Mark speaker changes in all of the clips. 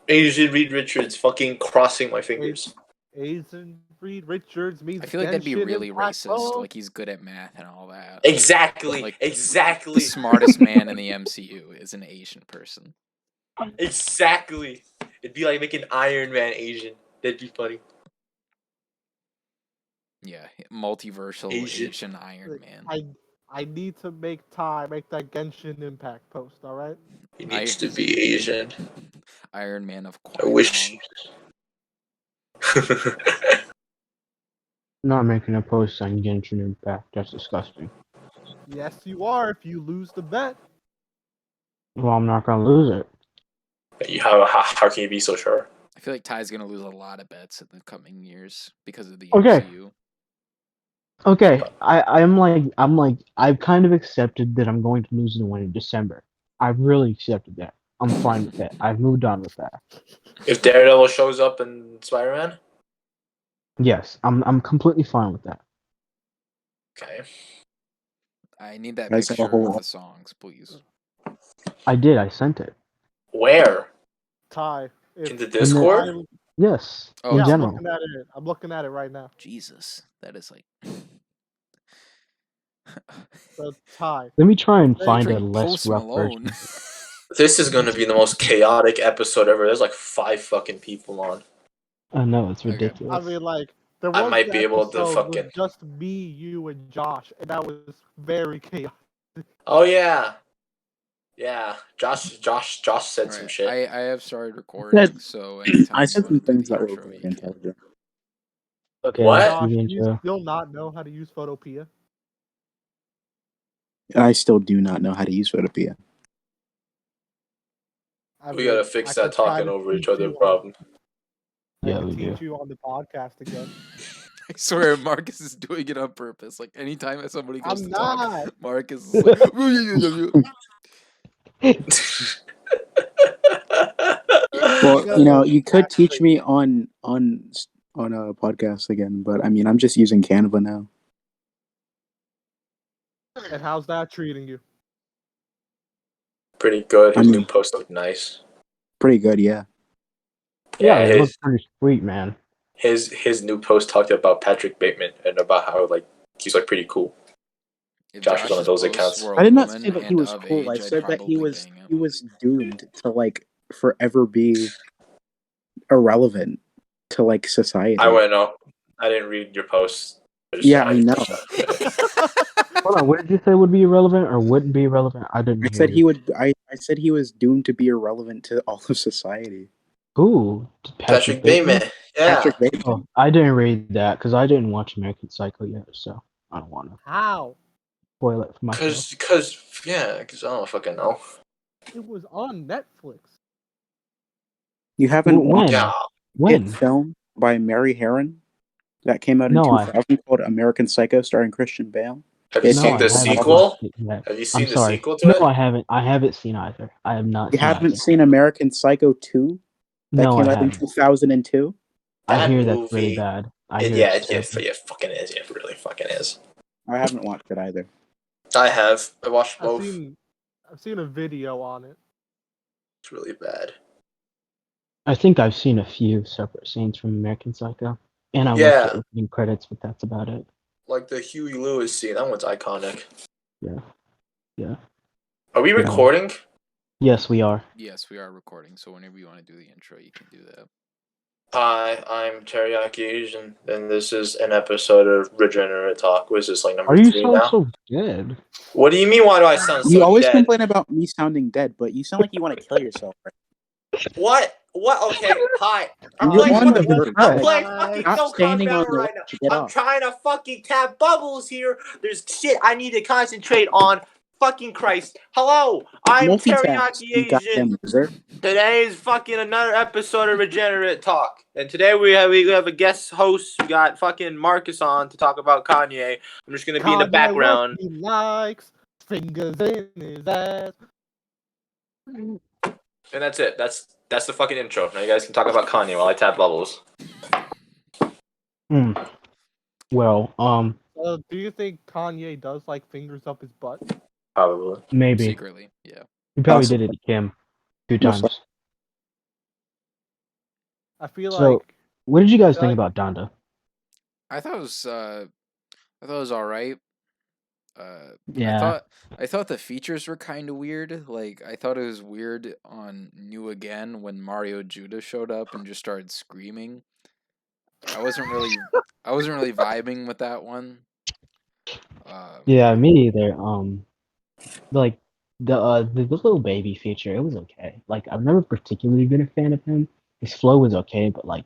Speaker 1: Asian Reed Richards fucking crossing my fingers.
Speaker 2: Asian Reed Richards means.
Speaker 3: I feel like that'd be really
Speaker 2: Impact,
Speaker 3: racist.
Speaker 2: bro.
Speaker 3: Like he's good at math and all that.
Speaker 1: Exactly.
Speaker 3: Like,
Speaker 1: exactly.
Speaker 3: The smartest man in the MCU is an Asian person.
Speaker 1: Exactly. It'd be like making Iron Man Asian. That'd be funny.
Speaker 3: Yeah, multiversal Asian Iron Man.
Speaker 2: I need to make that Genshin Impact post, alright?
Speaker 1: He needs to be Asian.
Speaker 3: Iron Man of
Speaker 1: I wish.
Speaker 4: Not making a post on Genshin Impact. That's disgusting.
Speaker 2: Yes, you are if you lose the bet.
Speaker 4: Well, I'm not gonna lose it.
Speaker 1: How can you be so sure?
Speaker 3: I feel like Ty's gonna lose a lot of bets in the coming years because of the
Speaker 4: Okay.
Speaker 3: MCU.
Speaker 4: Okay, I've kind of accepted that I'm going to lose the one in December. I've really accepted that. I'm fine with that. I've moved on with that.
Speaker 1: If Daredevil shows up in Spider-Man?
Speaker 4: Yes, I'm completely fine with that.
Speaker 1: Okay.
Speaker 3: I need that
Speaker 5: Guys,
Speaker 3: picture
Speaker 5: have a whole-
Speaker 3: of the songs, please.
Speaker 4: I did. I sent it.
Speaker 1: Where?
Speaker 2: Ty.
Speaker 1: In the Discord?
Speaker 4: Yes.
Speaker 3: Oh,
Speaker 4: in general.
Speaker 2: I'm looking at it right now.
Speaker 3: Jesus, that is like.
Speaker 2: So, Ty.
Speaker 4: Let me try and find a
Speaker 3: Freaking
Speaker 4: less
Speaker 3: Post
Speaker 4: rough
Speaker 3: Malone.
Speaker 4: version.
Speaker 1: This is gonna be the most chaotic episode ever. There's like 5 fucking people on.
Speaker 4: I know, it's
Speaker 3: Okay.
Speaker 4: ridiculous.
Speaker 2: I mean, like, there
Speaker 1: I
Speaker 2: was
Speaker 1: might
Speaker 2: the
Speaker 1: be able to
Speaker 2: episode with
Speaker 1: fucking-
Speaker 2: just me, you, and Josh, and that was very chaotic.
Speaker 1: Oh yeah. Yeah. Josh said some
Speaker 3: Alright,
Speaker 1: shit.
Speaker 3: I have started recording, so anytime
Speaker 5: I said
Speaker 3: you
Speaker 5: some
Speaker 3: wanna do
Speaker 5: things
Speaker 3: the
Speaker 5: that were
Speaker 3: intro,
Speaker 5: very
Speaker 3: you can.
Speaker 5: intelligent.
Speaker 4: Okay,
Speaker 1: What?
Speaker 4: let's
Speaker 2: Josh,
Speaker 4: do the
Speaker 2: do you
Speaker 4: intro.
Speaker 2: still not know how to use Photopea?
Speaker 5: I still do not know how to use Photopea.
Speaker 1: We gotta fix that talking over each other problem.
Speaker 4: Yeah,
Speaker 2: I
Speaker 4: we
Speaker 2: can
Speaker 4: do.
Speaker 2: teach you on the podcast again.
Speaker 3: I swear Marcus is doing it on purpose. Like anytime that somebody goes
Speaker 2: I'm
Speaker 3: to talk,
Speaker 2: not.
Speaker 3: Marcus is like
Speaker 5: Well, you could teach me on a podcast again, but I mean, I'm just using Canva now.
Speaker 2: And how's that treating you?
Speaker 1: Pretty good. His
Speaker 5: I mean-
Speaker 1: new post looked nice.
Speaker 5: Pretty good, yeah.
Speaker 4: Yeah, it
Speaker 1: his
Speaker 4: looks pretty sweet, man.
Speaker 1: his new post talked about Patrick Bateman and about how like he's like pretty cool.
Speaker 3: If
Speaker 1: Josh is on
Speaker 3: Josh's
Speaker 1: those
Speaker 3: posts
Speaker 1: accounts.
Speaker 3: were a
Speaker 5: I did not
Speaker 3: woman
Speaker 5: say that he
Speaker 3: and
Speaker 5: was
Speaker 3: of
Speaker 5: cool. I
Speaker 3: age, I'd
Speaker 5: said that he
Speaker 3: probably
Speaker 5: was
Speaker 3: bang him.
Speaker 5: doomed to like forever be irrelevant to like society.
Speaker 1: I went up. I didn't read your post.
Speaker 5: Yeah, I know.
Speaker 4: Hold on, what did you say would be irrelevant or wouldn't be irrelevant? I didn't
Speaker 5: I
Speaker 4: hear
Speaker 5: said
Speaker 4: you.
Speaker 5: he would. I said he was doomed to be irrelevant to all of society.
Speaker 4: Ooh,
Speaker 1: Patrick Bateman. Yeah.
Speaker 5: Patrick Bateman.
Speaker 4: Oh, I didn't read that because I didn't watch American Psycho yet, so I don't want to
Speaker 2: How?
Speaker 4: spoil it for myself.
Speaker 1: Cause I don't fucking know.
Speaker 2: It was on Netflix.
Speaker 5: You haven't
Speaker 4: When?
Speaker 5: watched
Speaker 1: Yeah.
Speaker 4: When?
Speaker 5: a film by Mary Herron that came out in
Speaker 4: No,
Speaker 5: 2000 called American Psycho, starring Christian Bale?
Speaker 1: Have you
Speaker 5: No,
Speaker 1: seen
Speaker 5: I
Speaker 1: the
Speaker 5: haven't
Speaker 1: sequel?
Speaker 4: watched it yet.
Speaker 1: Have you
Speaker 4: I'm
Speaker 1: seen the
Speaker 4: sorry.
Speaker 1: sequel to
Speaker 4: No,
Speaker 1: it?
Speaker 4: I haven't. I haven't seen either. I have not.
Speaker 5: You
Speaker 4: seen
Speaker 5: haven't
Speaker 4: either.
Speaker 5: seen American Psycho 2 that
Speaker 4: No,
Speaker 5: came
Speaker 4: I
Speaker 5: out in
Speaker 4: haven't.
Speaker 5: 2002?
Speaker 4: I
Speaker 1: That
Speaker 4: hear that's really
Speaker 1: movie-
Speaker 4: bad.
Speaker 1: It fucking is. It really fucking is.
Speaker 5: I haven't watched it either.
Speaker 1: I have. I watched
Speaker 2: I've
Speaker 1: both.
Speaker 2: seen a video on it.
Speaker 1: It's really bad.
Speaker 4: I think I've seen a few separate scenes from American Psycho, and I
Speaker 1: Yeah.
Speaker 4: watched the opening credits, but that's about it.
Speaker 1: Like the Huey Lewis scene. That one's iconic.
Speaker 4: Yeah.
Speaker 1: Are we
Speaker 4: Yeah.
Speaker 1: recording?
Speaker 4: Yes, we are.
Speaker 3: Yes, we are recording, so whenever you want to do the intro, you can do that.
Speaker 1: Hi, I'm Teriyaki Asian, and this is an episode of Regenerate Talk. Was this like number
Speaker 4: Are you
Speaker 1: 3
Speaker 4: so
Speaker 1: now?
Speaker 4: dead?
Speaker 1: What do you mean? Why do I sound so
Speaker 5: You always
Speaker 1: dead?
Speaker 5: complain about me sounding dead, but you sound like you want to kill yourself. Right?
Speaker 1: What? Okay, hi. I'm
Speaker 5: You're
Speaker 1: playing
Speaker 5: on the
Speaker 1: fucking,
Speaker 5: verge.
Speaker 1: I'm
Speaker 4: Right.
Speaker 1: playing fucking
Speaker 5: Stop
Speaker 1: no
Speaker 5: standing on
Speaker 1: battle
Speaker 5: the
Speaker 1: right
Speaker 5: ledge.
Speaker 1: now.
Speaker 5: Get
Speaker 1: I'm
Speaker 5: off.
Speaker 1: trying to fucking tap bubbles here. There's shit I need to concentrate on. Fucking Christ. Hello, I'm
Speaker 5: Multitask,
Speaker 1: Teriyaki
Speaker 5: you
Speaker 1: Asian.
Speaker 5: goddamn loser.
Speaker 1: Today is fucking another episode of Regenerate Talk. And today we have a guest host. We got fucking Marcus on to talk about Kanye. I'm just gonna be in the
Speaker 2: Kanye
Speaker 1: background.
Speaker 2: West, he likes fingers in his ass.
Speaker 1: And that's it. That's the fucking intro. Now you guys can talk about Kanye while I tap bubbles.
Speaker 4: Well,
Speaker 2: Do you think Kanye does like fingers up his butt?
Speaker 1: Probably.
Speaker 4: maybe.
Speaker 3: Secretly, yeah.
Speaker 4: He probably
Speaker 5: Possibly.
Speaker 4: did it to Kim 2
Speaker 5: Most
Speaker 4: times.
Speaker 2: I feel
Speaker 4: So,
Speaker 2: like
Speaker 4: what did you guys
Speaker 2: feel
Speaker 4: think
Speaker 2: like-
Speaker 4: about Donda?
Speaker 3: I thought it was all right.
Speaker 4: Yeah.
Speaker 3: I thought the features were kind of weird. Like I thought it was weird on New Again when Mario Judah showed up and just started screaming. I wasn't really vibing with that one.
Speaker 4: Yeah, me either. Like the little baby feature, it was okay. Like I've never particularly been a fan of him. His flow was okay, but like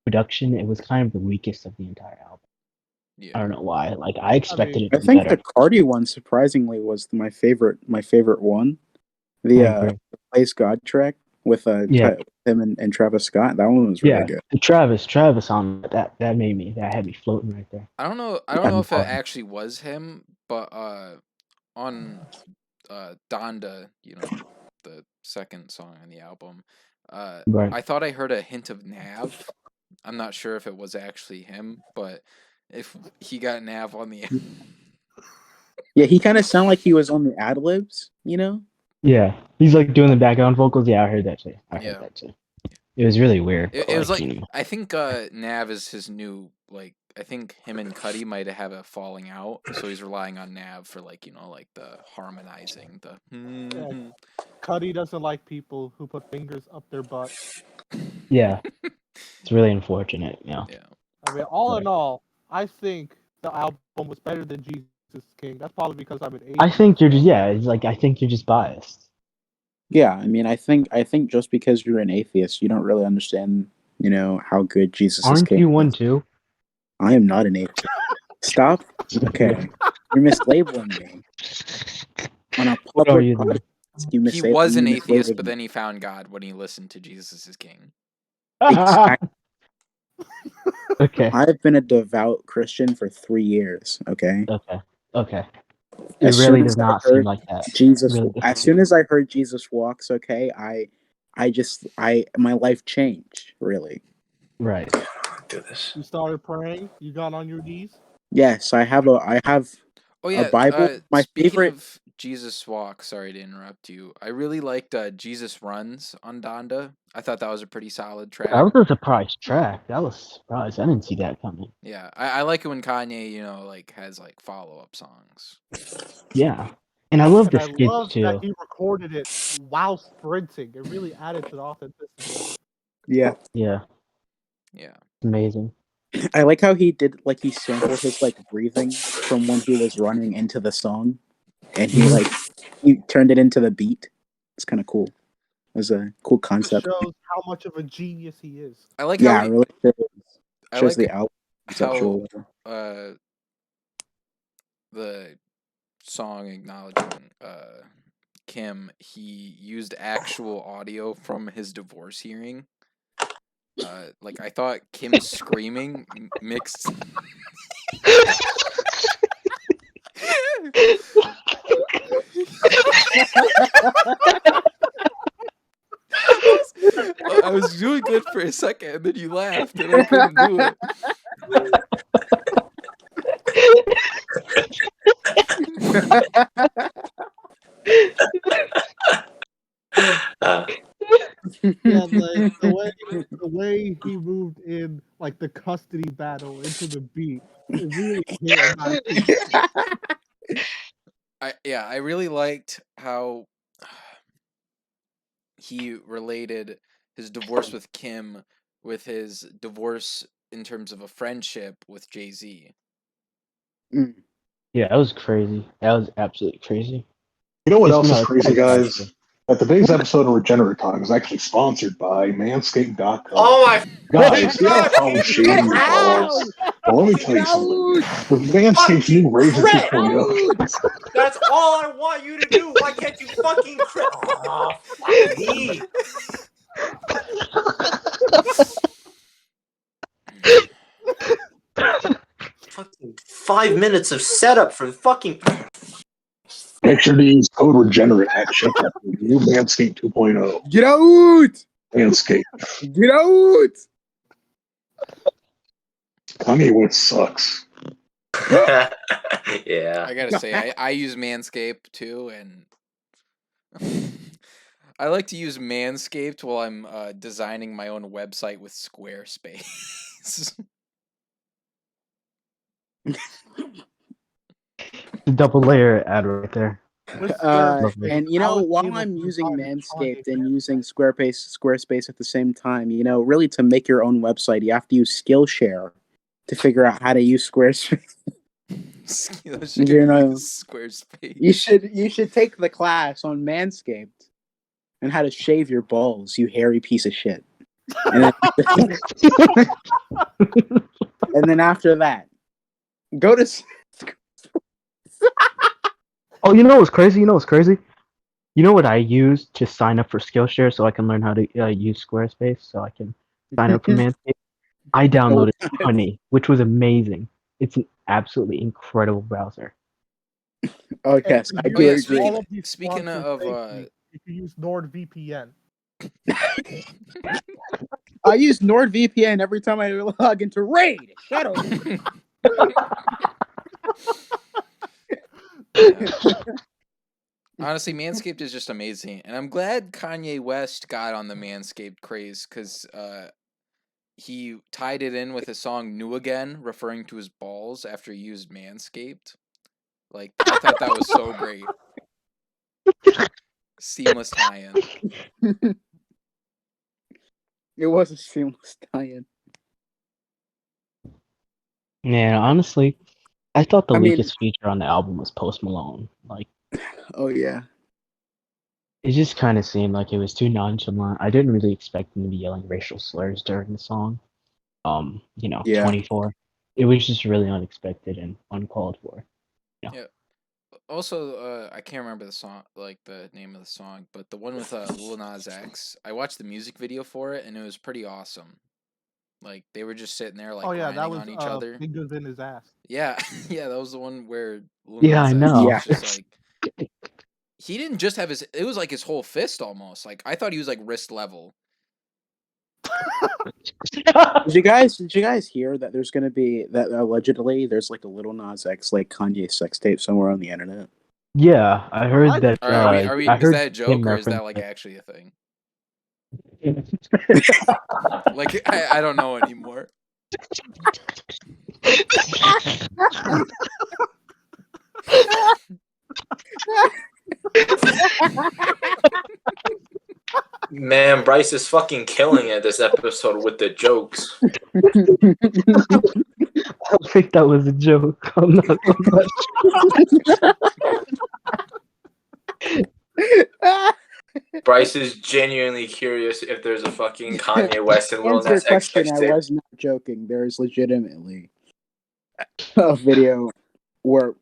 Speaker 4: production, it was kind of the weakest of the entire album.
Speaker 3: Yeah.
Speaker 4: I don't know why. Like I expected it
Speaker 5: I
Speaker 4: to be
Speaker 5: think
Speaker 4: better.
Speaker 5: the Cardi one surprisingly was my favorite one.
Speaker 4: I
Speaker 5: The
Speaker 4: agree.
Speaker 5: Place God track with
Speaker 4: Yeah.
Speaker 5: him and Travis Scott. That one was really
Speaker 4: Yeah,
Speaker 5: good.
Speaker 4: the Travis on that that had me floating right there.
Speaker 3: I don't know
Speaker 4: Yeah,
Speaker 3: if it actually was him, but on Donda, the second song on the album,
Speaker 4: Right.
Speaker 3: I thought I heard a hint of Nav. I'm not sure if it was actually him, but if he got Nav on the
Speaker 5: Yeah, he kind of sounded like he was on the ad libs,
Speaker 4: Yeah, he's like doing the background vocals. Yeah, I heard that too. I
Speaker 3: Yeah.
Speaker 4: heard that too. It was really weird.
Speaker 3: It
Speaker 4: but,
Speaker 3: was like
Speaker 4: you know.
Speaker 3: I think Nav is his new I think him and Cuddy might have a falling out, so he's relying on Nav for like the harmonizing the.
Speaker 2: Cuddy doesn't like people who put fingers up their butt.
Speaker 4: Yeah, it's really unfortunate. Yeah.
Speaker 3: Yeah.
Speaker 2: I mean, all in all, I think the album was better than Jesus King. That's probably because I'm an atheist.
Speaker 4: I think you're just it's like I think you're just biased.
Speaker 5: Yeah, I mean, I think just because you're an atheist, you don't really understand, how good Jesus is.
Speaker 4: Aren't you one too?
Speaker 5: I am not an atheist. Stop. Okay, you're mislabeling me on a
Speaker 4: What are
Speaker 5: public
Speaker 4: you then?
Speaker 5: podcast. You
Speaker 3: He was an
Speaker 5: you
Speaker 3: atheist,
Speaker 5: mislabeled
Speaker 3: but
Speaker 5: me.
Speaker 3: then he found God when he listened to Jesus is King.
Speaker 5: Exactly.
Speaker 4: Okay.
Speaker 5: I've been a devout Christian for 3 years. Okay.
Speaker 4: Okay. It
Speaker 5: As
Speaker 4: really
Speaker 5: soon
Speaker 4: does
Speaker 5: as I
Speaker 4: not seem
Speaker 5: heard
Speaker 4: like that.
Speaker 5: Jesus,
Speaker 4: Really does
Speaker 5: as
Speaker 4: not.
Speaker 5: soon as I heard Jesus walks, okay, my life changed. Really.
Speaker 4: Right.
Speaker 1: Do this.
Speaker 2: You started praying. You got on your knees.
Speaker 5: Yes, I have
Speaker 3: Oh yeah,
Speaker 5: a Bible. My
Speaker 3: speaking
Speaker 5: favorite.
Speaker 3: of Jesus Walk, sorry to interrupt you. I really liked Jesus Runs on Donda. I thought that was a pretty solid track.
Speaker 4: That was a surprise track. That was a surprise. I didn't see that coming.
Speaker 3: Yeah, I like it when Kanye, has follow-up songs.
Speaker 4: Yeah. And I love
Speaker 2: And
Speaker 4: the
Speaker 2: I
Speaker 4: skits
Speaker 2: love
Speaker 4: too.
Speaker 2: that he recorded it while sprinting. It really added to the authenticity.
Speaker 5: Yeah,
Speaker 4: Yeah.
Speaker 3: Yeah.
Speaker 4: Amazing.
Speaker 5: I like how he did. Like he sampled his breathing from when he was running into the song, and he turned it into the beat. It's kind of cool. It was a cool
Speaker 2: It
Speaker 5: concept.
Speaker 2: shows how much of a genius he is.
Speaker 3: I like
Speaker 5: Yeah,
Speaker 3: how
Speaker 5: it really shows,
Speaker 3: I
Speaker 5: shows
Speaker 3: like
Speaker 5: the album
Speaker 3: how
Speaker 5: conceptual.
Speaker 3: the song acknowledging Kim, he used actual audio from his divorce hearing. I thought Kim's screaming mixed. I was doing good for a second, and then you laughed, and I couldn't do it.
Speaker 2: Yeah, like the way he moved in the custody battle into the beat, it really hit my feet.
Speaker 3: I really liked how he related his divorce with Kim with his divorce in terms of a friendship with Jay-Z.
Speaker 4: Yeah, that was crazy. That was absolutely crazy.
Speaker 6: You know what
Speaker 4: It's
Speaker 6: else is
Speaker 4: not-
Speaker 6: crazy, guys? That today's episode of Regenerate Talk is actually sponsored by Manscaped.com.
Speaker 1: Oh my
Speaker 6: Guys, you know
Speaker 1: God.
Speaker 6: how shady your balls. Well, let me tell you something. With Manscaped's new Razor
Speaker 1: Crap.
Speaker 6: 2.0,
Speaker 1: That's all I want you to do. Why can't you fucking Oh, fuck me. Fucking 5 minutes of setup for fucking.
Speaker 6: make sure to use code Regenerate at checkout for the new Manscaped 2.0.
Speaker 5: Get out!
Speaker 6: Manscaped.
Speaker 5: Get out!
Speaker 6: Kanye West sucks.
Speaker 1: Yeah.
Speaker 3: I gotta say, I use Manscaped too, and I like to use Manscaped while I'm designing my own website with Squarespace.
Speaker 4: The double layer ad right there. Lovely.
Speaker 5: And
Speaker 2: I was
Speaker 5: while
Speaker 2: able
Speaker 5: I'm
Speaker 2: to
Speaker 5: using
Speaker 2: design a
Speaker 5: Manscaped
Speaker 2: Kanye
Speaker 5: and
Speaker 2: fan
Speaker 5: using
Speaker 2: site.
Speaker 5: Squarespace at the same time, really to make your own website, you have to use Skillshare to figure out how to use Squarespace.
Speaker 3: Squarespace.
Speaker 5: You should take the class on Manscaped and how to shave your balls, you hairy piece of shit. And then after that, go to.
Speaker 4: Oh, you know what's crazy? You know what's crazy? You know what I use to sign up for Skillshare so I can learn how to use Squarespace so I can sign up for Manscaped? I downloaded Honey, which was amazing. It's an absolutely incredible browser.
Speaker 5: Oh yes, I do agree.
Speaker 2: All of these
Speaker 3: Speaking
Speaker 2: sponsors
Speaker 3: of
Speaker 2: thank me if you use NordVPN.
Speaker 5: I use NordVPN every time I log into Raid. Shut up.
Speaker 3: Honestly, Manscaped is just amazing, and I'm glad Kanye West got on the Manscaped craze because he tied it in with a song "New Again," referring to his balls after he used Manscaped. Like, I thought that was so great. Seamless tie-in.
Speaker 5: It was a seamless tie-in.
Speaker 4: Yeah, honestly, I thought the weakest feature on the album was Post Malone. Like,
Speaker 5: oh yeah,
Speaker 4: it just kind of seemed like it was too nonchalant. I didn't really expect him to be yelling racial slurs during the song. 24. It was just really unexpected and uncalled for.
Speaker 3: Yeah. Also, I can't remember the song, like the name of the song, but the one with Lil Nas X. I watched the music video for it, and it was pretty awesome. Like they were just sitting there, like grinding
Speaker 2: that was
Speaker 3: on each other.
Speaker 2: fingers in his ass.
Speaker 3: Yeah, yeah, that was the one where Lil
Speaker 4: Yeah,
Speaker 3: Nas
Speaker 4: I
Speaker 3: X
Speaker 4: know.
Speaker 3: was just like he didn't just have his. It was like his whole fist almost. Like I thought he was like wrist level.
Speaker 5: Did you guys hear that there's gonna be that allegedly there's like a Lil Nas X like Kanye sex tape somewhere on the internet?
Speaker 4: Yeah, I heard that.
Speaker 3: Are we?
Speaker 4: I
Speaker 3: Is
Speaker 4: heard
Speaker 3: that a joke
Speaker 4: him
Speaker 3: or is that
Speaker 4: reference
Speaker 3: like
Speaker 4: it.
Speaker 3: actually a thing? Like I don't know anymore.
Speaker 1: Man, Bryce is fucking killing it this episode with the jokes.
Speaker 4: I think that was a joke. I'm not
Speaker 1: Bryce is genuinely curious if there's a fucking Kanye West and Lil
Speaker 5: Answer your
Speaker 1: Nas X
Speaker 5: question.
Speaker 1: sex
Speaker 5: I
Speaker 1: tape.
Speaker 5: was not joking. There is legitimately a video where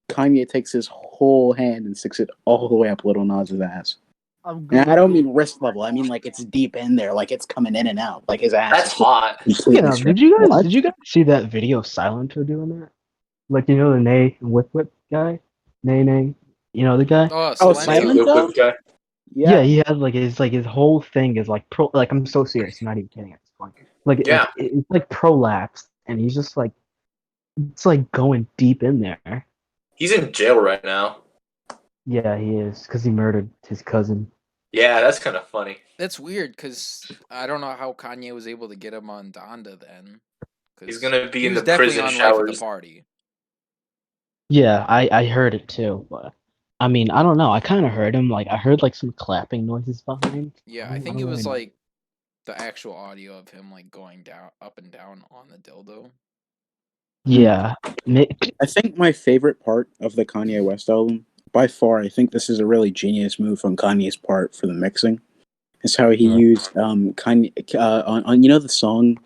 Speaker 5: Kanye takes his whole hand and sticks it all the way up Lil Nas's ass. And I don't mean wrist level. I mean like it's deep in there, like it's coming in and out, like his ass.
Speaker 1: That's hot.
Speaker 4: Yeah, did you guys see that video of Silento doing that? Like the Nay Whip guy? Nay. You know the guy?
Speaker 3: Oh,
Speaker 5: Silento?
Speaker 1: Guy.
Speaker 4: Yeah, he has like his whole thing is like I'm so serious, I'm not even kidding at this point. Like it's like prolapsed and he's just like it's like going deep in there.
Speaker 1: He's in jail right now.
Speaker 4: Yeah, he is, because he murdered his cousin.
Speaker 1: Yeah, that's kind of funny.
Speaker 3: That's weird, because I don't know how Kanye was able to get him on Donda then.
Speaker 1: He's gonna be in the
Speaker 3: definitely
Speaker 1: prison
Speaker 3: on
Speaker 1: showers.
Speaker 3: Life at the Party.
Speaker 4: Yeah, I heard it too, but I mean, I don't know. I kind of heard him. Like, I heard like some clapping noises behind.
Speaker 3: Yeah, I think it was like the actual audio of him like going down, up and down on the dildo.
Speaker 4: Yeah.
Speaker 5: I think my favorite part of the Kanye West album, by far, I think this is a really genius move on Kanye's part for the mixing, is how he used Kanye on the song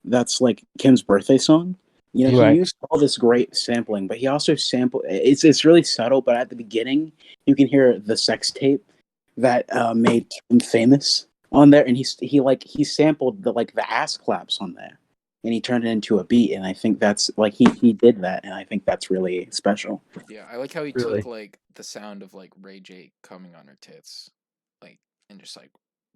Speaker 5: that's like Kim's birthday song. He used all this great sampling, but he also sampled. It's really subtle, but at the beginning you can hear the sex tape that made Kim famous on there, and he sampled the ass claps on there, and he turned it into a beat, and I think that's like he did that, and I think that's really special.
Speaker 3: Yeah, I like how he took like the sound of like Ray J coming on her tits, like, and just like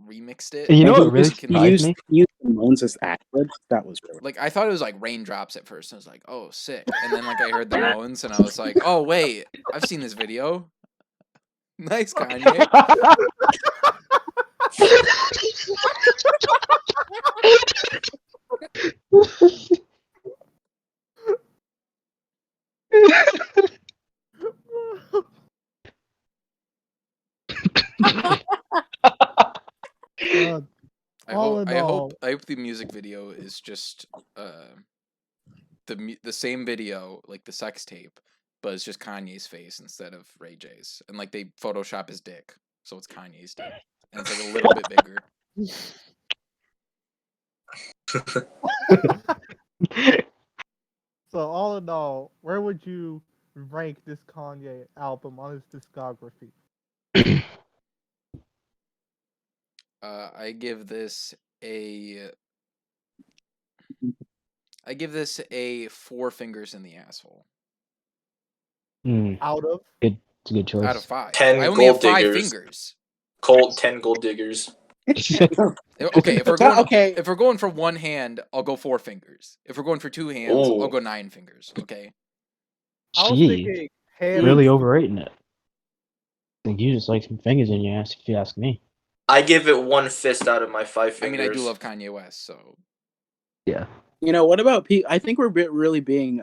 Speaker 3: remixed it.
Speaker 4: You know what really
Speaker 5: he used moans as ad-libs. That was really
Speaker 3: like I thought it was like raindrops at first. And I was like, oh, sick, and then like I heard the moans, and I was like, oh wait, I've seen this video. Nice, Kanye.
Speaker 2: God, all in all,
Speaker 3: I hope the music video is just the same video, like the sex tape, but it's just Kanye's face instead of Ray J's, and like they Photoshop his dick, so it's Kanye's dick, and it's like a little bit bigger.
Speaker 2: so all in all, where would you rank this Kanye album on his discography?
Speaker 3: I give this a 4 fingers in the asshole.
Speaker 2: Out of
Speaker 4: Good, it's a good choice.
Speaker 3: Out of 5.
Speaker 1: 10
Speaker 3: I only have
Speaker 1: gold
Speaker 3: 5
Speaker 1: diggers.
Speaker 3: fingers.
Speaker 1: Cold 10 gold diggers.
Speaker 3: Okay, if we're going for one hand, I'll go 4 fingers. If we're going for 2 hands,
Speaker 1: Ooh.
Speaker 3: I'll go 9 fingers. Okay.
Speaker 2: I was
Speaker 4: Jeez,
Speaker 2: thinking hand
Speaker 4: really overrating it. I think you just like some fingers in your ass, if you ask me.
Speaker 1: I give it 1 fist out of my 5 fingers.
Speaker 3: I mean, I do love Kanye West, so
Speaker 4: Yeah.
Speaker 5: You know, what about Pete? I think we're really being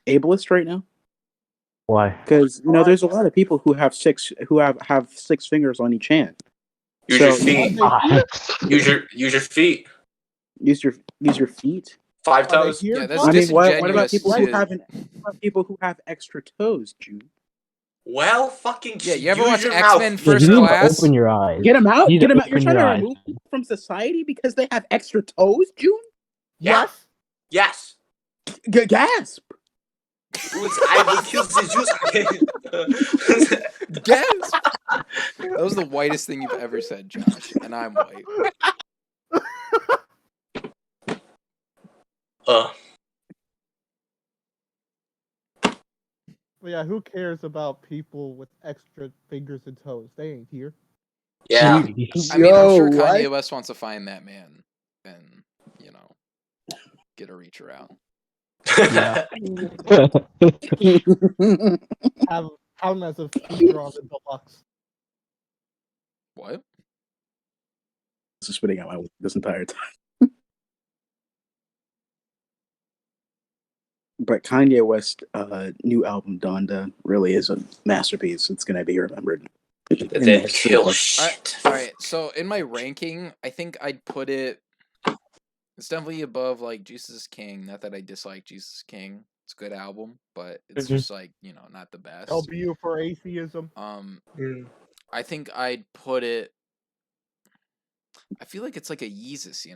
Speaker 5: ableist right now.
Speaker 4: Why?
Speaker 5: Because there's a lot of people who have 6 fingers on each hand.
Speaker 1: Use
Speaker 5: So-
Speaker 1: your feet. Use your feet.
Speaker 5: Use your feet.
Speaker 1: 5
Speaker 2: Are they
Speaker 1: toes.
Speaker 2: here?
Speaker 3: yeah, that's
Speaker 5: I mean, what about
Speaker 3: disingenuous
Speaker 5: people
Speaker 3: to-
Speaker 5: who have extra toes, June?
Speaker 1: Well, fucking
Speaker 3: Yeah, you ever
Speaker 1: use
Speaker 3: watch
Speaker 1: your
Speaker 3: X-Men
Speaker 1: mouth.
Speaker 3: First
Speaker 4: you need
Speaker 3: Class?
Speaker 4: to open your eyes.
Speaker 5: Get them out.
Speaker 4: You need
Speaker 5: Get
Speaker 4: to
Speaker 5: them out. You're
Speaker 4: open
Speaker 5: trying to
Speaker 4: your eyes.
Speaker 5: remove people from society because they have extra toes, June?
Speaker 1: Yeah.
Speaker 2: Yes.
Speaker 1: Yes.
Speaker 5: Gasp.
Speaker 1: I refuse to use.
Speaker 3: Gasp! That was the whitest thing you've ever said, Josh, and I'm white.
Speaker 2: But yeah, who cares about people with extra fingers and toes? They ain't here.
Speaker 1: Yeah.
Speaker 3: I mean, I'm
Speaker 5: Yo,
Speaker 3: sure
Speaker 5: what?
Speaker 3: Kanye West wants to find that man and, get a reach around.
Speaker 4: Yeah.
Speaker 2: Have him as a feature on the deluxe.
Speaker 3: What?
Speaker 5: Just spitting out my lip this entire time. But Kanye West's new album Donda really is a masterpiece. It's gonna be remembered. in the
Speaker 1: They
Speaker 5: history
Speaker 1: kill
Speaker 5: books.
Speaker 1: shit.
Speaker 3: Alright, so in my ranking, I think I'd put it... It's definitely above, like, Jesus is King. Not that I dislike Jesus is King. It's a good album, but it's just, like, not the best.
Speaker 2: LBU for atheism.
Speaker 3: I think I'd put it... I feel like it's like a Yeezus,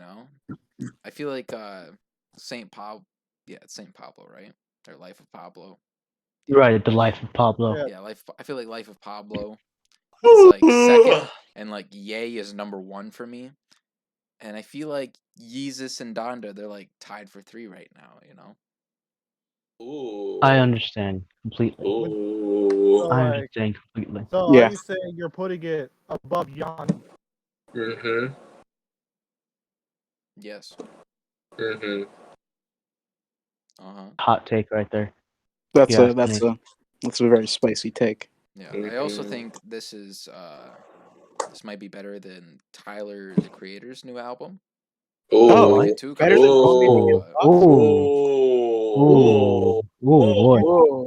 Speaker 3: I feel like St. Pablo... Yeah, it's St. Pablo, right? Or Life of Pablo.
Speaker 4: Right, the life of Pablo.
Speaker 2: Yeah.
Speaker 3: Yeah, I feel like Life of Pablo is like second, and like Ye is number 1 for me. And I feel like Yeezus and Donda, they're like tied for 3 right now,
Speaker 1: Ooh.
Speaker 4: I understand completely.
Speaker 1: Ooh.
Speaker 4: I understand completely.
Speaker 2: So
Speaker 5: Yeah.
Speaker 2: are you saying you're putting it above Yanni?
Speaker 1: Mm-hmm.
Speaker 3: Yes.
Speaker 1: Mm-hmm.
Speaker 4: Hot take right there.
Speaker 5: That's
Speaker 4: Yeah,
Speaker 5: a very spicy take.
Speaker 3: Yeah. I also think this might be better than Tyler the Creator's new album.
Speaker 5: Oh,
Speaker 3: I like
Speaker 5: what?
Speaker 3: it too.
Speaker 5: Better than
Speaker 4: Oh, oh, boy.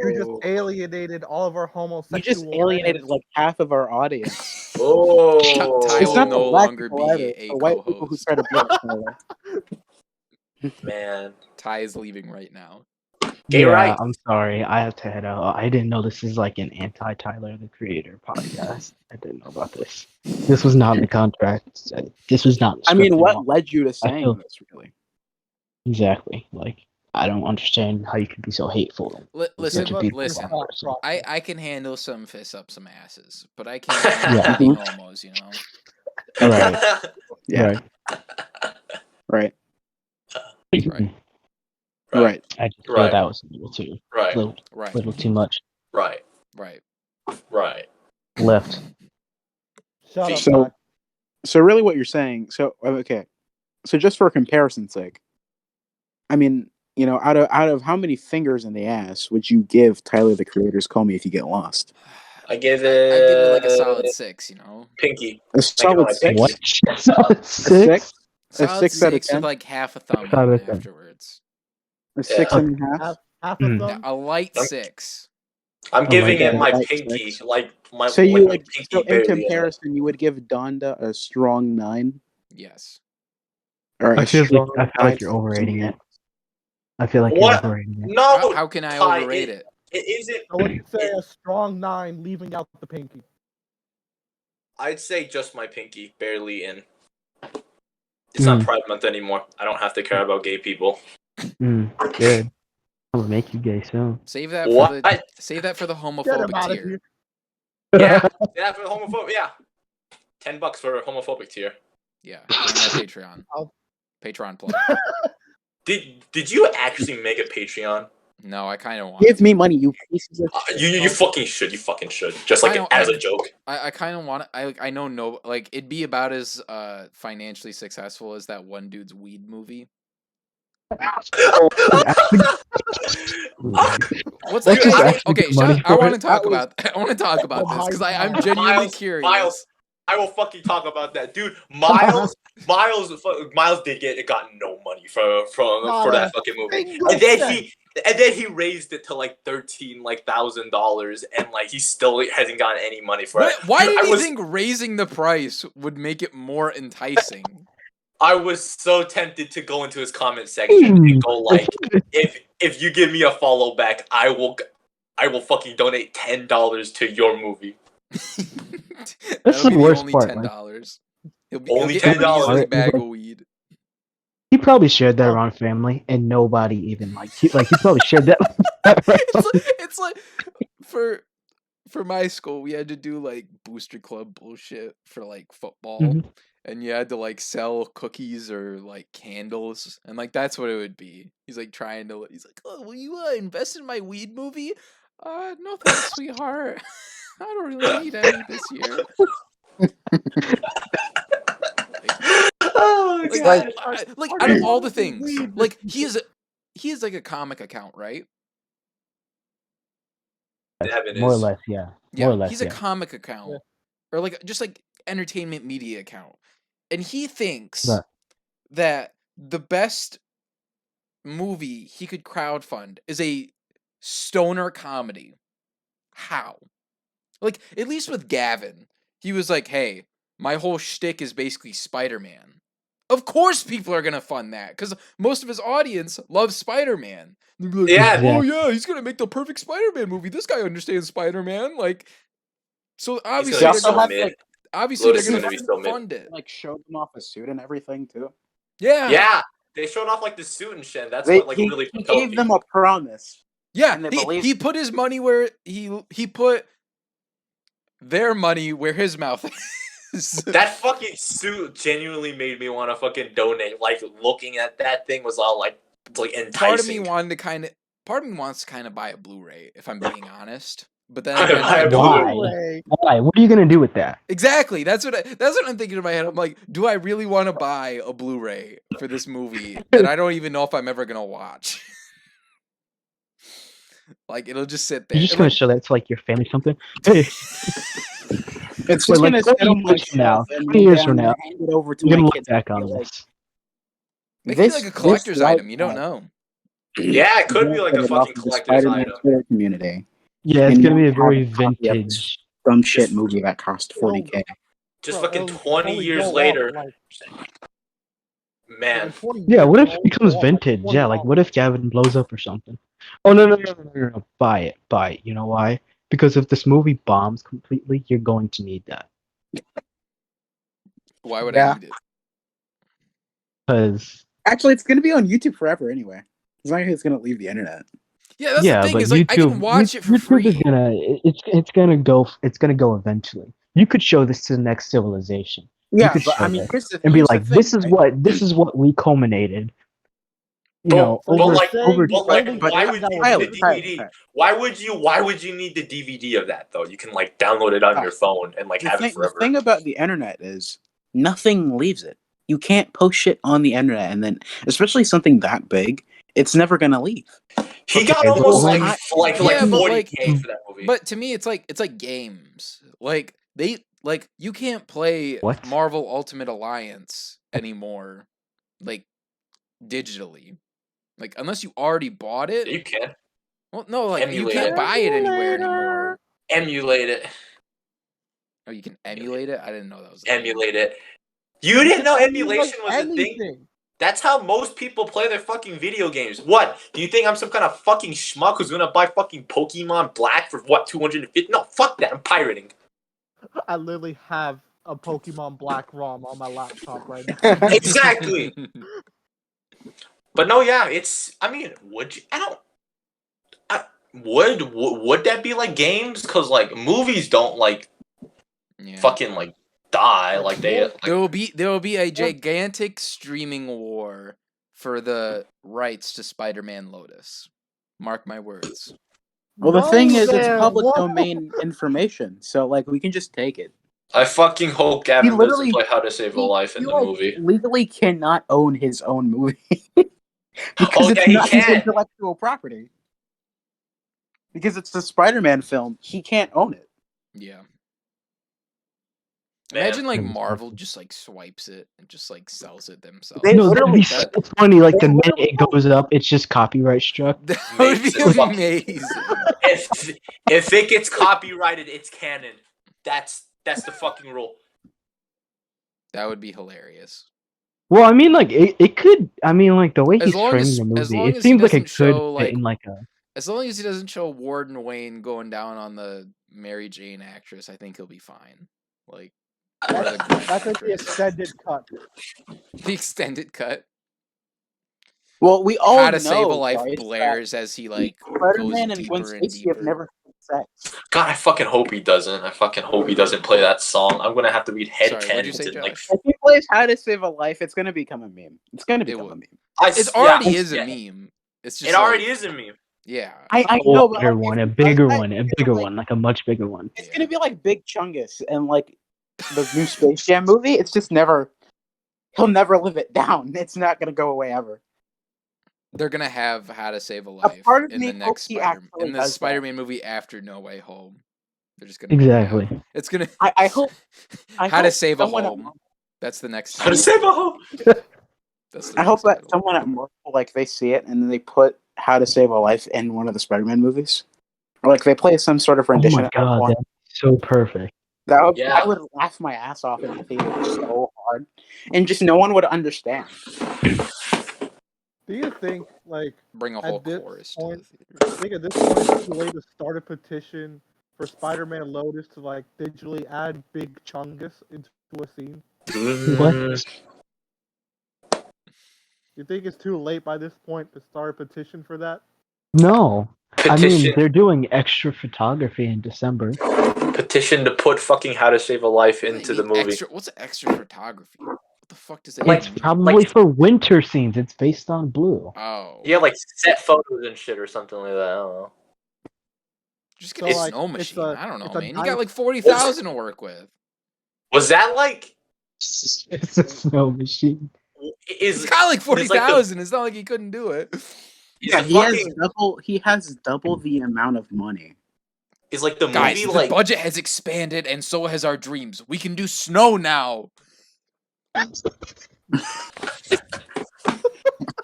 Speaker 2: You just alienated all of our
Speaker 5: You
Speaker 2: homosexual.
Speaker 5: just alienated
Speaker 2: fans.
Speaker 5: like half of our audience.
Speaker 1: Oh.
Speaker 3: Ty
Speaker 5: It's
Speaker 3: will
Speaker 5: not the
Speaker 3: no
Speaker 5: black
Speaker 3: longer
Speaker 5: people
Speaker 3: be
Speaker 5: either,
Speaker 3: a
Speaker 5: the white people who
Speaker 3: co-host.
Speaker 5: try to be Tyler.
Speaker 1: Man.
Speaker 3: Ty is leaving right now.
Speaker 1: Gay
Speaker 4: Yeah,
Speaker 1: rights.
Speaker 4: I'm sorry. I have to head out. I didn't know this is like an anti-Tyler the Creator podcast. I didn't know about this. This was not in the contract. This was not.
Speaker 5: I mean,
Speaker 4: scripted
Speaker 5: what
Speaker 4: on-
Speaker 5: led you to
Speaker 4: feel-
Speaker 5: saying this, really?
Speaker 4: Exactly. Like, I don't understand how you could be so hateful. to
Speaker 3: Listen,
Speaker 4: such a beautiful
Speaker 3: listen.
Speaker 4: person.
Speaker 3: I can handle some fists up some asses, but I can't handle
Speaker 4: Yeah.
Speaker 3: any homos,
Speaker 4: Right.
Speaker 5: Yeah.
Speaker 4: Right.
Speaker 3: Right.
Speaker 5: Right.
Speaker 4: I just
Speaker 1: Right.
Speaker 4: feel that was a little too,
Speaker 1: Right.
Speaker 3: Right.
Speaker 4: little too much.
Speaker 1: Right.
Speaker 3: Right.
Speaker 1: Right.
Speaker 4: Left.
Speaker 2: Shut up,
Speaker 5: So-
Speaker 2: Doc.
Speaker 5: So really, what you're saying? So okay. So just for comparison's sake, I mean, out of how many fingers in the ass would you give Tyler the Creator's "Call Me If You Get Lost"?
Speaker 1: I give
Speaker 3: I
Speaker 1: it.
Speaker 3: give it like a solid 6. You know,
Speaker 1: Pinky.
Speaker 5: A solid
Speaker 1: my
Speaker 5: 6.
Speaker 4: What? Solid 6?
Speaker 5: A
Speaker 3: solid
Speaker 5: 6 out of
Speaker 3: 6 with
Speaker 5: 10.
Speaker 3: like half a thumb
Speaker 4: Out
Speaker 3: in
Speaker 4: of 10.
Speaker 3: afterwards.
Speaker 5: A 6.5.
Speaker 2: Half
Speaker 4: Hmm.
Speaker 2: of
Speaker 3: Yeah,
Speaker 2: them.
Speaker 3: a light 6.
Speaker 1: I'm giving
Speaker 4: like
Speaker 1: it my
Speaker 5: Light
Speaker 1: pinky,
Speaker 5: 6.
Speaker 1: like my.
Speaker 5: So
Speaker 1: like
Speaker 5: you
Speaker 1: my
Speaker 5: would,
Speaker 1: pinky
Speaker 5: so in
Speaker 1: barely in it.
Speaker 5: comparison, you would give Donda a strong 9,
Speaker 3: Yes.
Speaker 5: or
Speaker 4: I
Speaker 5: a
Speaker 4: feel
Speaker 5: strong
Speaker 4: like you're overrating it. I feel like
Speaker 1: What?
Speaker 4: you're overrating it.
Speaker 1: No.
Speaker 3: How can I
Speaker 1: Ty,
Speaker 3: overrate it?
Speaker 1: It isn't.
Speaker 2: I would say a strong 9, leaving out the pinky.
Speaker 1: I'd say just my pinky, barely in. It's not Pride Month anymore. I don't have to care about gay people.
Speaker 4: Good. I'm gonna make you gay soon.
Speaker 3: Save that
Speaker 1: What?
Speaker 3: for the
Speaker 2: Get
Speaker 3: homophobic
Speaker 2: him out of
Speaker 3: tier.
Speaker 2: here.
Speaker 1: Yeah, yeah, for the homophobic. Yeah, $10 for a homophobic tier.
Speaker 3: Yeah, join that Patreon. Patreon plug.
Speaker 1: Did you actually make a Patreon?
Speaker 3: No, I kind of want.
Speaker 5: Give me money, you pieces of shit.
Speaker 1: You fucking should. You fucking should. Just like as a joke.
Speaker 3: I kind of want. I know no. Like it'd be about as financially successful as that one dude's weed movie. What's
Speaker 1: Dude,
Speaker 3: that? Okay, I want to talk
Speaker 2: That was-
Speaker 3: about. I want to talk about this because I'm genuinely
Speaker 1: Miles,
Speaker 3: curious.
Speaker 1: Miles, I will fucking talk about that, dude. Miles got no money for that fucking movie, and then he raised it to like $13,000, and like he still hasn't gotten any money for it.
Speaker 3: Why
Speaker 1: Dude,
Speaker 3: did you think raising the price would make it more enticing?
Speaker 1: I was so tempted to go into his comment section and go like, if you give me a follow back, I will fucking donate $10 to your movie.
Speaker 4: That's the worst
Speaker 3: only
Speaker 4: part.
Speaker 3: $10.
Speaker 1: Only
Speaker 3: $10.
Speaker 1: $10.
Speaker 3: A bag of weed.
Speaker 4: He probably shared that around family, and nobody even he probably shared that.
Speaker 3: It's like for my school, we had to do like booster club bullshit for like football, and you had to like sell cookies or like candles, and like that's what it would be. He's like, oh, will you invest in my weed movie? No thanks, sweetheart. I don't really need any this year.
Speaker 1: Oh my God.
Speaker 3: Like out of all the things, like he is like a comic account, right?
Speaker 4: More or less, yeah. More or less,
Speaker 3: he's a comic account, or like just like entertainment media account, and he thinks that the best movie he could crowdfund is a stoner comedy. How? Like at least with Gavin, he was like, "Hey, my whole shtick is basically Spider-Man." Of course, people are gonna fund that because most of his audience loves Spider-Man. Like,
Speaker 1: yeah.
Speaker 3: Oh yeah, he's gonna make the perfect Spider-Man movie. This guy understands Spider-Man. Like, so obviously they're gonna fund it.
Speaker 5: Like showed them off a suit and everything too.
Speaker 3: Yeah.
Speaker 1: Yeah. They showed off like the suit and shit. That's what like really
Speaker 5: he gave them a promise.
Speaker 3: Yeah.
Speaker 5: And they
Speaker 3: He put his money where he put their money where his mouth is.
Speaker 1: That fucking suit genuinely made me want to fucking donate. Like looking at that thing was all like enticing.
Speaker 3: Part of me wants to kind of buy a Blu-ray, if I'm being honest. But then
Speaker 4: why? What are you gonna do with that?
Speaker 3: Exactly. That's what I'm thinking in my head. I'm like, do I really want to buy a Blu-ray for this movie that I don't even know if I'm ever gonna watch? Like it'll just sit there.
Speaker 4: You're just gonna show that to like your family something. Hey.
Speaker 5: It's just
Speaker 4: like 20 years from now. 20 years from now,
Speaker 5: hand it over to
Speaker 4: you're gonna
Speaker 5: my
Speaker 4: look
Speaker 5: kids.
Speaker 4: back on this.
Speaker 3: It could be like a collector's item. You don't know.
Speaker 1: Yeah, it could be like a fucking collector's item.
Speaker 5: Twitter community.
Speaker 4: Yeah, it's gonna be a very vintage,
Speaker 5: dumb shit movie that cost $40K.
Speaker 1: Just fucking 20 years later, man.
Speaker 4: Yeah, what if it becomes vintage? Yeah, like what if Gavin blows up or something? Oh no! Buy it. You know why? Because if this movie bombs completely, you're going to need that.
Speaker 3: Why would I need it?
Speaker 4: Because
Speaker 5: actually, it's gonna be on YouTube forever anyway. It's not like it's gonna leave the internet.
Speaker 3: Yeah, that's the thing. Is like I can watch it for free.
Speaker 4: It's gonna go eventually. You could show this to the next civilization.
Speaker 5: Yeah,
Speaker 4: but
Speaker 5: I mean,
Speaker 4: and be like, this is what we culminated. You know,
Speaker 1: why would you need the DVD of that though? You can like download it on your phone and like have it forever.
Speaker 5: The thing about the internet is nothing leaves it. You can't post shit on the internet and then, especially something that big, it's never gonna leave.
Speaker 1: He got
Speaker 4: Okay,
Speaker 1: almost
Speaker 4: but
Speaker 1: like
Speaker 3: Yeah, but,
Speaker 1: 40K for that movie.
Speaker 3: But to me, it's like games. Like you can't play
Speaker 4: What?
Speaker 3: Marvel Ultimate Alliance anymore, like digitally. Like unless you already bought it.
Speaker 1: You can
Speaker 3: Well, no, like you
Speaker 1: Emulate
Speaker 3: can't
Speaker 1: it.
Speaker 3: buy it anywhere anymore.
Speaker 1: emulate it.
Speaker 3: Oh, you can emulate it. I didn't know that was a thing.
Speaker 1: Emulate it. You didn't know emulation was a thing?
Speaker 2: anything.
Speaker 1: That's how most people play their fucking video games. What? Do you think I'm some kind of fucking schmuck who's gonna buy fucking Pokemon Black for what, 250? No, fuck that. I'm pirating.
Speaker 2: I literally have a Pokemon Black ROM on my laptop right now.
Speaker 1: Exactly. But no, yeah, it's. I mean, would you? I don't. Would that be like games? Because like movies don't like
Speaker 3: Yeah.
Speaker 1: fucking like die like they. Like,
Speaker 3: There will be a gigantic streaming war for the rights to Spider-Man Lotus. Mark my words.
Speaker 5: Well, the thing is, it's
Speaker 2: man,
Speaker 5: public
Speaker 2: what?
Speaker 5: domain information, so like we can just take it.
Speaker 1: I fucking hope Gavin doesn't
Speaker 5: literally-
Speaker 1: play How to Save a Life in the movie.
Speaker 5: Legally cannot own his own movie because
Speaker 1: Oh,
Speaker 5: it's
Speaker 1: yeah, he
Speaker 5: not his
Speaker 1: can.
Speaker 5: intellectual property. Because it's the Spider-Man film, he can't own it.
Speaker 3: Yeah.
Speaker 1: Man.
Speaker 3: Imagine like
Speaker 4: That was
Speaker 3: Marvel just like swipes it and just like sells it themselves.
Speaker 5: They
Speaker 4: No, that'd
Speaker 5: literally
Speaker 4: be
Speaker 5: said-
Speaker 4: so funny. Like the
Speaker 5: they
Speaker 4: minute
Speaker 5: literally
Speaker 4: it goes up, it's just copyright struck.
Speaker 3: That would
Speaker 1: Makes
Speaker 3: be
Speaker 1: it fucking-
Speaker 3: amazing.
Speaker 1: If it gets copyrighted, it's canon. That's the fucking rule.
Speaker 3: That would be hilarious.
Speaker 4: Well, I mean, like it could. I mean, like the way
Speaker 3: As
Speaker 4: he's
Speaker 3: long
Speaker 4: framing
Speaker 3: as-
Speaker 4: the
Speaker 3: as
Speaker 4: movie,
Speaker 3: long
Speaker 4: it
Speaker 3: as he
Speaker 4: seems like it
Speaker 3: doesn't
Speaker 4: could
Speaker 3: show,
Speaker 4: fit
Speaker 3: like-
Speaker 4: in like a.
Speaker 3: As long as he doesn't show Warden Wayne going down on the Mary Jane actress, I think he'll be fine. Like or the Gwen
Speaker 2: That's like the
Speaker 3: actress.
Speaker 2: extended cut.
Speaker 3: The extended cut.
Speaker 5: Well, we all
Speaker 3: How to
Speaker 5: know,
Speaker 3: Save a Life
Speaker 5: right, that
Speaker 3: blares as he like goes
Speaker 5: Spider-Man and Gwen
Speaker 3: deeper and
Speaker 5: Stacy have
Speaker 3: deeper.
Speaker 5: never had sex.
Speaker 1: God, I fucking hope he doesn't. I fucking hope he doesn't play that song. I'm gonna have to read
Speaker 3: Sorry, what'd you
Speaker 1: headcanons
Speaker 3: say,
Speaker 1: and like.
Speaker 3: Josh?
Speaker 5: If he plays How to Save a Life, it's gonna become a meme. It's gonna become a
Speaker 3: would.
Speaker 5: meme.
Speaker 3: It already
Speaker 1: yeah,
Speaker 3: is a
Speaker 1: yeah.
Speaker 3: meme. It's just
Speaker 1: It already
Speaker 3: like,
Speaker 1: is a meme.
Speaker 3: Yeah.
Speaker 5: I
Speaker 4: A
Speaker 5: know, but
Speaker 4: bigger
Speaker 5: like,
Speaker 4: one,
Speaker 5: if
Speaker 4: a
Speaker 5: he does
Speaker 4: bigger
Speaker 5: that,
Speaker 4: one, a
Speaker 5: it's
Speaker 4: bigger
Speaker 5: gonna,
Speaker 4: one, like a much bigger one.
Speaker 5: It's gonna be like Big Chungus and like the new Space Jam movie. It's just never. He'll never live it down. It's not gonna go away ever.
Speaker 3: They're gonna have How to Save a Life
Speaker 5: part of
Speaker 3: in
Speaker 5: me
Speaker 3: the next
Speaker 5: hopes he actually
Speaker 3: in the
Speaker 5: does that.
Speaker 3: Spider-Man movie after No Way Home. They're just gonna
Speaker 4: Exactly.
Speaker 3: It's gonna.
Speaker 5: I hope.
Speaker 3: How to
Speaker 5: hope
Speaker 3: Save a
Speaker 5: someone at
Speaker 3: Home. That's the next.
Speaker 1: How to
Speaker 3: title.
Speaker 1: Save a Home.
Speaker 3: That's the
Speaker 5: I hope
Speaker 3: next
Speaker 5: that
Speaker 3: title.
Speaker 5: someone at Marvel, like, they see it and then they put How to Save a Life in one of the Spider-Man movies, or like they play some sort of
Speaker 4: Oh
Speaker 5: rendition.
Speaker 4: my
Speaker 5: of
Speaker 4: god,
Speaker 5: one.
Speaker 4: that's so perfect.
Speaker 1: Yeah.
Speaker 5: I would laugh my ass off in the theater so hard, and just no one would understand.
Speaker 2: Do you think, like,
Speaker 3: Bring a
Speaker 2: at
Speaker 3: whole
Speaker 2: this
Speaker 3: chorus to
Speaker 2: point-
Speaker 3: the
Speaker 2: I
Speaker 3: theater.
Speaker 2: think at this point it's too late to start a petition for Spider-Man Lotus to like digitally add Big Chungus into a scene?
Speaker 1: Mm,
Speaker 2: You think it's too late by this point to start a petition for that?
Speaker 4: No, I mean
Speaker 1: petition,
Speaker 4: they're doing extra photography in December.
Speaker 1: petition to put fucking How to Save a Life
Speaker 3: What do
Speaker 1: into
Speaker 3: they
Speaker 1: the
Speaker 3: need
Speaker 1: movie.
Speaker 3: What's extra photography? What the fuck does that
Speaker 1: Like-
Speaker 4: It's
Speaker 3: even mean?
Speaker 4: probably for winter scenes. It's based on blue.
Speaker 3: Oh.
Speaker 1: Yeah, like set photos and shit or something like that. I don't know.
Speaker 3: Just
Speaker 2: So,
Speaker 3: get a
Speaker 2: like,
Speaker 3: snow
Speaker 2: it's
Speaker 3: machine.
Speaker 2: a-
Speaker 3: I don't know,
Speaker 2: it's a
Speaker 3: man. You
Speaker 2: nice-
Speaker 3: got like 40,000 to work with.
Speaker 1: Was that like
Speaker 4: It's a snow machine.
Speaker 1: is
Speaker 3: He's got like
Speaker 1: it's like the-
Speaker 3: 40,000. It's not like he couldn't do it.
Speaker 1: is
Speaker 5: Yeah,
Speaker 1: the
Speaker 5: he has
Speaker 1: fucking
Speaker 5: double. He has double the amount of money.
Speaker 1: is like the
Speaker 3: Guys,
Speaker 1: movie
Speaker 3: the
Speaker 1: like
Speaker 3: budget has expanded and so has our dreams. We can do snow now.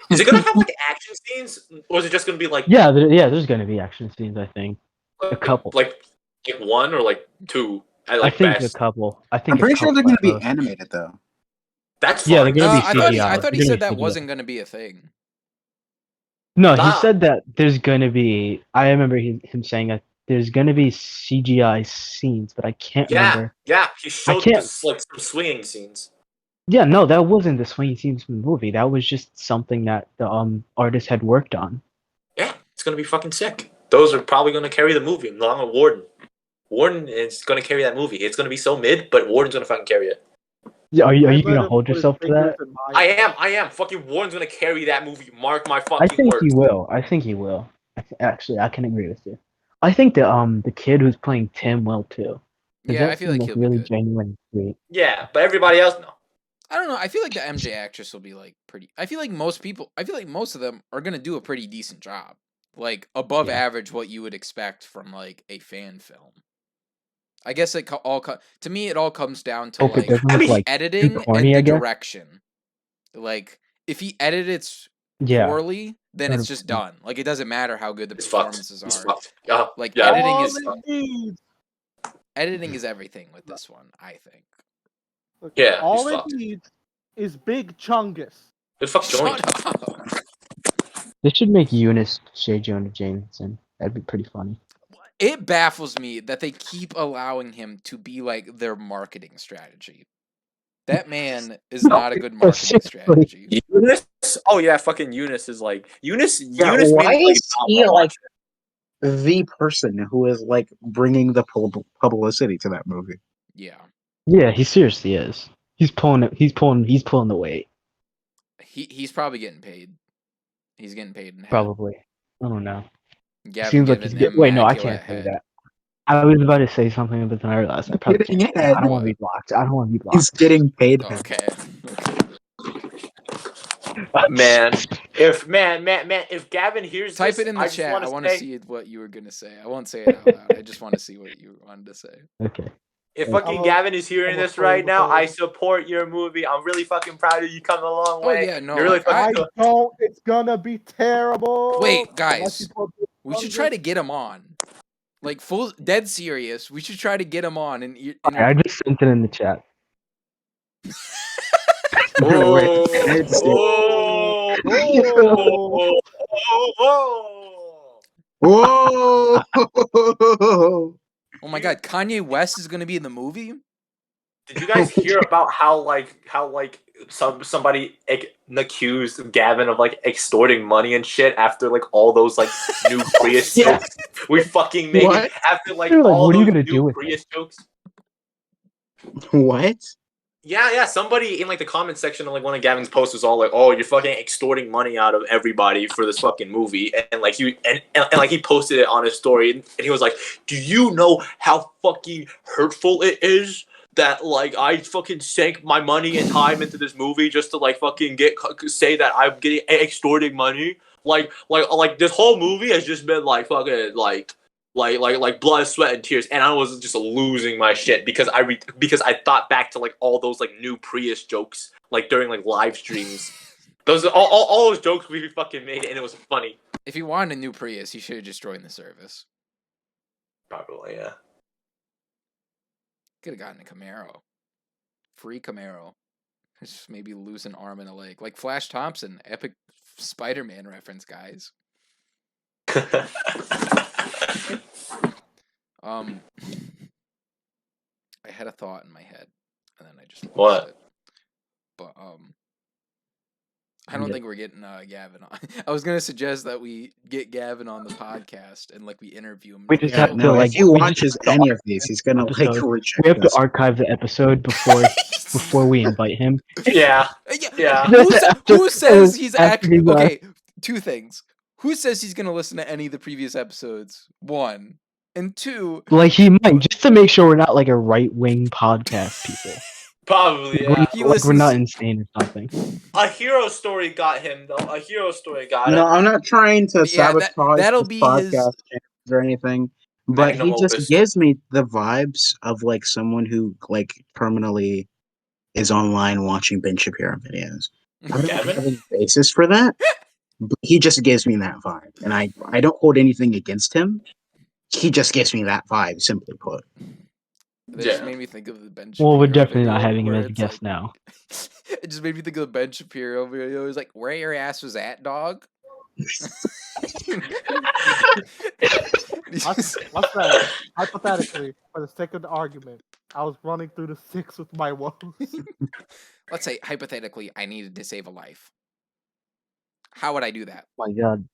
Speaker 1: is it gonna have like action scenes or is it just gonna be like
Speaker 4: Yeah, there's gonna be action scenes. I think a couple.
Speaker 1: like one or like two at
Speaker 4: I
Speaker 1: like
Speaker 4: think
Speaker 1: best.
Speaker 4: a couple. I think
Speaker 5: I'm pretty
Speaker 4: a
Speaker 5: sure they're
Speaker 4: couple
Speaker 5: going to be
Speaker 4: at most.
Speaker 5: animated though.
Speaker 1: That's
Speaker 4: Yeah,
Speaker 1: fine.
Speaker 4: they're gonna be
Speaker 3: I thought he,
Speaker 4: CGI.
Speaker 3: I thought he
Speaker 4: They're
Speaker 3: said
Speaker 4: gonna
Speaker 3: that
Speaker 4: be
Speaker 3: wasn't
Speaker 4: CGI.
Speaker 3: going to be a thing.
Speaker 4: No,
Speaker 1: Nah.
Speaker 4: he said that there's gonna be. I remember him saying that there's gonna be CGI scenes, but I can't
Speaker 1: Yeah,
Speaker 4: remember.
Speaker 1: yeah. He showed
Speaker 4: can't-
Speaker 1: this, like some swinging scenes.
Speaker 4: Yeah, no, that wasn't the swinging scenes from the movie. That was just something that the artist had worked on.
Speaker 1: Yeah, it's gonna be fucking sick. Those are probably gonna carry the movie along with Warden. Warden is gonna carry that movie. It's gonna be so mid, but Warden's gonna fucking carry it.
Speaker 4: Yeah, are you
Speaker 2: I'd let
Speaker 4: gonna
Speaker 2: him
Speaker 4: hold
Speaker 2: put his
Speaker 4: yourself to
Speaker 2: fingers
Speaker 4: that?
Speaker 2: in my-
Speaker 1: I am. Fucking Warden's gonna carry that movie. Mark my
Speaker 4: I
Speaker 1: fucking
Speaker 4: think
Speaker 1: words.
Speaker 4: he will. I think he will. Actually, I can agree with you. I think the kid who's playing Tim will too. 'Cause
Speaker 3: Yeah,
Speaker 4: that
Speaker 3: I feel like
Speaker 4: seemed,
Speaker 3: he'll be
Speaker 4: really
Speaker 3: good.
Speaker 4: genuine and sweet.
Speaker 1: Yeah, but everybody else no.
Speaker 3: I don't know. I feel like the MJ actress will be like pretty. I feel like most of them are gonna do a pretty decent job, like above average what you would expect from like a fan film. I guess it to me it all comes down to like editing
Speaker 4: corny,
Speaker 3: and the direction. Like if he edited it poorly, then it's just done. Like it doesn't matter how good the performances are. Like editing is everything with this one, I think.
Speaker 2: Look, all it needs is Big Chungus.
Speaker 3: Shut up.
Speaker 4: They should make Eunice J. Jonah Jameson. That'd be pretty funny.
Speaker 3: It baffles me that they keep allowing him to be like their marketing strategy. That man is not a good marketing strategy.
Speaker 1: Eunice? Oh yeah, fucking Eunice is like Eunice.
Speaker 5: Yeah,
Speaker 1: Eunice
Speaker 5: why is he like the person who is like bringing the publicity to that movie?
Speaker 3: Yeah.
Speaker 4: Yeah, he seriously is. He's pulling it. He's pulling the weight.
Speaker 3: He's probably getting paid. He's getting paid in
Speaker 4: probably. I don't know.
Speaker 3: Seems like he's getting.
Speaker 4: Wait, no, I can't say that. I was about to say something, but then I realized I probably can't. I don't want to be blocked. I don't want to be blocked.
Speaker 5: He's getting paid.
Speaker 3: Okay.
Speaker 1: Man, if Gavin hears
Speaker 3: type
Speaker 1: this,
Speaker 3: it in the chat. I want to see what you were gonna say. I won't say it out loud. I just want to see what you wanted to say.
Speaker 4: Okay.
Speaker 1: If fucking Gavin is hearing this right now, I support your movie. I'm really fucking proud of you. Coming a long way.
Speaker 3: Oh yeah, no.
Speaker 1: You're really
Speaker 2: fucking it's gonna be terrible.
Speaker 3: Wait, guys, we should try to get him on. Like full dead serious. We should try to get him on. And
Speaker 4: I just sent it in the chat.
Speaker 5: Whoa!
Speaker 3: Oh my god, Kanye West is gonna be in the movie?
Speaker 1: Did you guys hear about how somebody accused Gavin of like extorting money and shit after like all those like new Prius jokes we fucking made after like all
Speaker 4: what are
Speaker 1: those
Speaker 4: you gonna
Speaker 1: new
Speaker 4: do with
Speaker 1: Prius jokes?
Speaker 5: What?
Speaker 1: Yeah. Somebody in like the comment section of like one of Gavin's posts was all like, "Oh, you're fucking extorting money out of everybody for this fucking movie," and like he like he posted it on his story, and he was like, "Do you know how fucking hurtful it is that like I fucking sank my money and time into this movie just to like fucking say that I'm getting extorting money? Like this whole movie has just been like fucking like blood, sweat, and tears, and I was just losing my shit because I thought back to like all those like new Prius jokes like during like live streams. Those all those jokes we fucking made, and it was funny.
Speaker 3: If you wanted a new Prius, you should have just joined the service.
Speaker 1: Probably, yeah.
Speaker 3: Could have gotten a Camaro, free Camaro. Just maybe lose an arm and a leg, like Flash Thompson, epic Spider-Man reference, guys. I had a thought in my head, and then I just lost it. But I don't think we're getting Gavin on. I was gonna suggest that we get Gavin on the podcast and like we interview him.
Speaker 4: We just have to
Speaker 5: if he watches any of these, he's gonna like reject.
Speaker 4: We have to archive the episode before we invite him.
Speaker 1: Yeah.
Speaker 3: Who says he's actually okay? Two things. Who says he's gonna listen to any of the previous episodes? One. And two,
Speaker 4: like he might, just to make sure we're not like a right-wing podcast people.
Speaker 1: Probably, yeah.
Speaker 4: We're not insane or something.
Speaker 1: A hero story got him though. A hero story got him.
Speaker 5: No, I'm not trying to sabotage
Speaker 3: that'll
Speaker 5: his
Speaker 3: be
Speaker 5: podcast or anything, but he just gives me the vibes of like someone who like terminally is online watching Ben Shapiro videos. I don't have any basis for that, but he just gives me that vibe, and I don't hold anything against him. He just gives me that vibe, simply put.
Speaker 3: That just made me think of the Ben Shapiro.
Speaker 4: Well, we're definitely not having him as a guest now.
Speaker 3: It just made me think of the Ben Shapiro video. It was like, "Where your ass was at, dog?"
Speaker 2: What's that? Hypothetically, for the sake of the argument, I was running through the 6 with my woes.
Speaker 3: Let's say hypothetically, I needed to save a life. How would I do that?
Speaker 4: Oh my God!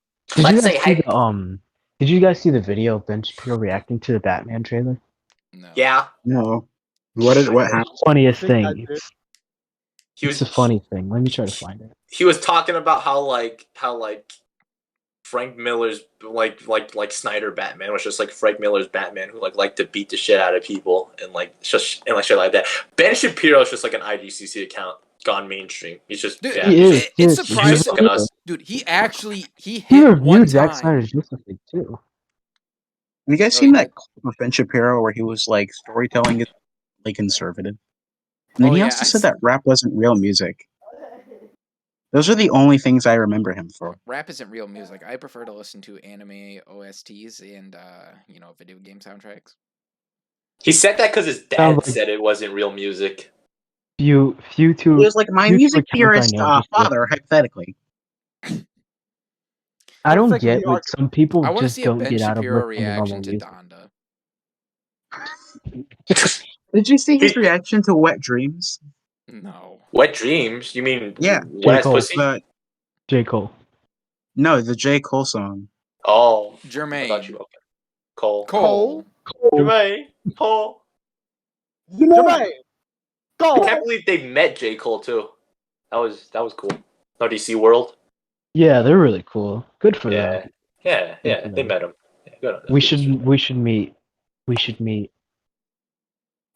Speaker 4: Did you guys see the video of Ben Shapiro reacting to the Batman trailer?
Speaker 3: No.
Speaker 1: Yeah.
Speaker 5: No. What happened?
Speaker 4: Funniest thing. It's a funny thing. Let me try to find it.
Speaker 1: He was talking about how Frank Miller's like Snyder Batman was just like Frank Miller's Batman who liked to beat the shit out of people and shit like that. Ben Shapiro is just like an IGCC account gone mainstream. He's just
Speaker 3: Dude,
Speaker 1: yeah.
Speaker 4: He is.
Speaker 3: it's
Speaker 1: He's
Speaker 3: surprising.
Speaker 1: fucking us.
Speaker 3: Dude, he
Speaker 4: He
Speaker 3: hit one
Speaker 4: reviewed Zack
Speaker 3: time.
Speaker 4: Snyder's Justice League too.
Speaker 5: Have you guys
Speaker 3: Oh,
Speaker 5: seen
Speaker 3: he
Speaker 5: that clip of Ben Shapiro where he was like storytelling is really conservative? And then
Speaker 3: Oh,
Speaker 5: he
Speaker 3: yeah,
Speaker 5: also said that rap wasn't real music. Those are the only things I remember him for.
Speaker 3: Rap isn't real music. I prefer to listen to anime OSTs and video game soundtracks.
Speaker 1: He said that because his dad
Speaker 4: Sounds like-
Speaker 1: said it wasn't real music.
Speaker 4: Few
Speaker 5: He
Speaker 4: two.
Speaker 5: was like my
Speaker 4: few
Speaker 5: music
Speaker 4: two accounts I
Speaker 5: theorist
Speaker 4: know just
Speaker 5: father, hypothetically.
Speaker 4: I don't
Speaker 2: Looks like
Speaker 4: get
Speaker 2: we
Speaker 4: like some people
Speaker 3: I want to
Speaker 4: just
Speaker 3: see a
Speaker 4: don't
Speaker 3: Ben
Speaker 4: get out of
Speaker 3: Shapiro
Speaker 4: listening to normal
Speaker 3: reaction to
Speaker 4: music.
Speaker 3: Donda.
Speaker 5: Did you see his reaction to Wet Dreams?
Speaker 3: No.
Speaker 1: Wet Dreams? You mean
Speaker 5: Yeah.
Speaker 1: wet ass
Speaker 4: Cole.
Speaker 1: pussy?
Speaker 4: J. Cole.
Speaker 5: No, the J. Cole song.
Speaker 1: Oh, I
Speaker 3: Jermaine.
Speaker 1: thought you okay. Cole.
Speaker 3: Cole.
Speaker 1: Jermaine. Cole.
Speaker 2: Jermaine, go.
Speaker 1: I can't believe they met J. Cole too. That was cool. No DC World.
Speaker 4: Yeah, they're really cool. Good for
Speaker 1: Yeah.
Speaker 4: them.
Speaker 1: Yeah.
Speaker 4: Good for
Speaker 1: They
Speaker 4: them.
Speaker 1: met him. Yeah, good on them.
Speaker 4: We should meet. We should meet.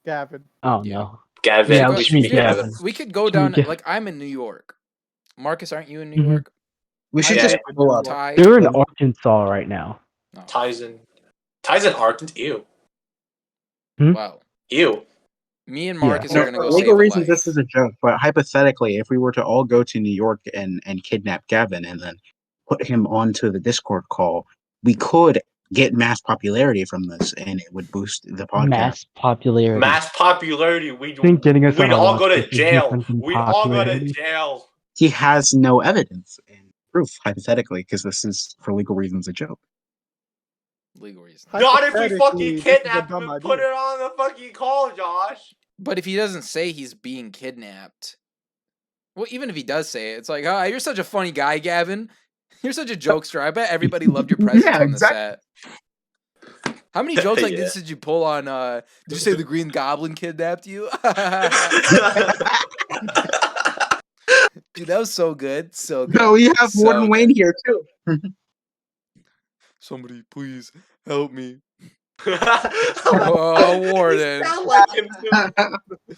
Speaker 2: Gavin.
Speaker 4: Oh
Speaker 3: Yeah.
Speaker 4: no.
Speaker 1: Gavin.
Speaker 4: Yeah,
Speaker 1: we
Speaker 4: we
Speaker 1: should
Speaker 4: should
Speaker 1: meet
Speaker 4: meet
Speaker 1: Gavin.
Speaker 4: Gavin.
Speaker 3: We could go
Speaker 4: Should we
Speaker 3: down.
Speaker 4: get-
Speaker 3: Like, I'm in New York. Marcus, aren't you in New
Speaker 4: Mhm.
Speaker 3: York?
Speaker 5: We should
Speaker 1: Yeah.
Speaker 5: just pull up.
Speaker 3: Ty.
Speaker 4: They're in Arkansas right now.
Speaker 3: No.
Speaker 1: Tyson Arkansas. Ew.
Speaker 3: Wow.
Speaker 1: Ew.
Speaker 3: Me and
Speaker 4: Yeah.
Speaker 3: Marcus
Speaker 5: No,
Speaker 3: are gonna
Speaker 5: for
Speaker 3: go
Speaker 5: legal
Speaker 3: save a
Speaker 5: reasons,
Speaker 3: life.
Speaker 5: this is a joke. But hypothetically, if we were to all go to New York and kidnap Gavin and then put him onto the Discord call, we could get mass popularity from this, and it would boost the podcast.
Speaker 4: Mass popularity.
Speaker 1: Mass popularity.
Speaker 4: I think getting us
Speaker 1: We'd
Speaker 4: on a
Speaker 1: all
Speaker 4: watch
Speaker 1: go to
Speaker 4: list is
Speaker 1: jail.
Speaker 4: different than
Speaker 1: We'd all go to
Speaker 4: popularity.
Speaker 1: jail.
Speaker 5: He has no evidence and proof, hypothetically, because this is for legal reasons a joke.
Speaker 3: Legal reasons.
Speaker 1: Not if we
Speaker 2: Hypothetically,
Speaker 1: fucking
Speaker 2: this is a
Speaker 1: kidnap him
Speaker 2: dumb
Speaker 1: and put
Speaker 2: idea.
Speaker 1: it on the fucking call, Josh.
Speaker 3: But if he doesn't say he's being kidnapped, well, even if he does say it, it's like, oh, you're such a funny guy, Gavin. You're such a jokester. I bet everybody loved your presence
Speaker 5: Yeah,
Speaker 3: on the set. How many jokes like
Speaker 1: Yeah.
Speaker 3: this did you pull on? Did you say the Green Goblin kidnapped you? Dude, that was so good. So good.
Speaker 5: No, we have
Speaker 3: So
Speaker 5: Warden
Speaker 3: good.
Speaker 5: Wayne here too.
Speaker 3: Somebody, please help me.
Speaker 1: Oh,
Speaker 3: Oh, Warden.
Speaker 1: sound like him too.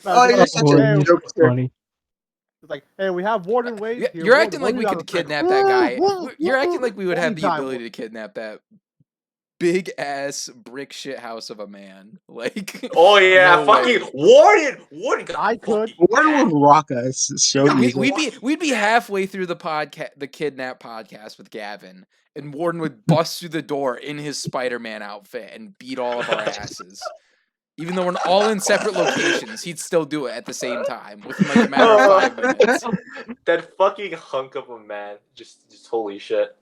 Speaker 5: Oh, you're such
Speaker 4: Warden
Speaker 5: a
Speaker 4: is
Speaker 5: jokester.
Speaker 4: funny.
Speaker 2: It's like, hey, we have Warden Wade
Speaker 3: Yeah,
Speaker 2: here.
Speaker 3: you're
Speaker 2: Warden,
Speaker 3: acting
Speaker 2: what
Speaker 3: like
Speaker 2: do
Speaker 3: we
Speaker 2: you
Speaker 3: could
Speaker 2: got to say?
Speaker 3: kidnap that guy.
Speaker 2: Woo,
Speaker 3: You're
Speaker 2: woo,
Speaker 3: acting like we would have the
Speaker 2: anytime,
Speaker 3: ability to kidnap that big ass brick shit house of a man. Like,
Speaker 1: Oh yeah,
Speaker 3: No
Speaker 1: fucking
Speaker 3: way.
Speaker 1: Warden.
Speaker 2: I could.
Speaker 5: Warden would rock us so
Speaker 1: Yeah,
Speaker 5: easily.
Speaker 3: we'd be halfway through the kidnap podcast with Gavin, and Warden would bust through the door in his Spider-Man outfit and beat all of our asses. Even though we're all in separate locations, he'd still do it at the same time within like a matter of 5 minutes.
Speaker 1: That fucking hunk of a man. Just holy shit.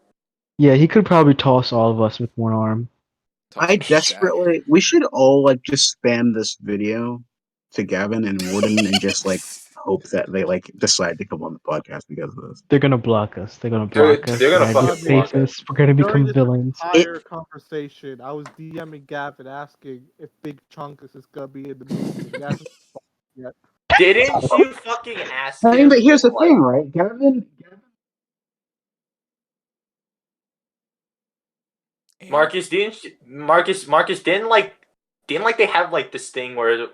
Speaker 4: Yeah, he could probably toss all of us with one arm.
Speaker 5: I desperately. We should all like just spam this video to Gavin and Warden and just like hope that they like decide to come on the podcast because of this.
Speaker 4: They're gonna block us. They're gonna
Speaker 1: They're-
Speaker 4: block us.
Speaker 1: they're gonna
Speaker 4: We're
Speaker 1: fucking
Speaker 4: be
Speaker 1: block
Speaker 4: faceless. We're gonna
Speaker 2: During
Speaker 4: become
Speaker 2: this
Speaker 4: villains.
Speaker 2: entire conversation, I was DMing Gavin asking if Big Chunkus is gonna be in the movie. And he hasn't yet.
Speaker 1: Didn't you fucking ask
Speaker 5: I mean,
Speaker 1: him?
Speaker 5: but here's the
Speaker 1: Like,
Speaker 5: thing, right? Gavin.
Speaker 1: Marcus didn't they have like this thing where it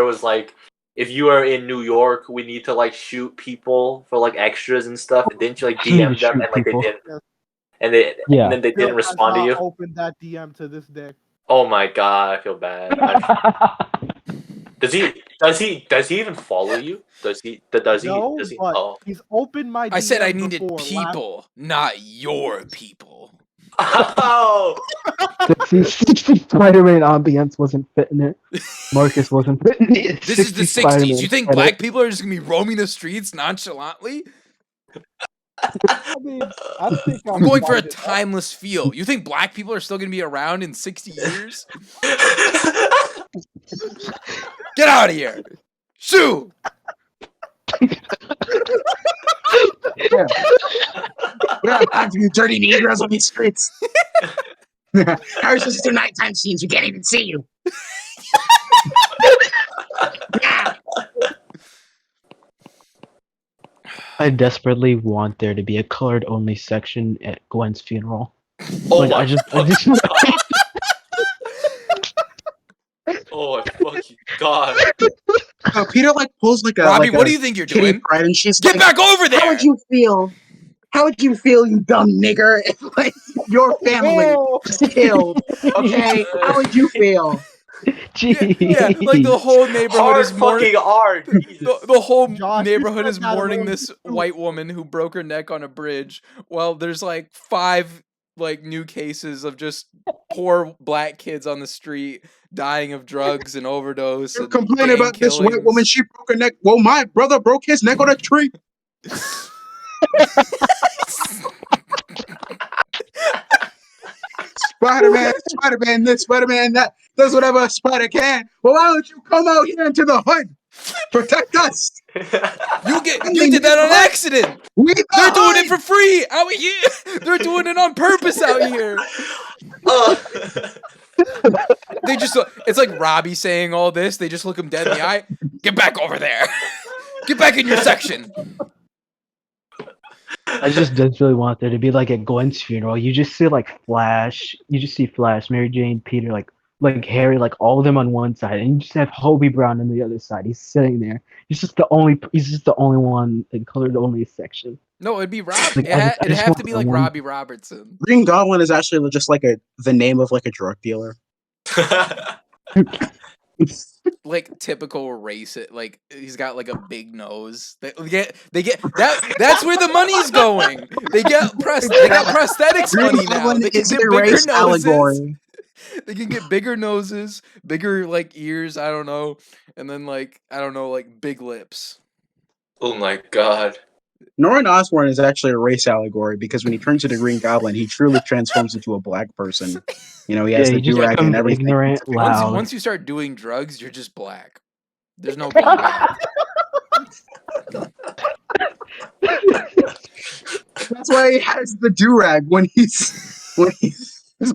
Speaker 1: was like, if you are in New York, we need to like shoot people for like extras and stuff. And didn't you like
Speaker 4: You need to
Speaker 1: DM them
Speaker 4: shoot
Speaker 1: and like
Speaker 4: people.
Speaker 1: they didn't,
Speaker 2: Yes.
Speaker 1: and
Speaker 4: Yeah.
Speaker 1: then they
Speaker 2: Bill
Speaker 1: didn't
Speaker 2: has
Speaker 1: respond to
Speaker 2: not
Speaker 1: you?
Speaker 2: Opened that DM to this day.
Speaker 1: Oh my god, I feel bad. Does he even follow you? Does he?
Speaker 2: No, but
Speaker 1: Oh.
Speaker 2: he's opened my.
Speaker 3: I said I
Speaker 2: DM
Speaker 3: needed
Speaker 2: before.
Speaker 3: people, not your people.
Speaker 1: Oh.
Speaker 4: The 60 Spider-Man ambience wasn't fitting it. Marcus wasn't fitting it.
Speaker 3: This is the 60s.
Speaker 4: Spider-Man
Speaker 3: You think
Speaker 4: fit
Speaker 3: black
Speaker 4: it.
Speaker 3: people are just gonna be roaming the streets nonchalantly?
Speaker 2: I mean, I think
Speaker 3: I'm going for a
Speaker 2: blinded.
Speaker 3: timeless feel. You think black people are still gonna be around in 60 years? Get out of here! Shoo!
Speaker 5: We don't have time for you dirty Negroes on these streets. Ours is their nighttime scenes. We can't even see you.
Speaker 4: I desperately want there to be a colored-only section at Gwen's funeral.
Speaker 1: Oh
Speaker 4: Like,
Speaker 1: my
Speaker 4: I just
Speaker 1: fucking god. Oh my fucking god.
Speaker 5: Peter like pulls like a
Speaker 3: Robbie,
Speaker 5: like
Speaker 3: what
Speaker 5: a
Speaker 3: do you think you're
Speaker 5: Kitty
Speaker 3: doing?
Speaker 5: Pryde, and she's
Speaker 3: Get
Speaker 5: like,
Speaker 3: back over there!
Speaker 5: How would you feel? How would you feel, you dumb nigger, if like your family was killed? Okay, how would you feel?
Speaker 3: Yeah, like the whole neighborhood
Speaker 1: Hard
Speaker 3: is mourning.
Speaker 1: fucking hard. Jesus.
Speaker 3: The whole
Speaker 2: Josh,
Speaker 3: neighborhood
Speaker 2: you
Speaker 3: is
Speaker 2: said that
Speaker 3: mourning
Speaker 2: alone.
Speaker 3: this white woman who broke her neck on a bridge. Well, there's like 5 like new cases of just poor black kids on the street dying of drugs and overdose.
Speaker 5: You're
Speaker 3: and
Speaker 5: complaining
Speaker 3: gang
Speaker 5: about this white woman.
Speaker 3: killings.
Speaker 5: She broke her neck. Well, my brother broke his neck on a tree. Spider-Man this, Spider-Man that, does whatever a spider can. Well, why don't you come out here into the hood? Protect us.
Speaker 3: You did that on accident. They're doing it for free out here. They're doing it on purpose out here. They just it's like Robbie saying all this. They just look him dead in the eye. Get back over there. Get back in your section.
Speaker 4: I just desperately want there to be like at Gwen's funeral. You just see like Flash. You just see Flash, Mary Jane, Peter, like Harry, like all of them on one side, and you just have Hobie Brown on the other side. He's sitting there. He's just the only one in colored only section.
Speaker 3: No, it'd be Robbie.
Speaker 4: Like, I
Speaker 3: It'd
Speaker 4: just
Speaker 3: have
Speaker 4: want
Speaker 3: to be
Speaker 4: the
Speaker 3: like
Speaker 4: one-
Speaker 3: Robbie Robertson.
Speaker 5: Green Goblin is actually just like the name of like a drug dealer.
Speaker 3: Like typical racist. Like he's got like a big nose. They get that. That's where the money's going. They got prosthetics
Speaker 5: Green
Speaker 3: money now.
Speaker 5: Goblin
Speaker 3: They can
Speaker 5: is
Speaker 3: get
Speaker 5: a
Speaker 3: bigger
Speaker 5: race
Speaker 3: noses.
Speaker 5: allegory.
Speaker 3: They can get bigger noses, bigger like ears. I don't know, and then like I don't know, like big lips.
Speaker 1: Oh my god.
Speaker 5: Norman Osborn is actually a race allegory because when he turns into Green Goblin, he truly transforms into a black person. You know, he has the
Speaker 4: he just
Speaker 5: do-rag and
Speaker 4: becomes
Speaker 5: everything.
Speaker 4: ignorant, loud.
Speaker 3: Once you start doing drugs, you're just black. There's no going back.
Speaker 5: That's why he has the do-rag when he's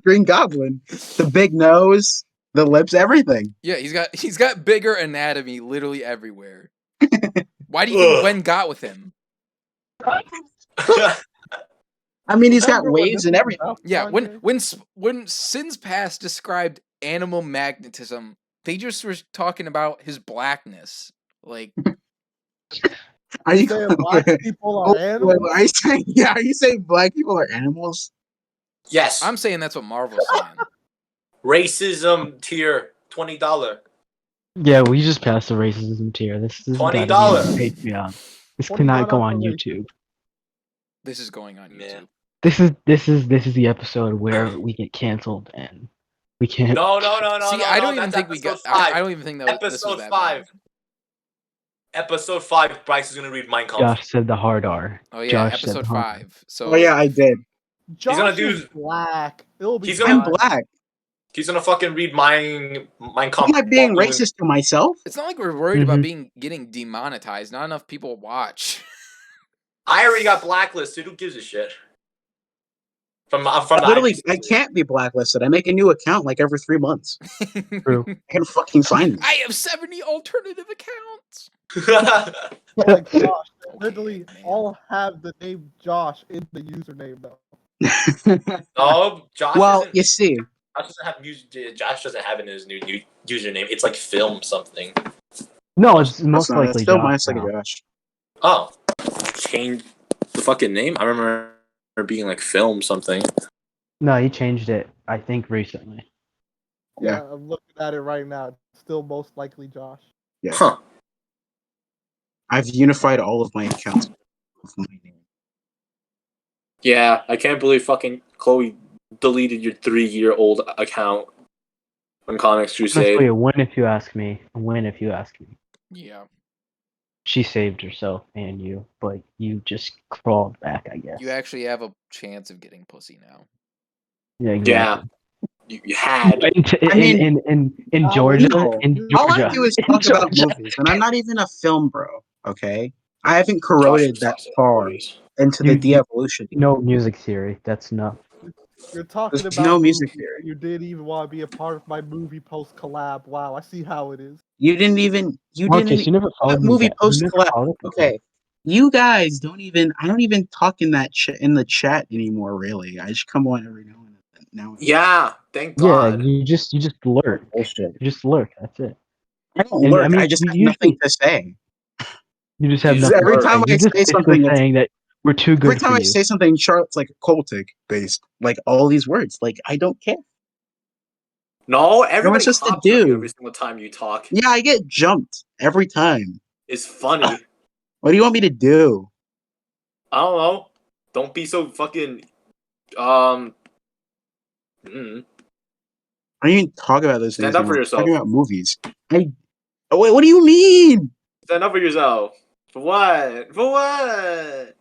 Speaker 5: Green Goblin. The big nose, the lips, everything.
Speaker 3: Yeah, he's got bigger anatomy literally everywhere. Why do you think Gwen got with him?
Speaker 5: I mean, he's got
Speaker 2: Remember when
Speaker 5: waves
Speaker 2: this
Speaker 5: and
Speaker 2: was
Speaker 5: everything.
Speaker 2: out,
Speaker 3: Yeah,
Speaker 2: Kanye?
Speaker 3: when Sins Past described animal magnetism, they just were talking about his blackness. Like,
Speaker 5: Are you
Speaker 2: saying black people are animals?
Speaker 5: Are you saying black people are animals?
Speaker 1: Yes.
Speaker 3: I'm saying that's what Marvel's saying.
Speaker 1: Racism tier $20.
Speaker 4: Yeah, we just passed the racism tier. This is
Speaker 1: $20.
Speaker 4: Patreon. This cannot go on
Speaker 2: $20
Speaker 4: YouTube.
Speaker 3: This is going on YouTube.
Speaker 1: Man.
Speaker 4: This is the episode where we get canceled and we can't.
Speaker 1: No.
Speaker 3: See, I don't even think we got. I don't even think that this was
Speaker 1: Episode
Speaker 3: that
Speaker 1: 5.
Speaker 3: bad.
Speaker 1: Episode 5. Bryce is gonna read Mein Kampf.
Speaker 4: Josh said the hard R.
Speaker 3: Oh yeah,
Speaker 4: Josh
Speaker 3: episode
Speaker 4: said hard R.
Speaker 3: 5. So
Speaker 5: Oh yeah, I did.
Speaker 2: Josh
Speaker 1: gonna do-
Speaker 2: is black. It'll be
Speaker 1: He's gonna-
Speaker 5: I'm black.
Speaker 1: He's gonna fucking read Mein Kampf.
Speaker 5: Am I being
Speaker 1: while doing-
Speaker 5: racist to myself?
Speaker 3: it's not like we're worried about
Speaker 4: Mhm.
Speaker 3: getting demonetized. Not enough people watch.
Speaker 1: I already got blacklisted. Who gives a shit? From the
Speaker 5: Literally,
Speaker 1: IPC.
Speaker 5: I can't be blacklisted. I make a new account like every 3 months.
Speaker 4: True.
Speaker 5: I can fucking find it.
Speaker 3: I have 70 alternative accounts.
Speaker 2: like Josh. They
Speaker 3: Okay,
Speaker 2: literally
Speaker 3: man.
Speaker 2: all have the name Josh in the username though.
Speaker 1: No, Josh.
Speaker 5: Well,
Speaker 1: isn't,
Speaker 5: you see,
Speaker 1: Josh doesn't have it in his new username. It's like film something.
Speaker 4: No, it's
Speaker 5: that's
Speaker 4: most
Speaker 5: not,
Speaker 4: likely
Speaker 5: still
Speaker 4: Josh.
Speaker 5: minus like
Speaker 4: now.
Speaker 5: a Josh.
Speaker 1: Oh, change the fucking name. I remember being like film something.
Speaker 4: No, he changed it. I think recently.
Speaker 5: Yeah.
Speaker 2: I'm looking at it right now. It's still most likely Josh.
Speaker 5: Yeah.
Speaker 1: Huh.
Speaker 5: I've unified all of my accounts with my name.
Speaker 1: Yeah, I can't believe fucking Chloe deleted your 3-year-old account on Comics Crusade.
Speaker 4: Honestly, a win if you ask me. A win if you ask me.
Speaker 3: Yeah.
Speaker 4: She saved herself and you, but you just crawled back, I guess.
Speaker 3: You actually have a chance of getting pussy now.
Speaker 4: Yeah, exactly.
Speaker 1: You had.
Speaker 5: I mean,
Speaker 4: in
Speaker 2: oh,
Speaker 4: Georgia,
Speaker 2: no.
Speaker 4: in
Speaker 5: All I
Speaker 4: Georgia,
Speaker 5: do is
Speaker 4: in
Speaker 5: talk about
Speaker 4: Georgia.
Speaker 5: movies, and I'm not even a film bro, okay? I haven't corroded that far into the
Speaker 4: You-
Speaker 5: de-evolution.
Speaker 4: No music theory. That's enough.
Speaker 2: You're talking
Speaker 5: There's
Speaker 2: about
Speaker 5: no music
Speaker 2: movies,
Speaker 5: theory.
Speaker 2: and you didn't even want to be a part of my movie post collab. Wow, I see how it is.
Speaker 5: You didn't even. You
Speaker 4: Marcus,
Speaker 5: didn't.
Speaker 4: you never followed
Speaker 5: That
Speaker 4: me
Speaker 5: movie
Speaker 4: back. You
Speaker 5: post
Speaker 4: never
Speaker 5: collab.
Speaker 4: followed me
Speaker 5: Okay,
Speaker 4: back.
Speaker 5: You guys don't even. I don't even talk in that in the chat anymore. Really, I just come on every now and then. Now.
Speaker 1: Yeah, thank
Speaker 4: Yeah,
Speaker 1: God.
Speaker 4: you just lurk.
Speaker 5: Bullshit.
Speaker 4: You just lurk. That's it.
Speaker 5: I don't
Speaker 4: And
Speaker 5: lurk.
Speaker 4: I mean,
Speaker 5: I just have
Speaker 4: usually
Speaker 5: nothing to say.
Speaker 4: you just have
Speaker 1: You just
Speaker 4: nothing
Speaker 5: Every
Speaker 4: to
Speaker 1: lurk.
Speaker 4: say.
Speaker 5: time I
Speaker 4: You're just
Speaker 5: say
Speaker 4: basically
Speaker 5: something, it's
Speaker 4: saying that we're too
Speaker 5: every
Speaker 4: good
Speaker 5: time
Speaker 4: for
Speaker 5: I
Speaker 4: you.
Speaker 5: say something, Charlotte's like cultic based, like all these words. Like I don't care.
Speaker 1: No,
Speaker 5: No,
Speaker 1: everybody
Speaker 5: it's just a
Speaker 1: hops on you every
Speaker 5: dude.
Speaker 1: single time you talk.
Speaker 5: Yeah, I get jumped every time.
Speaker 1: It's funny.
Speaker 5: What do you want me to do?
Speaker 1: I don't know. Don't be so fucking mm.
Speaker 5: I don't even talk about those
Speaker 1: Stand
Speaker 5: things
Speaker 1: up for
Speaker 5: anymore. I'm
Speaker 1: yourself.
Speaker 5: talking about movies. Oh, wait, what do you mean?
Speaker 1: Stand up for yourself. For what? For what?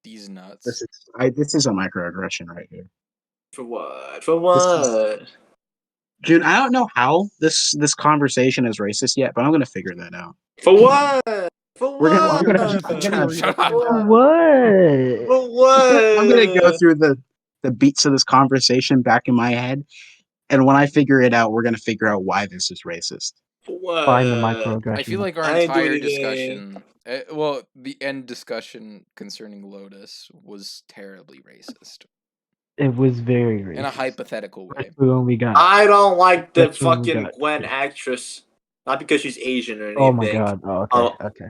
Speaker 3: These nuts.
Speaker 5: This is a microaggression right here.
Speaker 1: For what? For what?
Speaker 5: Dude, I don't know how this conversation is racist yet, but I'm gonna figure that out.
Speaker 1: For what? For
Speaker 5: We're gonna
Speaker 1: what?
Speaker 5: I'm gonna
Speaker 2: That's
Speaker 5: I'm gonna,
Speaker 2: very
Speaker 3: Shut up.
Speaker 4: What?
Speaker 1: For what?
Speaker 5: I'm gonna go through the beats of this conversation back in my head, and when I figure it out, we're gonna figure out why this is racist.
Speaker 1: For what?
Speaker 4: Find the microaggression.
Speaker 3: I feel like our
Speaker 1: I ain't doing
Speaker 3: entire
Speaker 1: anything.
Speaker 3: discussion, well, the end discussion concerning Lotus was terribly racist
Speaker 4: It was very racist.
Speaker 3: in a hypothetical way.
Speaker 4: That's the one we got.
Speaker 1: I don't like the
Speaker 4: That's what we
Speaker 1: fucking
Speaker 4: got.
Speaker 1: Gwen actress. Not because she's Asian or anything.
Speaker 4: Oh my god. Oh,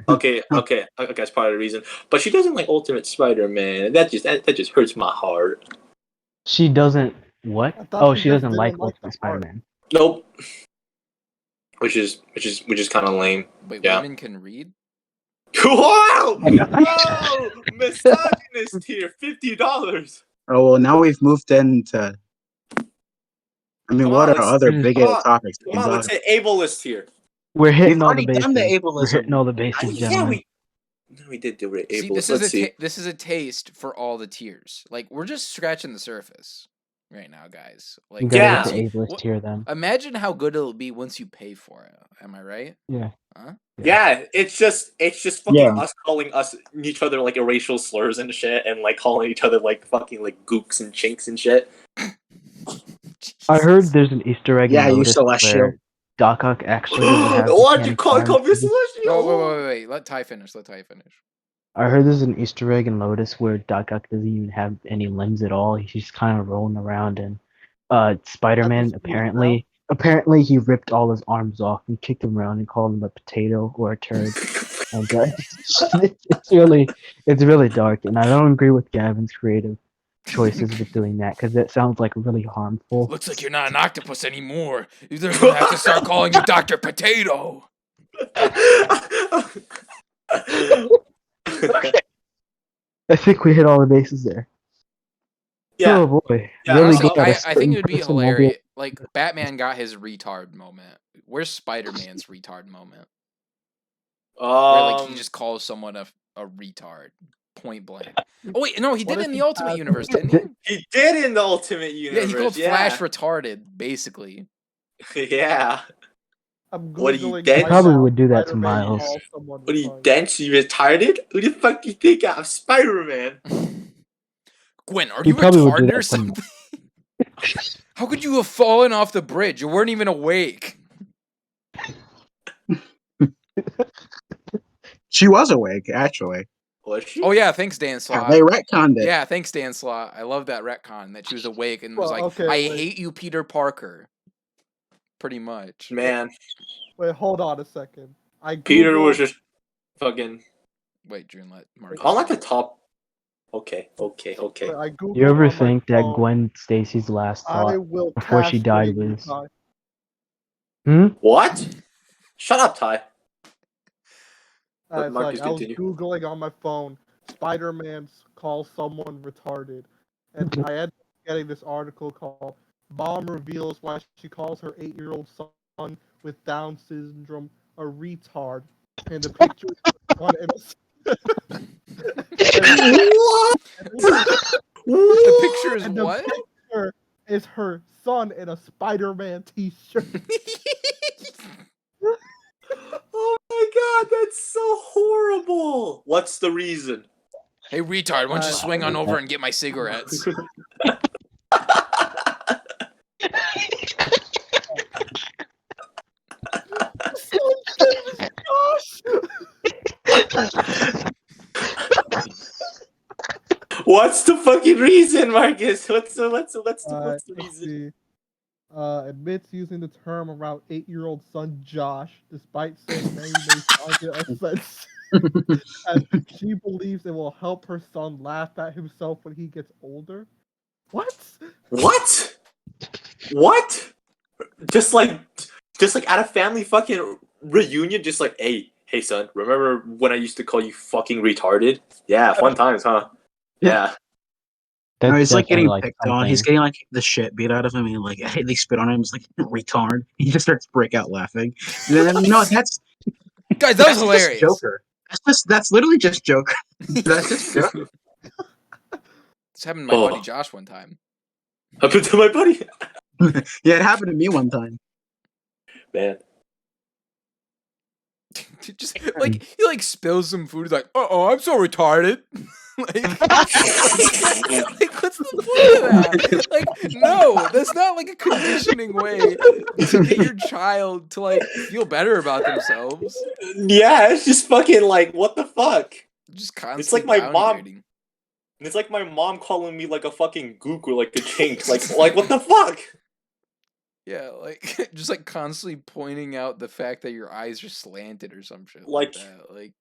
Speaker 4: okay.
Speaker 1: Okay. That's part of the reason. But she doesn't like Ultimate Spider-Man. That just hurts my heart.
Speaker 4: She doesn't what?
Speaker 2: I thought
Speaker 4: Oh,
Speaker 2: she
Speaker 4: she
Speaker 2: just
Speaker 4: doesn't
Speaker 2: didn't
Speaker 4: like
Speaker 2: like the
Speaker 4: Ultimate Spider-Man.
Speaker 1: Nope. Which is kind of lame.
Speaker 3: Wait,
Speaker 1: Yeah.
Speaker 3: women can read?
Speaker 1: Wow! Whoa! Misogynist here. $50.
Speaker 5: Oh well, now we've moved into. I mean,
Speaker 1: Come
Speaker 5: what
Speaker 1: on,
Speaker 5: are other
Speaker 4: Come
Speaker 5: bigoted
Speaker 1: on.
Speaker 5: topics?
Speaker 1: Come on, let's say ableist here.
Speaker 4: We're
Speaker 5: We've
Speaker 4: hitting all the
Speaker 5: already
Speaker 4: bases.
Speaker 5: done the
Speaker 4: We're hitting
Speaker 5: ableism.
Speaker 4: all the bases,
Speaker 1: Yeah,
Speaker 4: gentlemen.
Speaker 1: we did do it.
Speaker 3: See,
Speaker 1: Ableist.
Speaker 3: this is a taste for all the tiers. Like, we're just scratching the surface right now, guys.
Speaker 4: We
Speaker 3: Like,
Speaker 4: gotta
Speaker 1: Yeah.
Speaker 4: get the ableist tier then.
Speaker 3: imagine how good it'll be once you pay for it. Am I right?
Speaker 4: Yeah.
Speaker 3: Huh?
Speaker 1: Yeah, it's just fucking
Speaker 5: Yeah.
Speaker 1: us calling each other like racial slurs and shit, and like calling each other like fucking like gooks and chinks and shit.
Speaker 4: I heard there's an Easter egg
Speaker 5: Yeah,
Speaker 4: in
Speaker 5: you
Speaker 4: Lotus
Speaker 5: celestial.
Speaker 4: where Doc Ock actually doesn't have
Speaker 1: Why'd you
Speaker 4: mechanic
Speaker 1: call
Speaker 4: arms.
Speaker 1: me celestial?
Speaker 3: Oh, wait. Let Ty finish.
Speaker 4: I heard there's an Easter egg in Lotus where Doc Ock doesn't even have any limbs at all. He's just kind of rolling around, and Spider-Man apparently he ripped all his arms off and kicked him around and called him a potato or a turd. And it's really dark, and I don't agree with Gavin's creative choices with doing that because that sounds like really harmful.
Speaker 3: Looks like you're not an octopus anymore. They're gonna have to start calling you Dr. Potato.
Speaker 4: I think we hit all the bases there.
Speaker 1: Yeah.
Speaker 4: Oh boy.
Speaker 1: Yeah,
Speaker 4: Really
Speaker 3: Honestly,
Speaker 4: good.
Speaker 3: I think it would be hilarious. Like, Batman got his retard moment. Where's Spider-Man's retard moment? Where, like, he just calls someone a retard. Point blank. Oh, wait, no, he did it in the Ultimate Universe, didn't he?
Speaker 1: He did in the Ultimate
Speaker 3: Yeah,
Speaker 1: Universe.
Speaker 3: he called Flash retarded, basically.
Speaker 1: Yeah.
Speaker 2: I'm
Speaker 1: What are you,
Speaker 2: Googling
Speaker 1: dead?
Speaker 2: right
Speaker 4: Probably
Speaker 2: now,
Speaker 4: would do that to
Speaker 2: Spider-Man
Speaker 4: Miles.
Speaker 2: calls someone
Speaker 1: What are you,
Speaker 2: retarded.
Speaker 1: dense? You retarded? Who the fuck you think I'm Spider-Man?
Speaker 3: Gwen, are
Speaker 4: He
Speaker 3: you
Speaker 4: probably would do
Speaker 3: retarded
Speaker 4: that
Speaker 3: or
Speaker 4: to
Speaker 3: something? How could you have fallen off the bridge? You weren't even awake.
Speaker 5: She was awake, actually.
Speaker 1: Was she?
Speaker 3: Oh yeah, thanks Dan Slott.
Speaker 5: They retconned it.
Speaker 3: Yeah, thanks Dan Slott. I love that retcon that she was awake and was
Speaker 2: Well,
Speaker 3: like,
Speaker 2: okay,
Speaker 3: "I
Speaker 2: wait.
Speaker 3: hate you, Peter Parker." Pretty much.
Speaker 1: Man,
Speaker 2: Wait, hold on a second.
Speaker 1: Peter
Speaker 2: Googled-
Speaker 1: was just fucking
Speaker 3: Wait, June, let Marcus.
Speaker 1: on like the top. Okay.
Speaker 2: wait, I Googled
Speaker 4: You ever
Speaker 2: on my
Speaker 4: think that
Speaker 2: phone,
Speaker 4: Gwen Stacy's last
Speaker 2: I
Speaker 4: thought
Speaker 2: will
Speaker 4: before she died
Speaker 2: castrate
Speaker 4: was,
Speaker 2: Ty.
Speaker 1: What? Shut up, Ty.
Speaker 2: It's
Speaker 1: Marcus,
Speaker 2: like I was
Speaker 1: continue.
Speaker 2: Googling on my phone, Spider-Man calls someone retarded. And I ended up getting this article called Mom Reveals Why She Calls Her 8-year-old Son with Down Syndrome a Retard. And the picture is one in
Speaker 1: What?
Speaker 3: The picture is
Speaker 2: and the
Speaker 3: what?
Speaker 2: picture is her son in a Spider-Man t-shirt.
Speaker 1: Oh my god, that's so horrible. What's the reason?
Speaker 3: Hey retard, why don't you swing on over and get my cigarettes?
Speaker 1: What's the fucking reason, Marcus? What's the reason?
Speaker 2: See. Admits using the term around 8-year-old son Josh, despite saying many may find it offensive. And she believes it will help her son laugh at himself when he gets older. What?
Speaker 1: What? What? Just like at a family fucking reunion, just like, hey son, remember when I used to call you fucking retarded? Yeah, fun times, huh? Yeah.
Speaker 5: No, he's like getting
Speaker 4: definitely,
Speaker 5: picked on. He's getting like the shit beat out of him, and like they spit on him. It's like retard. He just starts break out laughing. And then that's
Speaker 3: Guys, that was hilarious.
Speaker 5: Joker. That's literally just Joker. That's just Joker.
Speaker 3: This happened to my buddy Josh one time.
Speaker 1: Happened to my buddy.
Speaker 5: Yeah, it happened to me one time.
Speaker 1: Man.
Speaker 3: Just like he like spills some food. He's like, "Uh-oh, I'm so retarded." like, what's the point of that? Like, no, that's not like a conditioning way to get your child to like feel better about themselves.
Speaker 1: Yeah, it's just fucking like, what the fuck?
Speaker 3: Just constantly.
Speaker 1: It's like my mom.
Speaker 3: downgrading.
Speaker 1: It's like my mom calling me like a fucking gook or like the chink. like what the fuck?
Speaker 3: Yeah, like just like constantly pointing out the fact that your eyes are slanted or some shit
Speaker 1: Like-
Speaker 3: that.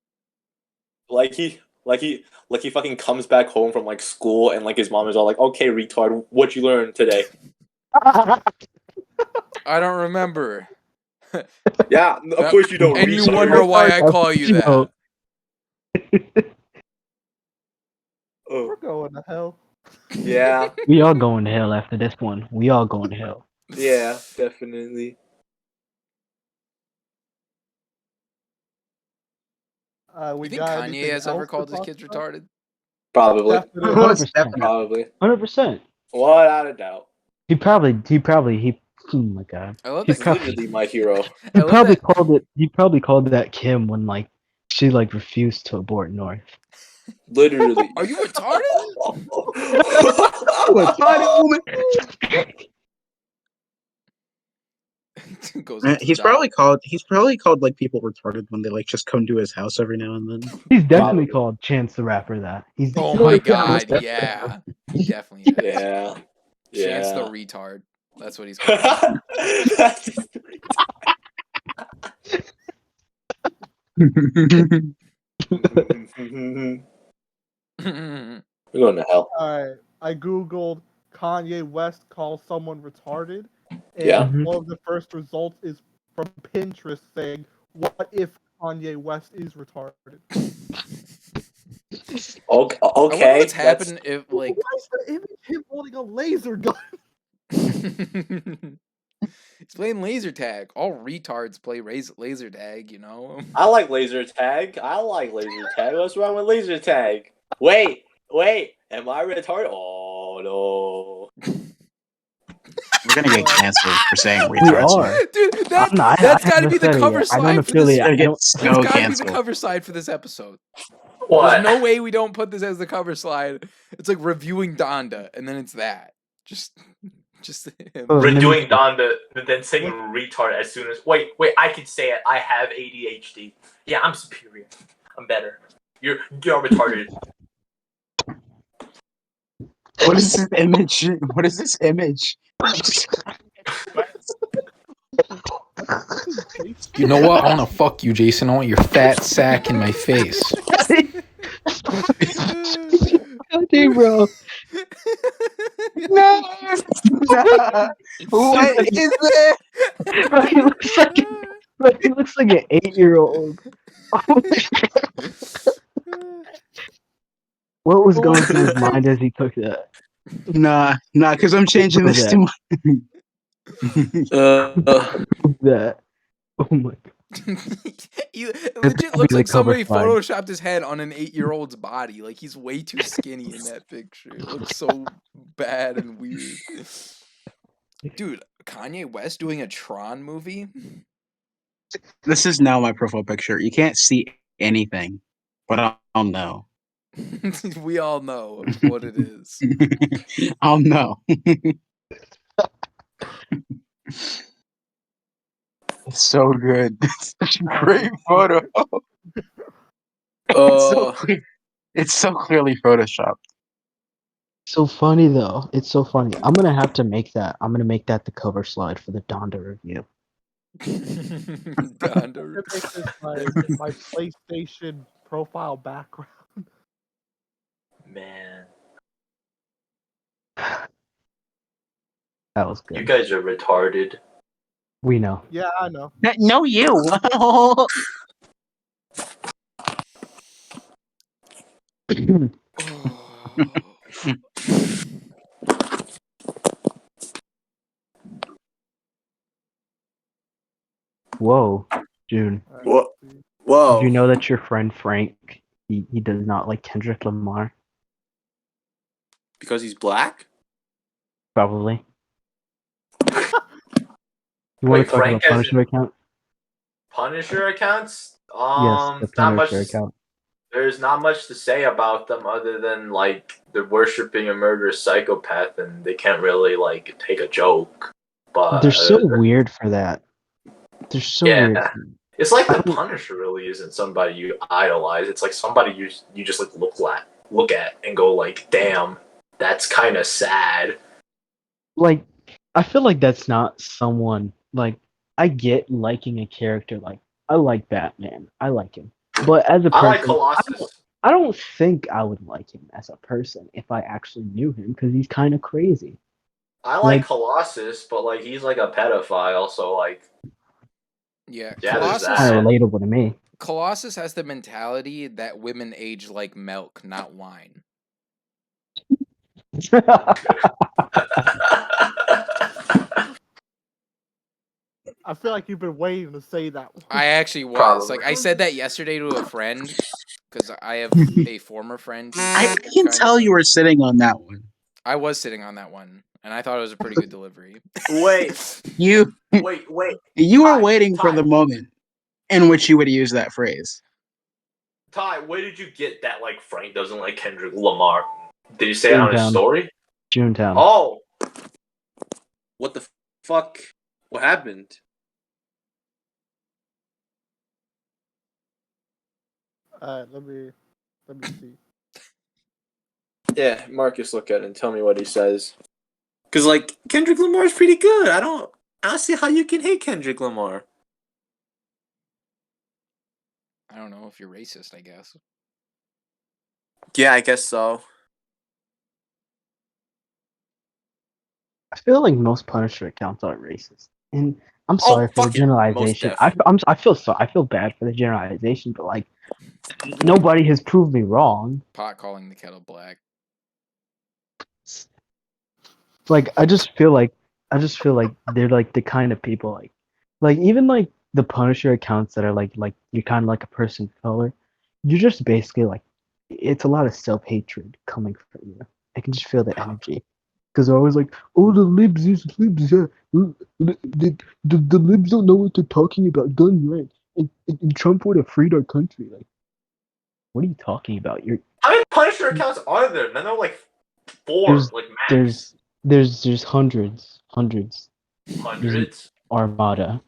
Speaker 1: Like he fucking comes back home from like school and like his mom is all like, okay, retard, what you learn today?
Speaker 3: I don't remember.
Speaker 1: Yeah, of course you don't.
Speaker 3: And you
Speaker 1: retard.
Speaker 3: wonder why I call you that.
Speaker 1: Oh,
Speaker 2: We're going to hell.
Speaker 1: yeah,
Speaker 4: We all going to hell after this one. We all going to hell.
Speaker 1: yeah, definitely.
Speaker 2: We
Speaker 3: You think
Speaker 2: got
Speaker 3: Kanye
Speaker 2: anything
Speaker 3: has ever
Speaker 2: else to
Speaker 3: called his
Speaker 2: talk
Speaker 3: kids
Speaker 2: about?
Speaker 3: retarded?
Speaker 1: Probably.
Speaker 2: Definitely.
Speaker 4: 100%.
Speaker 1: Probably.
Speaker 4: 100%.
Speaker 1: Without a doubt.
Speaker 4: He oh my god.
Speaker 3: I love
Speaker 4: He's
Speaker 3: that.
Speaker 1: He's literally my hero.
Speaker 4: He
Speaker 3: I love
Speaker 4: probably
Speaker 3: that.
Speaker 4: called it. He probably called that Kim when like she like refused to abort North.
Speaker 1: Literally.
Speaker 3: Are you retarded?
Speaker 5: Retarded woman.
Speaker 3: Goes into
Speaker 5: He's
Speaker 3: the
Speaker 5: probably called like people retarded when they like just come to his house every now and then.
Speaker 4: He's definitely
Speaker 1: Probably.
Speaker 4: called Chance the Rapper that. He's
Speaker 3: Oh
Speaker 4: he's
Speaker 3: my
Speaker 4: already
Speaker 3: god,
Speaker 4: put-
Speaker 3: yeah. He definitely is.
Speaker 1: Yeah.
Speaker 3: Chance the
Speaker 1: Yeah.
Speaker 3: retard. That's what he's called.
Speaker 1: We're going to hell.
Speaker 2: Alright, I googled Kanye West calls someone retarded, and
Speaker 1: Yeah.
Speaker 2: one of the first results is from Pinterest saying, "What if Kanye West is retarded?"
Speaker 1: Okay.
Speaker 3: I wonder what's happened if like
Speaker 2: Why is the image him holding a laser gun?
Speaker 3: He's playing laser tag. All retards play laser tag, you know.
Speaker 1: I like laser tag. What's wrong with laser tag? Wait. Am I retarded? Oh no.
Speaker 5: We're gonna get canceled for saying
Speaker 4: We
Speaker 5: retards.
Speaker 4: are.
Speaker 3: Dude,
Speaker 4: I'm not-
Speaker 3: that's
Speaker 4: I
Speaker 3: got to
Speaker 4: haven't
Speaker 3: be the
Speaker 4: said it
Speaker 3: cover
Speaker 4: yet. I don't
Speaker 3: slide for this.
Speaker 4: affiliate-
Speaker 5: Gonna
Speaker 4: I
Speaker 5: get
Speaker 4: don't-
Speaker 5: so
Speaker 3: That's got to be the
Speaker 5: canceled.
Speaker 3: cover slide for this episode.
Speaker 1: What?
Speaker 3: There's no way we don't put this as the cover slide. It's like reviewing Donda, and then it's that. Just him.
Speaker 4: Oh,
Speaker 1: Redoing Donda, but then saying retard as soon as wait, I can say it. I have ADHD. Yeah, I'm superior. I'm better. You're retarded.
Speaker 5: What is this image? What is this image?
Speaker 7: You know what? I want to fuck you, Jason. I want your fat sack in my face.
Speaker 4: Okay, bro.
Speaker 5: No. What is it?
Speaker 4: He looks like an 8-year-old. What was going through his mind as he took that?
Speaker 5: Nah, because I'm changing this to my.
Speaker 4: That. Oh my god.
Speaker 3: He legit looks
Speaker 4: the
Speaker 3: like somebody
Speaker 4: cover slide.
Speaker 3: photoshopped his head on an 8-year-old's body. Like he's way too skinny in that picture. It looks so bad and weird. Dude, Kanye West doing a Tron movie?
Speaker 5: This is now my profile picture. You can't see anything, but I'll know.
Speaker 3: We all know what it is.
Speaker 5: I'll know. It's so good. It's such a great photo. It's so clearly photoshopped.
Speaker 4: So funny though. It's so funny. I'm gonna have to make that. I'm gonna make that the cover slide for the Donda review.
Speaker 2: I'm gonna make this my PlayStation profile background.
Speaker 1: Man,
Speaker 4: That was
Speaker 1: you
Speaker 4: good.
Speaker 1: guys are retarded.
Speaker 4: We know.
Speaker 2: Yeah, I know.
Speaker 5: No, you.
Speaker 4: Whoa, June.
Speaker 1: What?
Speaker 4: Did
Speaker 1: Whoa.
Speaker 4: you know that your friend Frank, he does not like Kendrick Lamar?
Speaker 1: Because he's black?
Speaker 4: Probably. You want
Speaker 1: Wait,
Speaker 4: to talk
Speaker 1: Frank
Speaker 4: about
Speaker 1: has
Speaker 4: Punisher account?
Speaker 1: Punisher accounts?
Speaker 4: Yes, the
Speaker 1: Not much.
Speaker 4: Punisher account.
Speaker 1: There's not much to say about them other than like they're worshiping a murderous psychopath and they can't really like take a joke. But
Speaker 4: They're so weird for that. They're so weird.
Speaker 1: yeah, it's like
Speaker 4: I
Speaker 1: the
Speaker 4: don't-
Speaker 1: Punisher really isn't somebody you idolize. It's like somebody you just like look at and go like, damn, that's kind of sad.
Speaker 4: Like, I feel like that's not someone, like, I get liking a character, like, I like Batman. I like him. But as a
Speaker 1: I like
Speaker 4: person,
Speaker 1: Colossus.
Speaker 4: I don't think I would like him as a person if I actually knew him, because he's kind of crazy.
Speaker 1: I like
Speaker 4: Like-
Speaker 1: Colossus, but like he's like a pedophile, so like
Speaker 3: Yeah,
Speaker 1: Yeah, there's
Speaker 3: Colossus.
Speaker 1: that.
Speaker 4: Kind of relatable to me.
Speaker 3: Colossus has the mentality that women age like milk, not wine.
Speaker 2: I feel like you've been waiting to say that one.
Speaker 3: I actually was.
Speaker 1: Probably.
Speaker 3: Like, I said that yesterday to a friend, because I have a former friend. who's
Speaker 5: I can
Speaker 3: kind
Speaker 5: tell
Speaker 3: of-
Speaker 5: you were sitting on that one.
Speaker 3: I was sitting on that one, and I thought it was a pretty good delivery.
Speaker 1: Wait,
Speaker 5: You
Speaker 1: wait.
Speaker 5: you were
Speaker 1: Time,
Speaker 5: waiting for
Speaker 1: time.
Speaker 5: the moment in which you would use that phrase.
Speaker 1: Ty, where did you get that? Like Frank doesn't like Kendrick Lamar. Did you say it on his
Speaker 4: Toontown.
Speaker 1: story?
Speaker 4: Toontown.
Speaker 1: Oh, what the fuck? What happened?
Speaker 2: Let me see.
Speaker 1: Yeah, Marcus, look at it and tell me what he says. Cause like Kendrick Lamar is pretty good. I don't see how you can hate Kendrick Lamar.
Speaker 3: I don't know if you're racist, I guess.
Speaker 1: Yeah, I guess so.
Speaker 4: I feel like most Punisher accounts are racist, and I'm sorry for the
Speaker 1: fuck it.
Speaker 4: generalization.
Speaker 1: Most
Speaker 4: I feel bad for the generalization, but like nobody has proved me wrong.
Speaker 3: Pot calling the kettle black.
Speaker 4: Like I just feel like they're like the kind of people like even like the Punisher accounts that are like you're kind of like a person of color. You're just basically like it's a lot of self-hatred coming from you. I can just feel the energy. Because they're always like, oh, the libs, yeah. The libs don't know what they're talking about. Gun rights. And Trump would have freed our country. Like, what are you talking about?
Speaker 1: How many Punisher accounts are there? Man, there are like 4,
Speaker 4: There's-
Speaker 1: like max.
Speaker 4: There's hundreds.
Speaker 1: Hundreds.
Speaker 4: Armada.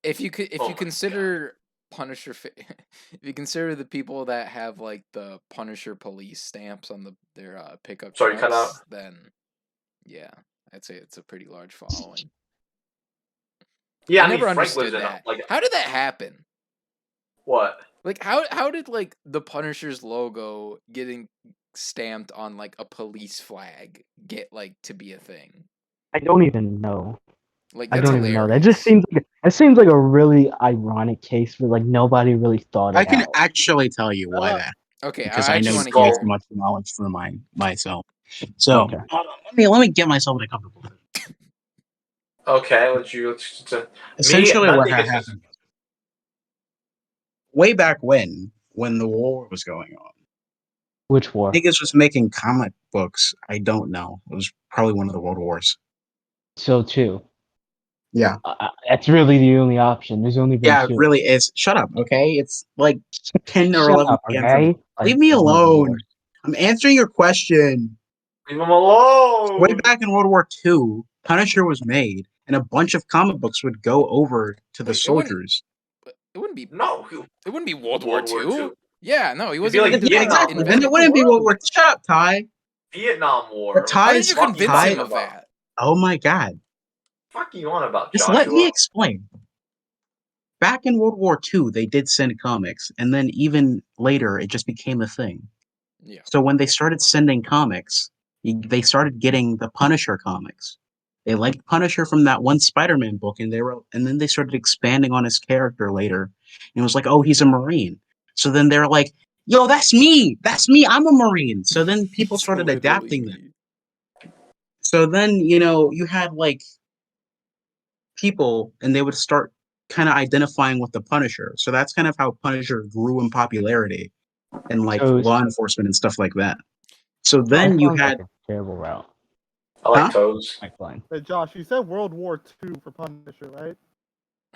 Speaker 3: If you
Speaker 1: Oh my
Speaker 3: consider Punisher, if you consider the people that have like the Punisher police stamps on their pickup
Speaker 1: Sorry, cut
Speaker 3: trucks, then yeah, I'd say it's a pretty large following.
Speaker 1: Yeah,
Speaker 3: I
Speaker 1: I mean,
Speaker 3: never
Speaker 1: Frank lives
Speaker 3: understood
Speaker 1: in
Speaker 3: that.
Speaker 1: like
Speaker 3: How did that happen?
Speaker 1: what?
Speaker 3: Like how did like the Punisher's logo getting stamped on like a police flag get like to be a thing?
Speaker 4: I don't even know.
Speaker 3: Like
Speaker 4: I
Speaker 3: that's
Speaker 4: don't even know. That
Speaker 3: hilarious.
Speaker 4: just seems like a really ironic case where like nobody really thought
Speaker 5: I
Speaker 4: it
Speaker 5: can
Speaker 4: out.
Speaker 5: actually tell you why that.
Speaker 3: Okay,
Speaker 5: Because
Speaker 3: I
Speaker 5: I know
Speaker 3: actually
Speaker 5: you
Speaker 3: want to
Speaker 1: go.
Speaker 3: hear.
Speaker 5: have much knowledge for myself. So
Speaker 4: Okay.
Speaker 5: let me get myself in a comfortable position.
Speaker 1: Okay, let's
Speaker 5: Essentially,
Speaker 1: I
Speaker 5: what
Speaker 1: think
Speaker 5: had
Speaker 1: it's just-
Speaker 5: happened way back when the war was going on.
Speaker 4: Which war?
Speaker 5: Niggas was making comic books. I don't know. It was probably one of the world wars.
Speaker 4: So two.
Speaker 5: Yeah.
Speaker 4: That's really the only option. There's only been
Speaker 5: Yeah, it
Speaker 4: two.
Speaker 5: really is. Shut up, okay? It's like 10 or
Speaker 4: Shut
Speaker 5: 11
Speaker 4: up,
Speaker 5: p.m.
Speaker 4: okay?
Speaker 5: Leave me
Speaker 4: Like, one of the
Speaker 5: alone.
Speaker 4: wars.
Speaker 5: I'm answering your question.
Speaker 1: leave him alone.
Speaker 5: Way back in World War II, Punisher was made, and a bunch of comic books would go over to the soldiers.
Speaker 3: It wouldn't be World
Speaker 1: War
Speaker 3: War
Speaker 1: II.
Speaker 3: II. Yeah, no, he
Speaker 1: It'd be
Speaker 3: wasn't
Speaker 1: like
Speaker 3: even
Speaker 1: Vietnam
Speaker 5: Exactly.
Speaker 1: War.
Speaker 5: Then it wouldn't be World War. Shut up, Ty.
Speaker 1: Vietnam War.
Speaker 5: But
Speaker 3: How did
Speaker 5: Ty's
Speaker 3: you convince
Speaker 5: Ty.
Speaker 3: him of that?
Speaker 5: Oh my god.
Speaker 1: Fuck you on about,
Speaker 5: Just
Speaker 1: Joshua?
Speaker 5: let me explain. Back in World War II, they did send comics, and then even later, it just became a thing.
Speaker 3: Yeah.
Speaker 5: So when they started sending comics, they started getting the Punisher comics. They liked Punisher from that one Spider-Man book, and then they started expanding on his character later. And it was like, oh, he's a Marine. So then they're like, yo, that's me. That's me. I'm a Marine. So then people started adapting them. So then, you had like people, and they would start kind of identifying with the Punisher. So that's kind of how Punisher grew in popularity and like law enforcement and stuff like that. So then you had
Speaker 4: like a terrible route.
Speaker 1: I like toes.
Speaker 2: Hey, Josh, you said World War II for Punisher, right?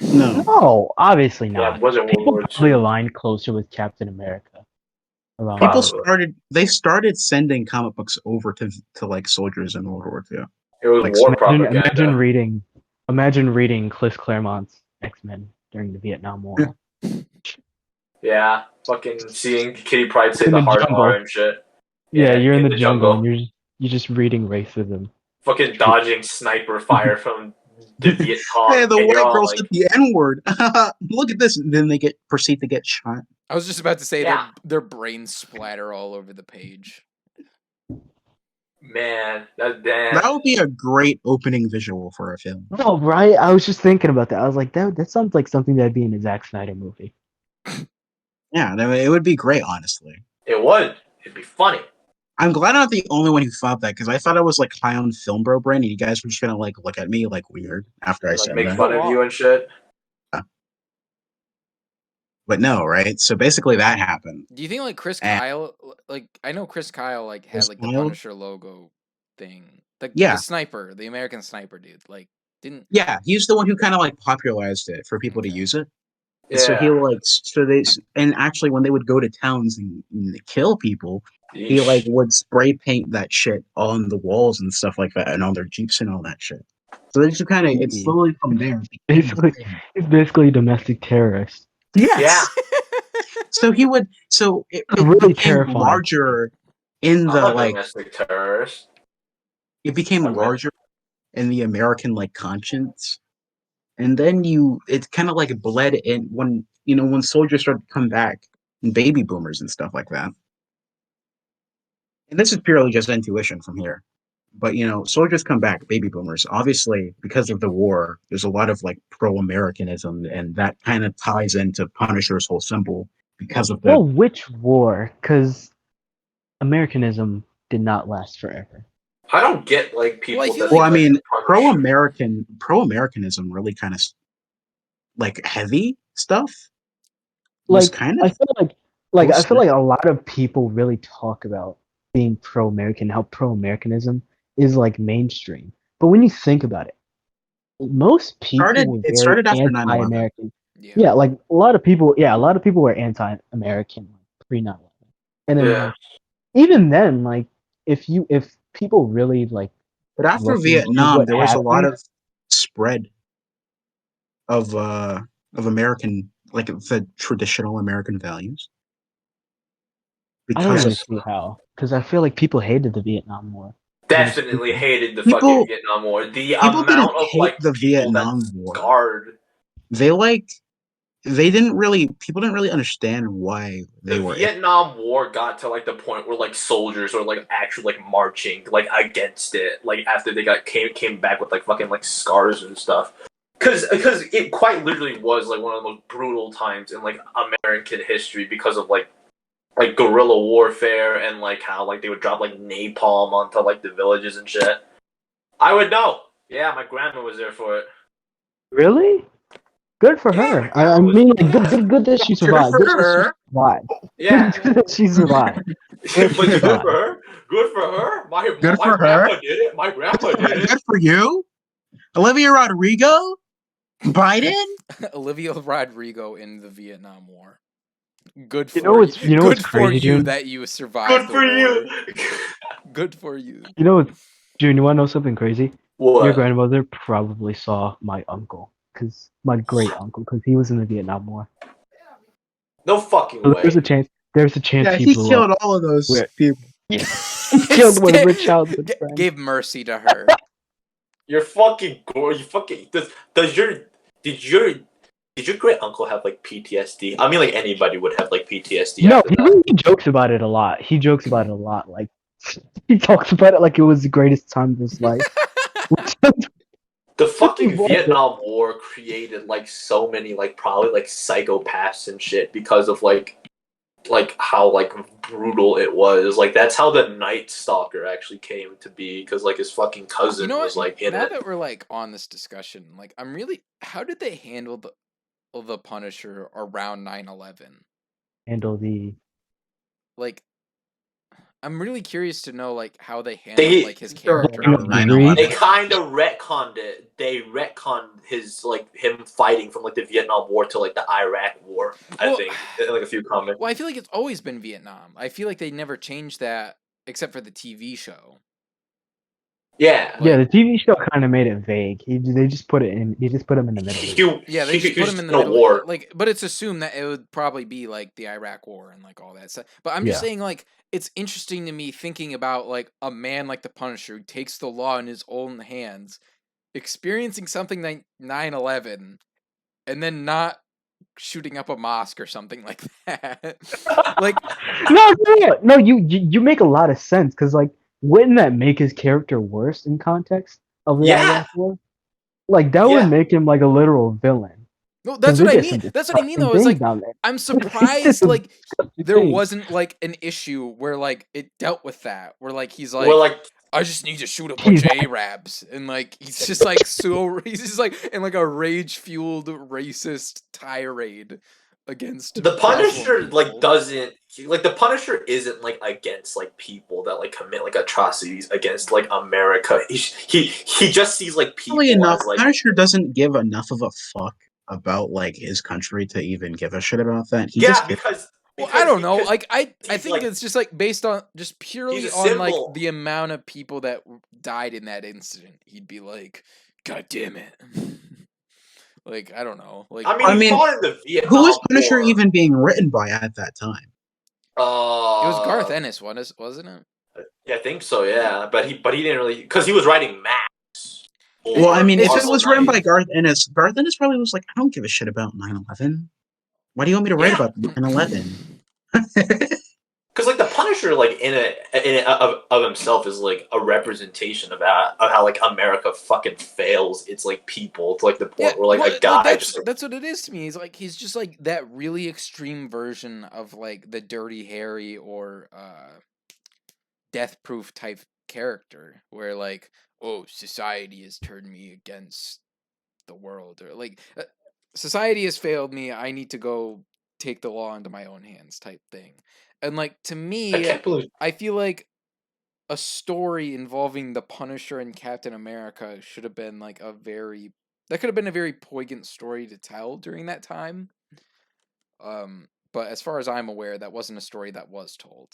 Speaker 5: No,
Speaker 4: obviously not.
Speaker 1: Yeah, it wasn't World
Speaker 4: People
Speaker 1: War
Speaker 4: probably
Speaker 1: II.
Speaker 4: aligned closer with Captain America.
Speaker 5: People started sending comic books over to like soldiers in World War II.
Speaker 1: It was
Speaker 5: like,
Speaker 1: war propaganda.
Speaker 4: Imagine reading Chris Claremont's X-Men during the Vietnam War.
Speaker 1: Yeah, fucking seeing Kitty Pryde say the hard R and shit.
Speaker 4: Yeah, you're in the jungle and you're just reading racism.
Speaker 1: Fucking dodging sniper fire from the Viet Cong.
Speaker 5: Hey, the white girl
Speaker 1: like,
Speaker 5: said the N-word. Look at this. And then they proceed to get shot.
Speaker 3: I was just about to say their brains splatter all over the page.
Speaker 1: Man, that's damn.
Speaker 5: That would be a great opening visual for a film.
Speaker 4: No, right? I was just thinking about that. I was like, that sounds like something that'd be in a Zack Snyder movie.
Speaker 5: Yeah, it would be great, honestly.
Speaker 1: It would. It'd be funny.
Speaker 5: I'm glad I'm not the only one who thought that, because I thought I was like high on film bro brain, and you guys were just gonna like look at me like weird after I said
Speaker 1: make
Speaker 5: that.
Speaker 1: fun of you and shit.
Speaker 5: But no, right? So basically that happened.
Speaker 3: Do you think like Chris Kyle, like I know Chris Kyle like had like the Punisher logo thing, like the sniper, the American sniper dude, like didn't?
Speaker 5: Yeah, he's the one who kind of like popularized it for people to use it.
Speaker 1: Yeah.
Speaker 5: So he and actually when they would go to towns and kill people, he like would spray paint that shit on the walls and stuff like that, and on their jeeps and all that shit. So they just kind of it's slowly from there.
Speaker 4: It's basically a domestic terrorist.
Speaker 5: Yes.
Speaker 1: Yeah.
Speaker 5: So he would. So it
Speaker 4: really
Speaker 5: became
Speaker 4: terrifying.
Speaker 5: larger in the like.
Speaker 1: Domestic terrorist.
Speaker 5: It became larger in the American like conscience, and then it kind of like bled in when soldiers started to come back and baby boomers and stuff like that. And this is purely just intuition from here. But soldiers come back, baby boomers. Obviously, because of the war, there's a lot of like pro-Americanism, and that kind of ties into Punisher's whole symbol because of
Speaker 4: Well, which war? Because Americanism did not last forever.
Speaker 1: I don't get like people.
Speaker 5: Well, I mean, pro-Americanism really kind of like heavy stuff.
Speaker 4: Like kind of. I feel like a lot of people really talk about being pro-American, how pro-Americanism is like mainstream. But when you think about it, most people were very anti-American. Yeah, like a lot of people were anti-American pre-9/11. And then even then, like if people really like.
Speaker 5: But after Vietnam, there was a lot of spread of American, like the traditional American values.
Speaker 4: I don't really see how, because I feel like people hated the Vietnam War.
Speaker 1: Definitely hated the fucking Vietnam War. The amount of like
Speaker 5: the Vietnam War.
Speaker 1: Scarred.
Speaker 5: People didn't really understand why they were.
Speaker 1: The Vietnam War got to like the point where like soldiers were like actually like marching like against it, like after they came back with like fucking like scars and stuff. Because it quite literally was like one of the most brutal times in like American history because of like guerrilla warfare and like how like they would drop like napalm onto like the villages and shit. I would know. Yeah, my grandma was there for it.
Speaker 4: Really? Good for her. I mean, good that she survived. Good that she survived.
Speaker 1: Yeah.
Speaker 4: Good that she survived.
Speaker 1: But good for her. Good for her. My grandma did it. My grandma did it.
Speaker 5: Good for you. Olivia Rodrigo? Biden?
Speaker 3: Olivia Rodrigo in the Vietnam War. Good for
Speaker 4: you.
Speaker 3: Good
Speaker 4: for
Speaker 3: crazy,
Speaker 4: you
Speaker 3: dude? That you survived.
Speaker 1: Good for you.
Speaker 3: Good for you.
Speaker 4: June, you want to know something crazy? Your
Speaker 1: What?
Speaker 4: grandmother probably saw my uncle, cause my great uncle, cause he was in the Vietnam War.
Speaker 1: No fucking
Speaker 4: So
Speaker 1: way.
Speaker 4: there's a chance
Speaker 5: Yeah,
Speaker 4: he
Speaker 5: he
Speaker 4: blew up.
Speaker 5: killed all of those
Speaker 4: Where
Speaker 5: people.
Speaker 4: he killed one of her childhood friends.
Speaker 3: Gave mercy to her.
Speaker 1: You're fucking gore. You fucking does your did your did your great uncle have like PTSD? I mean, like anybody would have like PTSD
Speaker 4: No,
Speaker 1: after
Speaker 4: he
Speaker 1: that.
Speaker 4: really jokes about it a lot. He jokes about it a lot. Like he talks about it like it was the greatest time of his life.
Speaker 1: The fucking
Speaker 4: Was it?
Speaker 1: Vietnam War created like so many like probably like psychopaths and shit because of like how like brutal it was. Like that's how the Night Stalker actually came to be because like his fucking cousin
Speaker 3: You know
Speaker 1: was
Speaker 3: what?
Speaker 1: like in
Speaker 3: Now
Speaker 1: it.
Speaker 3: that we're like on this discussion, like I'm really, how did they handle the Punisher around 9/11?
Speaker 4: Handle the
Speaker 3: Like, I'm really curious to know like how they handled
Speaker 1: They
Speaker 3: like his
Speaker 5: Sure,
Speaker 3: character
Speaker 5: around
Speaker 3: around
Speaker 5: 9/11.
Speaker 1: they
Speaker 3: 9/11.
Speaker 1: kind of retconned it. They retconned his like him fighting from like the Vietnam War to like the Iraq War. I
Speaker 3: Well,
Speaker 1: think in, like a few comics.
Speaker 3: well, I feel like it's always been Vietnam. I feel like they never changed that except for the TV show.
Speaker 1: Yeah.
Speaker 4: Yeah, the
Speaker 3: Like,
Speaker 4: TV show kind of made it vague. They just put it in. He just put him in the middle.
Speaker 3: yeah, they just put him in the
Speaker 1: a
Speaker 3: middle.
Speaker 1: war.
Speaker 3: Like, but it's assumed that it would probably be like the Iraq War and like all that stuff. But I'm just
Speaker 4: Yeah.
Speaker 3: saying, like, it's interesting to me thinking about like a man like the Punisher who takes the law in his own hands, experiencing something like 9/11, and then not shooting up a mosque or something like that. Like,
Speaker 4: No. You make a lot of sense because like, wouldn't that make his character worse in context of the
Speaker 1: Yeah.
Speaker 4: Iraq War? Like that
Speaker 1: Yeah.
Speaker 4: would make him like a literal villain.
Speaker 3: no, that's
Speaker 4: 'Cause
Speaker 3: what
Speaker 4: they
Speaker 3: I
Speaker 4: did
Speaker 3: mean.
Speaker 4: some
Speaker 3: That's what I mean,
Speaker 4: disgusting
Speaker 3: though. Is
Speaker 4: things
Speaker 3: like
Speaker 4: down there.
Speaker 3: I'm
Speaker 4: They did
Speaker 3: surprised
Speaker 4: some
Speaker 3: like
Speaker 4: disgusting
Speaker 3: there
Speaker 4: things.
Speaker 3: wasn't like an issue where like it dealt with that. Where like he's like,
Speaker 1: Well, like
Speaker 3: I just need to shoot a bunch of Arabs, and like he's just like he's just like in like a rage fueled racist tirade against
Speaker 1: the
Speaker 3: Muslim
Speaker 1: Punisher
Speaker 3: people.
Speaker 1: like doesn't like the Punisher isn't like against like people that like commit like atrocities against like America. He just sees like people
Speaker 5: Funnily enough,
Speaker 1: as like
Speaker 5: Punisher doesn't give enough of a fuck about like his country to even give a shit about that. He
Speaker 1: yeah
Speaker 5: just
Speaker 1: because
Speaker 3: Well, I don't know.
Speaker 1: because
Speaker 3: Like I
Speaker 1: he's
Speaker 3: think
Speaker 1: like
Speaker 3: it's just like based on just
Speaker 1: he's
Speaker 3: purely
Speaker 1: a
Speaker 3: on like
Speaker 1: symbol.
Speaker 3: the amount of people that died in that incident. He'd be like, God damn it. Like I don't know. Like
Speaker 1: I mean,
Speaker 5: I
Speaker 1: he
Speaker 5: mean,
Speaker 1: fought in the Vietnam
Speaker 5: who was Punisher
Speaker 1: War.
Speaker 5: even being written by at that time?
Speaker 3: it was Garth Ennis, wasn't it?
Speaker 1: Yeah, I think so. Yeah, but he didn't really because he was writing Max.
Speaker 5: Well, I mean, if it
Speaker 1: Muscle
Speaker 5: was written by
Speaker 1: Knight.
Speaker 5: Garth Ennis probably was like, I don't give a shit about 9/11. Why do you want me to write
Speaker 1: Yeah.
Speaker 5: about 9/11?
Speaker 1: Because like the Punisher, like in it of himself, is like a representation of how like America fucking fails. It's like people to like the point where like
Speaker 3: well,
Speaker 1: a guy
Speaker 3: that's
Speaker 1: just like,
Speaker 3: that's what it is to me. He's just like that really extreme version of like the Dirty Harry or Death Proof type character, where like, oh, society has turned me against the world, or like society has failed me. I need to go take the law into my own hands, type thing. And like to
Speaker 1: I
Speaker 3: me,
Speaker 1: can't believe.
Speaker 3: I feel like a story involving the Punisher and Captain America should have been like that could have been a very poignant story to tell during that time. But as far as I'm aware, that wasn't a story that was told.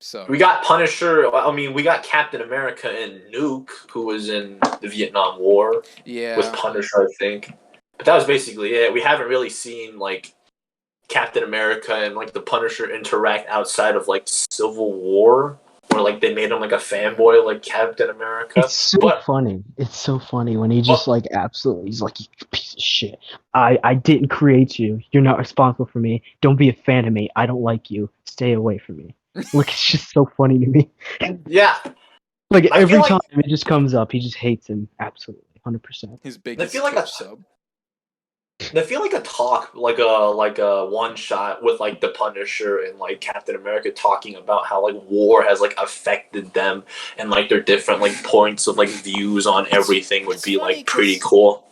Speaker 3: So
Speaker 1: We got Punisher. I mean, we got Captain America and Nuke, who was in the Vietnam War
Speaker 3: yeah,
Speaker 1: with Punisher, I think. But that was basically it. We haven't really seen like Captain America and like the Punisher interact outside of like Civil War, where like they made him like a fanboy like Captain America.
Speaker 4: It's so funny. It's so funny when he just like absolutely he's like, you piece of shit. I didn't create you. You're not responsible for me. Don't be a fan of me. I don't like you. Stay away from me. Like it's just so funny to me.
Speaker 1: Yeah.
Speaker 4: Like
Speaker 1: I
Speaker 4: every
Speaker 1: feel
Speaker 4: time
Speaker 1: like-
Speaker 4: it just comes up, he just hates him absolutely, 100%.
Speaker 3: his biggest
Speaker 1: feel like
Speaker 3: Twitch
Speaker 1: a-
Speaker 3: sub.
Speaker 1: I feel like a talk, like a one shot with like the Punisher and like Captain America talking about how like war has like affected them and like their different like points of like views on everything would
Speaker 3: it's
Speaker 1: be
Speaker 3: funny
Speaker 1: like pretty
Speaker 3: 'cause
Speaker 1: cool.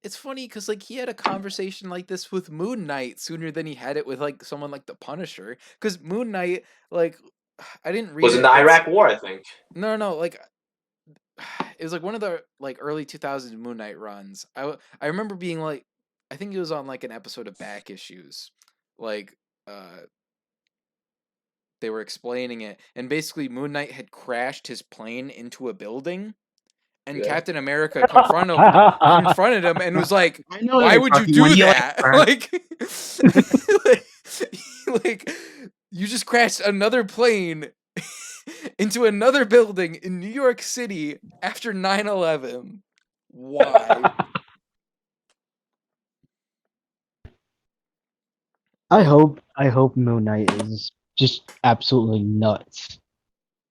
Speaker 3: It's funny because like he had a conversation like this with Moon Knight sooner than he had it with like someone like the Punisher. Because Moon Knight, like, I didn't read
Speaker 1: Was
Speaker 3: it.
Speaker 1: in the Iraq War, I think.
Speaker 3: No, like it was like one of the like early 2000s Moon Knight runs. I remember being like, I think it was on like an episode of Back Issues, like they were explaining it, and basically Moon Knight had crashed his plane into a building, and
Speaker 1: Yeah.
Speaker 3: Captain America confronted him and was like,
Speaker 5: I know
Speaker 3: "Why
Speaker 5: you're
Speaker 3: would you
Speaker 5: talking
Speaker 3: do
Speaker 5: when he,
Speaker 3: that?
Speaker 5: like,
Speaker 3: like, you just crashed another plane into another building in New York City after 9/11. Why?"
Speaker 4: I hope Moon Knight is just absolutely nuts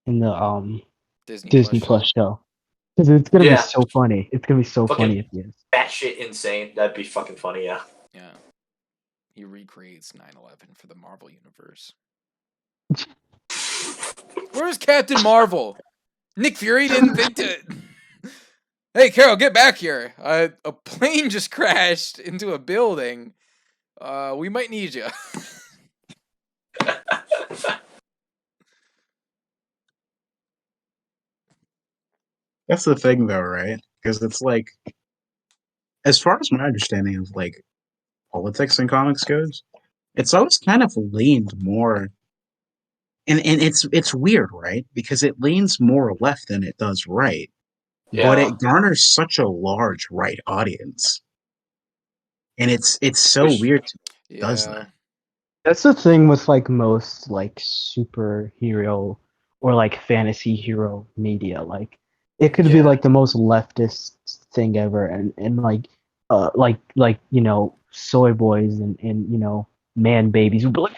Speaker 4: in the Disney Plus show. Because it's gonna be
Speaker 1: Yeah.
Speaker 4: so funny. It's gonna be so
Speaker 1: Fucking
Speaker 4: funny if he is.
Speaker 1: batshit insane. That'd be fucking funny, yeah.
Speaker 3: Yeah. He recreates 9/11 for the Marvel universe. Where's Captain Marvel? Nick Fury didn't think to. Hey, Carol, get back here. A plane just crashed into a building. We might need you.
Speaker 5: That's the thing, though, right? Because it's like, as far as my understanding of like politics and comics goes, it's always kind of leaned more, and it's weird, right? Because it leans more left than it does right, but
Speaker 1: Yeah.
Speaker 5: it garners such a large right audience, and it's so
Speaker 1: Which-
Speaker 5: weird to me it
Speaker 3: Yeah.
Speaker 5: does that.
Speaker 4: That's the thing with like most like superhero or like fantasy hero media. Like it could be
Speaker 1: Yeah.
Speaker 4: like the most leftist thing ever, and like you know soy boys and you know man babies would be like,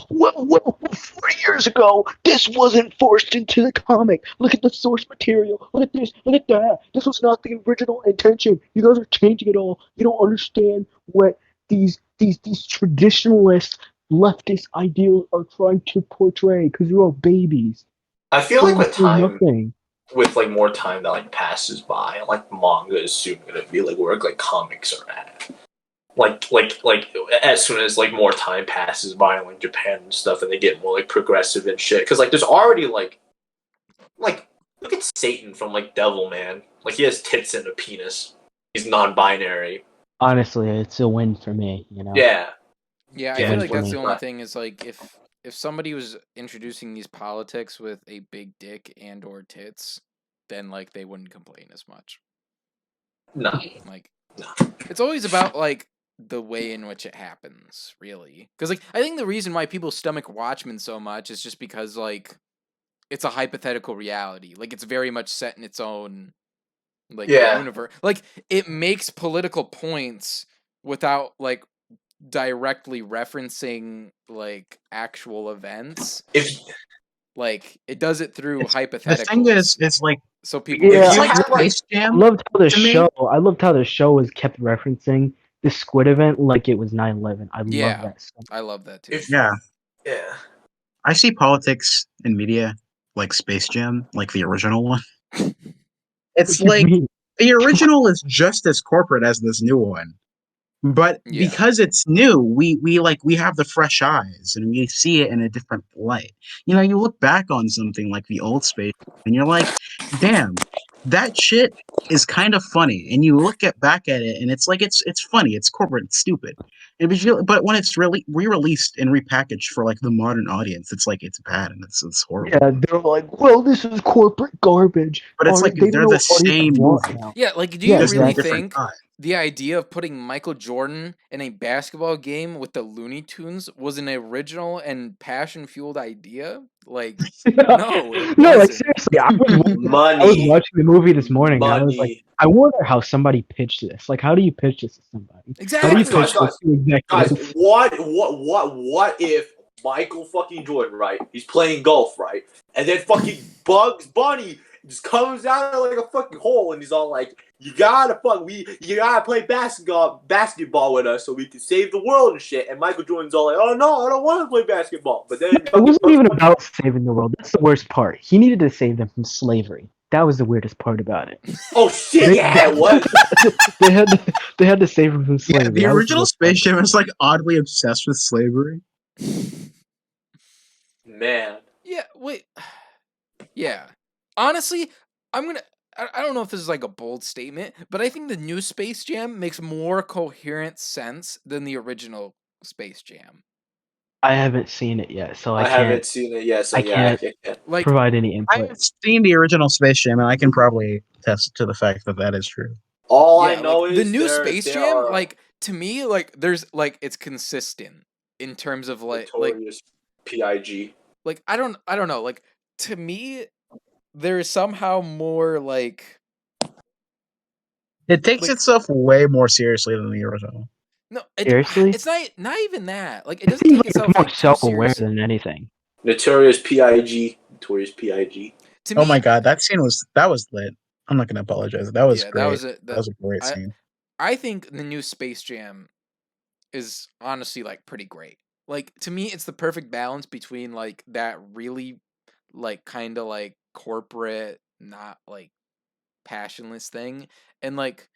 Speaker 4: well, 40 years ago this wasn't forced into the comic. Look at the source material. Look at this. Look at that. This was not the original intention. You guys are changing it all. You don't understand what these traditionalist leftist ideals are trying to portray because you're all babies.
Speaker 1: I feel
Speaker 4: So
Speaker 1: like with
Speaker 4: it's for
Speaker 1: time,
Speaker 4: nothing.
Speaker 1: with like more time that like passes by, like manga is soon gonna be like where like comics are at. Like as soon as like more time passes by in like Japan and stuff, and they get more like progressive and shit. Because like there's already like look at Satan from like Devilman. Like he has tits and a penis. He's non-binary.
Speaker 4: Honestly, it's a win for me. You know.
Speaker 1: Yeah.
Speaker 3: Yeah, I
Speaker 1: Yeah,
Speaker 3: feel
Speaker 4: it's
Speaker 3: like that's the
Speaker 4: funny.
Speaker 3: only thing is like if somebody was introducing these politics with a big dick and or tits, then like they wouldn't complain as much.
Speaker 1: No.
Speaker 3: Like
Speaker 1: No.
Speaker 3: it's always about like the way in which it happens, really. Because like I think the reason why people stomach Watchmen so much is just because like it's a hypothetical reality. Like it's very much set in its own like universe. Like it makes political points without like directly referencing like actual events.
Speaker 1: If
Speaker 3: Like it does it through
Speaker 5: The
Speaker 3: hypotheticals.
Speaker 5: thing is, it's like
Speaker 3: so people
Speaker 4: Yeah,
Speaker 1: you
Speaker 5: it's
Speaker 1: have,
Speaker 5: like
Speaker 1: like-
Speaker 5: Space
Speaker 4: I
Speaker 5: Jam.
Speaker 4: loved how the
Speaker 5: to me-
Speaker 4: show. I loved how the show was kept referencing the Squid event like it was 9/11. I
Speaker 3: Yeah.
Speaker 4: love that. So
Speaker 3: I love that too.
Speaker 1: If-
Speaker 5: Yeah,
Speaker 1: yeah.
Speaker 5: I see politics in media like Space Jam, like the original one. It's
Speaker 4: What do you
Speaker 5: like
Speaker 4: mean?
Speaker 5: the original is just as corporate as this new one. But
Speaker 3: Yeah.
Speaker 5: because it's new, we have the fresh eyes and we see it in a different light. You know, you look back on something like the old Space and you're like, damn, that shit is kind of funny. And you look back at it and it's like it's funny, it's corporate, it's stupid. But when it's really re-released and repackaged for like the modern audience, it's like it's bad and it's horrible.
Speaker 4: Yeah, they're like, well, this is corporate garbage.
Speaker 5: But it's like
Speaker 4: They
Speaker 5: they're
Speaker 4: know
Speaker 5: the
Speaker 4: what audiences
Speaker 5: same
Speaker 4: want
Speaker 5: movie.
Speaker 4: now.
Speaker 3: Yeah, like do
Speaker 4: Yeah,
Speaker 3: you
Speaker 5: Just in a
Speaker 3: really
Speaker 5: different
Speaker 3: think
Speaker 5: time.
Speaker 3: the idea of putting Michael Jordan in a basketball game with the Looney Tunes was an original and passion-fueled idea? Like no, it
Speaker 4: No, like
Speaker 3: wasn't.
Speaker 4: seriously, I was
Speaker 1: Money.
Speaker 4: watching the movie this morning. And I was like,
Speaker 1: Money.
Speaker 4: I wonder how somebody pitched this. Like, how do you pitch this to somebody? How do you
Speaker 3: Exactly.
Speaker 4: pitch this to executives?
Speaker 1: Guys, what if Michael fucking Jordan, right? He's playing golf, right? And then fucking Bugs Bunny just comes out of like a fucking hole and he's all like, you gotta play basketball with us so we can save the world and shit. And Michael Jordan's all like, oh no, I don't want to play basketball. But then
Speaker 4: It wasn't even about saving the world. That's the worst part. He needed to save them from slavery. That was the weirdest part about it.
Speaker 1: Oh shit, yeah, it was.
Speaker 4: they had to save them from
Speaker 5: Yeah,
Speaker 4: slavery.
Speaker 5: the
Speaker 4: That was
Speaker 5: original
Speaker 4: worst part.
Speaker 5: Space Jam is like oddly obsessed with slavery.
Speaker 1: Man.
Speaker 3: Yeah, wait. Yeah. Honestly, I don't know if this is like a bold statement, but I think the new Space Jam makes more coherent sense than the original Space Jam.
Speaker 4: I haven't seen it yet, so I
Speaker 1: haven't
Speaker 4: can't
Speaker 1: seen it yet, so
Speaker 4: I
Speaker 1: yeah, I
Speaker 4: can't
Speaker 1: can't.
Speaker 3: Like,
Speaker 4: provide any
Speaker 5: I
Speaker 4: input.
Speaker 5: have seen the original Space Jam, and I can probably attest to the fact that that is true.
Speaker 1: All I
Speaker 3: yeah,
Speaker 1: know
Speaker 3: like the
Speaker 1: is
Speaker 3: new Space
Speaker 1: there
Speaker 3: Jam,
Speaker 1: are
Speaker 3: like to me, like there's like it's consistent in terms of
Speaker 1: notorious PIG.
Speaker 3: like I don't know, like to me there is somehow more like
Speaker 5: It takes
Speaker 3: Like-
Speaker 5: itself way more seriously than the original.
Speaker 3: no,
Speaker 4: Seriously?
Speaker 3: it's not even that. Like it
Speaker 4: It
Speaker 3: doesn't
Speaker 4: seems
Speaker 3: take
Speaker 4: like it's
Speaker 3: itself
Speaker 4: more
Speaker 3: like too
Speaker 4: self-aware
Speaker 3: seriously.
Speaker 4: than anything.
Speaker 1: Notorious PIG. Notorious PIG.
Speaker 3: To
Speaker 5: Oh
Speaker 3: me,
Speaker 5: my god, that was lit. I'm not gonna apologize. That was
Speaker 3: yeah,
Speaker 5: great. That was a great
Speaker 3: I
Speaker 5: scene.
Speaker 3: I think the new Space Jam is honestly like pretty great. Like to me, it's the perfect balance between like that really like kind of like corporate, not like passionless thing, and like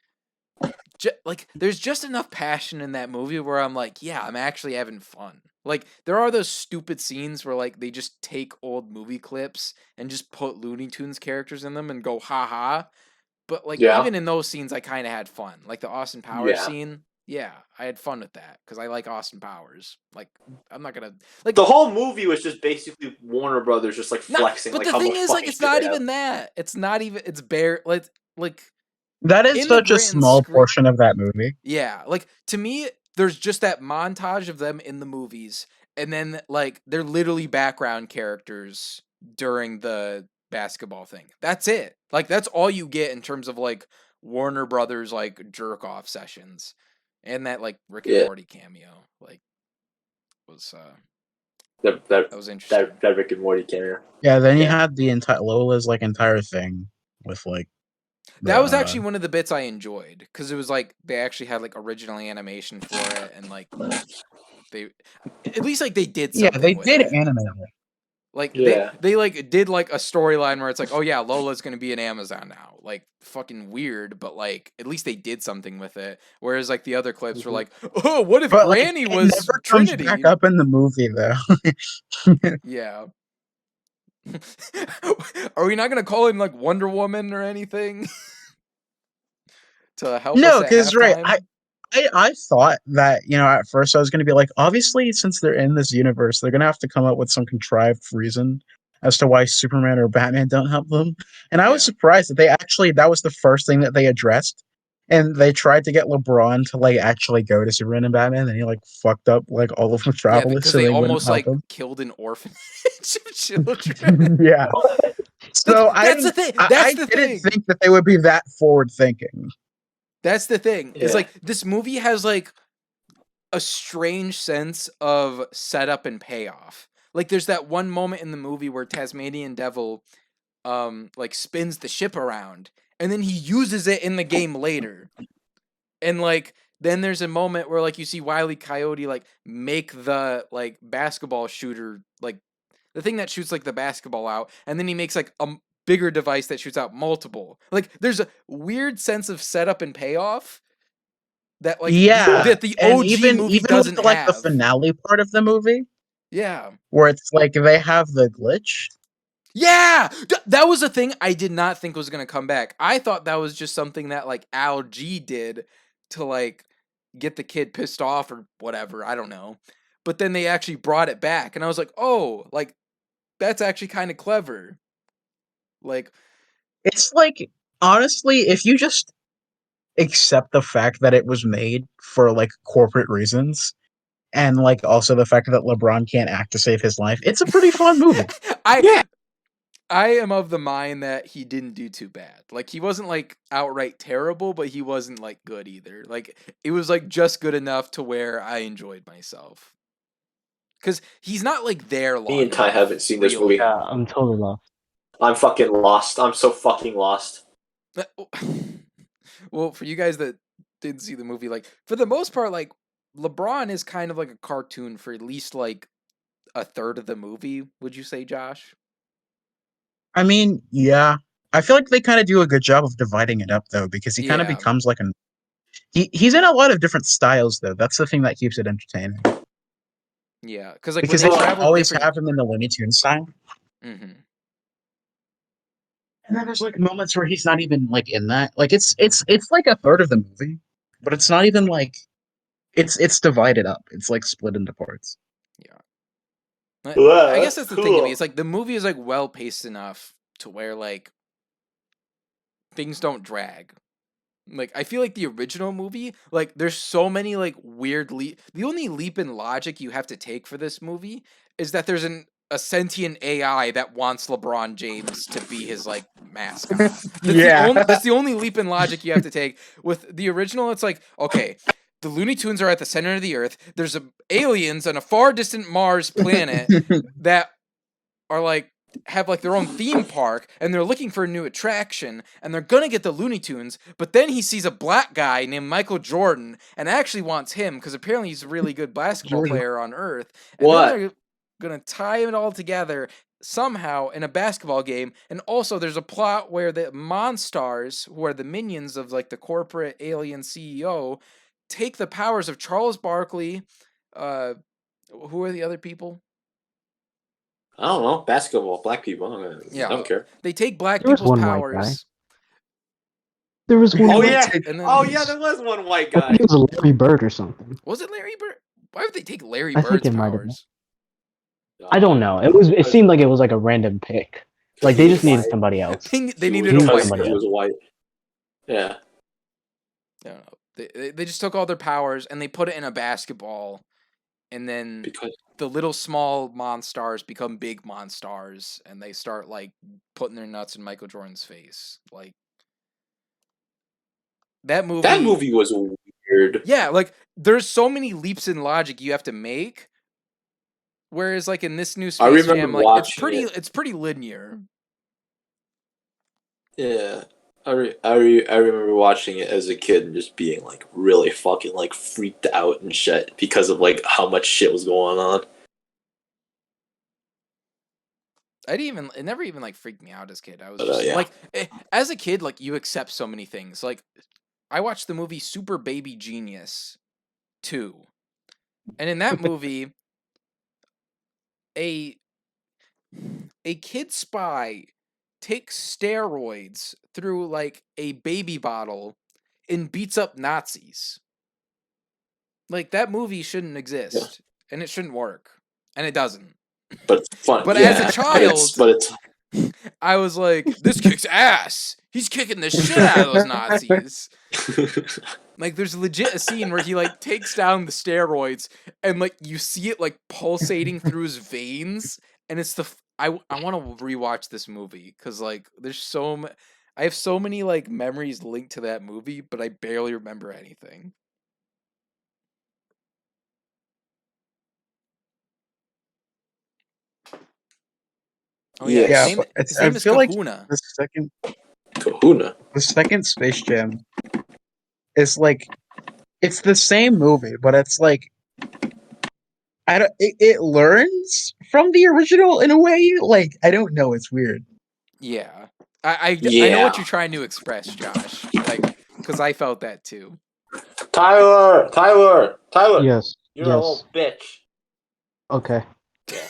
Speaker 3: like there's just enough passion in that movie where I'm like, yeah, I'm actually having fun. Like there are those stupid scenes where like they just take old movie clips and just put Looney Tunes characters in them and go ha ha. But like
Speaker 1: Yeah.
Speaker 3: even in those scenes, I kind of had fun. Like the Austin Powers
Speaker 1: Yeah.
Speaker 3: scene, yeah, I had fun with that because I like Austin Powers. Like I'm not gonna like
Speaker 1: The whole movie was just basically Warner Brothers just like flexing.
Speaker 3: But
Speaker 1: like
Speaker 3: the
Speaker 1: how
Speaker 3: thing
Speaker 1: much
Speaker 3: is, like,
Speaker 1: fucking
Speaker 3: it's
Speaker 1: shit
Speaker 3: not
Speaker 1: they have.
Speaker 3: even that. It's not even. It's bare. Like
Speaker 5: That is
Speaker 3: in the
Speaker 5: such a
Speaker 3: grand
Speaker 5: small
Speaker 3: screen-
Speaker 5: portion of that movie.
Speaker 3: Yeah, like to me, there's just that montage of them in the movies, and then like they're literally background characters during the basketball thing. That's it. Like that's all you get in terms of like Warner Brothers like jerk off sessions, and that like Rick and
Speaker 1: Yeah.
Speaker 3: Morty cameo like was
Speaker 1: That
Speaker 3: that was interesting.
Speaker 1: that Rick and Morty cameo.
Speaker 5: Yeah, then you
Speaker 1: Yeah.
Speaker 5: had the entire Lola's like entire thing with like
Speaker 3: That was actually one of the bits I enjoyed because it was like they actually had like original animation for it, and like they at least like they did
Speaker 5: yeah,
Speaker 3: something.
Speaker 5: they
Speaker 3: with
Speaker 5: did
Speaker 3: it.
Speaker 5: animate it.
Speaker 3: Like
Speaker 1: Yeah.
Speaker 3: they like did like a storyline where it's like, oh yeah, Lola's gonna be in Amazon now. Like fucking weird, but like at least they did something with it. Whereas like the other clips were like, oh, what if
Speaker 5: But like,
Speaker 3: Granny
Speaker 5: it
Speaker 3: was
Speaker 5: never
Speaker 3: Trinity?
Speaker 5: comes back up in the movie though.
Speaker 3: Yeah. Are we not gonna call him like Wonder Woman or anything to help us
Speaker 5: No,
Speaker 3: at
Speaker 5: because right,
Speaker 3: halftime?
Speaker 5: I thought that, you know, at first I was going to be like, obviously, since they're in this universe, they're going to have to come up with some contrived reason as to why Superman or Batman don't help them. And I was
Speaker 3: Yeah.
Speaker 5: surprised that that was the first thing that they addressed. And they tried to get LeBron to like actually go to Superman and Batman, and he like fucked up like all of
Speaker 3: Yeah,
Speaker 5: Metropolis,
Speaker 3: because
Speaker 5: so
Speaker 3: they
Speaker 5: they wouldn't
Speaker 3: almost
Speaker 5: help
Speaker 3: like
Speaker 5: him.
Speaker 3: killed an orphanage of children.
Speaker 5: Yeah. So
Speaker 3: That's the thing.
Speaker 5: I
Speaker 3: That's the
Speaker 5: didn't
Speaker 3: thing.
Speaker 5: think that they would be that forward thinking.
Speaker 3: That's the thing. Is
Speaker 1: Yeah.
Speaker 3: like this movie has like a strange sense of setup and payoff. Like there's that one moment in the movie where Tasmanian Devil like spins the ship around and then he uses it in the game later. And like then there's a moment where like you see Wile E. Coyote like make the like basketball shooter, like the thing that shoots like the basketball out, and then he makes like a bigger device that shoots out multiple. Like there's a weird sense of setup and payoff that like
Speaker 5: Yeah,
Speaker 3: that the
Speaker 5: and
Speaker 3: OG movie
Speaker 5: even
Speaker 3: doesn't
Speaker 5: with like the
Speaker 3: have.
Speaker 5: finale part of the movie,
Speaker 3: Yeah.
Speaker 5: where it's like they have the glitch.
Speaker 3: Yeah, that was a thing I did not think was gonna come back. I thought that was just something that like Al G did to like get the kid pissed off or whatever. I don't know. But then they actually brought it back, and I was like, oh, like that's actually kind of clever. Like,
Speaker 5: It's like, honestly, if you just accept the fact that it was made for like corporate reasons, and like also the fact that LeBron can't act to save his life, it's a pretty fun movie.
Speaker 3: I am of the mind that he didn't do too bad. Like he wasn't like outright terrible, but he wasn't like good either. Like it was like just good enough to where I enjoyed myself. Cause he's not like there long.
Speaker 1: Me and Ty
Speaker 3: enough,
Speaker 1: haven't seen this
Speaker 3: really.
Speaker 1: movie.
Speaker 4: Yeah, I'm totally lost.
Speaker 1: I'm fucking lost. I'm so fucking lost.
Speaker 3: Well, for you guys that didn't see the movie, like for the most part, like LeBron is kind of like a cartoon for at least like a third of the movie. Would you say, Josh?
Speaker 5: I mean, yeah, I feel like they kind of do a good job of dividing it up though, because he kind of
Speaker 3: Yeah.
Speaker 5: becomes like he's in a lot of different styles though. That's the thing that keeps it entertaining.
Speaker 3: Yeah, because like
Speaker 5: Because
Speaker 3: when
Speaker 5: they
Speaker 3: they
Speaker 5: can't
Speaker 3: travel
Speaker 5: always
Speaker 3: different.
Speaker 5: have him in the Looney Tunes style.
Speaker 3: Mm-hmm.
Speaker 5: And then there's like moments where he's not even like in that. Like it's like a third of the movie, but it's not even like it's divided up. It's like split into parts.
Speaker 3: Yeah. I guess that's the thing to me.
Speaker 1: cool.
Speaker 3: It's like the movie is like well paced enough to where like things don't drag. Like I feel like the original movie, like there's so many like weird the only leap in logic you have to take for this movie is that there's a sentient AI that wants LeBron James to be his like mascot. That's the only leap in logic you have to take. With the original, it's like, okay, the Looney Tunes are at the center of the earth. There's aliens on a far distant Mars planet that are like have like their own theme park, and they're looking for a new attraction, and they're gonna get the Looney Tunes, but then he sees a black guy named Michael Jordan and actually wants him because apparently he's a really good basketball player on Earth. And then they're gonna tie it all together somehow in a basketball game. And also there's a plot where the Monstars, who are the minions of like the corporate alien CEO, take the powers of Charles Barkley. Who are the other people?
Speaker 1: I don't know. Basketball, black people. I don't care.
Speaker 3: They take black
Speaker 4: There was
Speaker 3: people's
Speaker 4: one white guy.
Speaker 3: powers.
Speaker 4: There was one.
Speaker 1: Oh
Speaker 4: white
Speaker 1: yeah.
Speaker 3: And then-
Speaker 1: Oh yeah, there was one white
Speaker 4: I
Speaker 1: guy.
Speaker 4: think it was a Larry Bird or something.
Speaker 3: Was it Larry Bird? Why would they take Larry
Speaker 4: I think
Speaker 3: Bird's
Speaker 4: it might have been.
Speaker 3: powers?
Speaker 4: I don't know. It seemed like it was like a random pick. Like they just needed somebody else.
Speaker 3: They needed a
Speaker 1: Because
Speaker 3: white
Speaker 1: he
Speaker 3: guy.
Speaker 1: was white. Yeah.
Speaker 3: I don't know. They just took all their powers and they put it in a basketball, and then
Speaker 1: Because
Speaker 3: the little small Monstars become big Monstars, and they start like putting their nuts in Michael Jordan's face. Like that movie
Speaker 1: was weird.
Speaker 3: Yeah, like there's so many leaps in logic you have to make. Whereas like in this new Space Jam, like it's pretty linear.
Speaker 1: Yeah. I remember watching it as a kid and just being like really fucking like freaked out and shit because of like how much shit was going on.
Speaker 3: It never even like freaked me out as a kid. I was just like, as a kid, like you accept so many things. Like I watched the movie Super Baby Genius 2. And in that movie, a kid spy takes steroids through like a baby bottle and beats up Nazis. Like that movie shouldn't exist and it shouldn't work. And it doesn't.
Speaker 1: But it's fun.
Speaker 3: But as a child,
Speaker 1: it's
Speaker 3: I was like, this kicks ass. He's kicking the shit out of those Nazis. Like there's legit a scene where he like takes down the steroids and like you see it like pulsating through his veins, and it's I want to rewatch this movie because like there's I have so many like memories linked to that movie, but I barely remember anything. Oh yeah, his name is Kahuna.
Speaker 1: Kahuna.
Speaker 5: The second Space Jam is like it's the same movie, but it's like it learns from the original in a way. Like I don't know, it's weird.
Speaker 3: Yeah. I know what you're trying to express, Josh. Like, because I felt that too.
Speaker 1: Tyler.
Speaker 4: Yes.
Speaker 1: You're a little bitch.
Speaker 4: Okay.
Speaker 1: Yeah.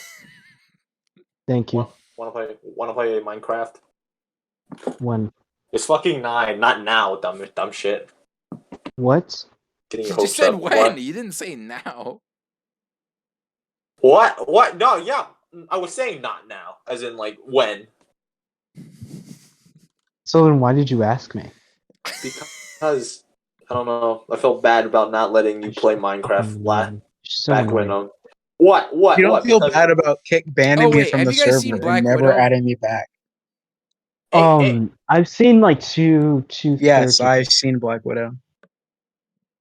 Speaker 4: Thank you.
Speaker 1: Wanna play Minecraft?
Speaker 4: When?
Speaker 1: It's fucking 9, not now, dumb shit.
Speaker 4: What?
Speaker 1: Getting your
Speaker 3: You
Speaker 1: hopes
Speaker 3: just said
Speaker 1: up.
Speaker 3: when.
Speaker 1: What?
Speaker 3: You didn't say now.
Speaker 1: What? No, yeah. I was saying not now, as in like when.
Speaker 4: So then why did you ask me?
Speaker 1: Because I don't know. I felt bad about not letting you play Minecraft back when What?
Speaker 5: You don't feel bad about banning me from the server and never adding me back.
Speaker 4: I've seen like two.
Speaker 5: Yes, I've seen Black Widow.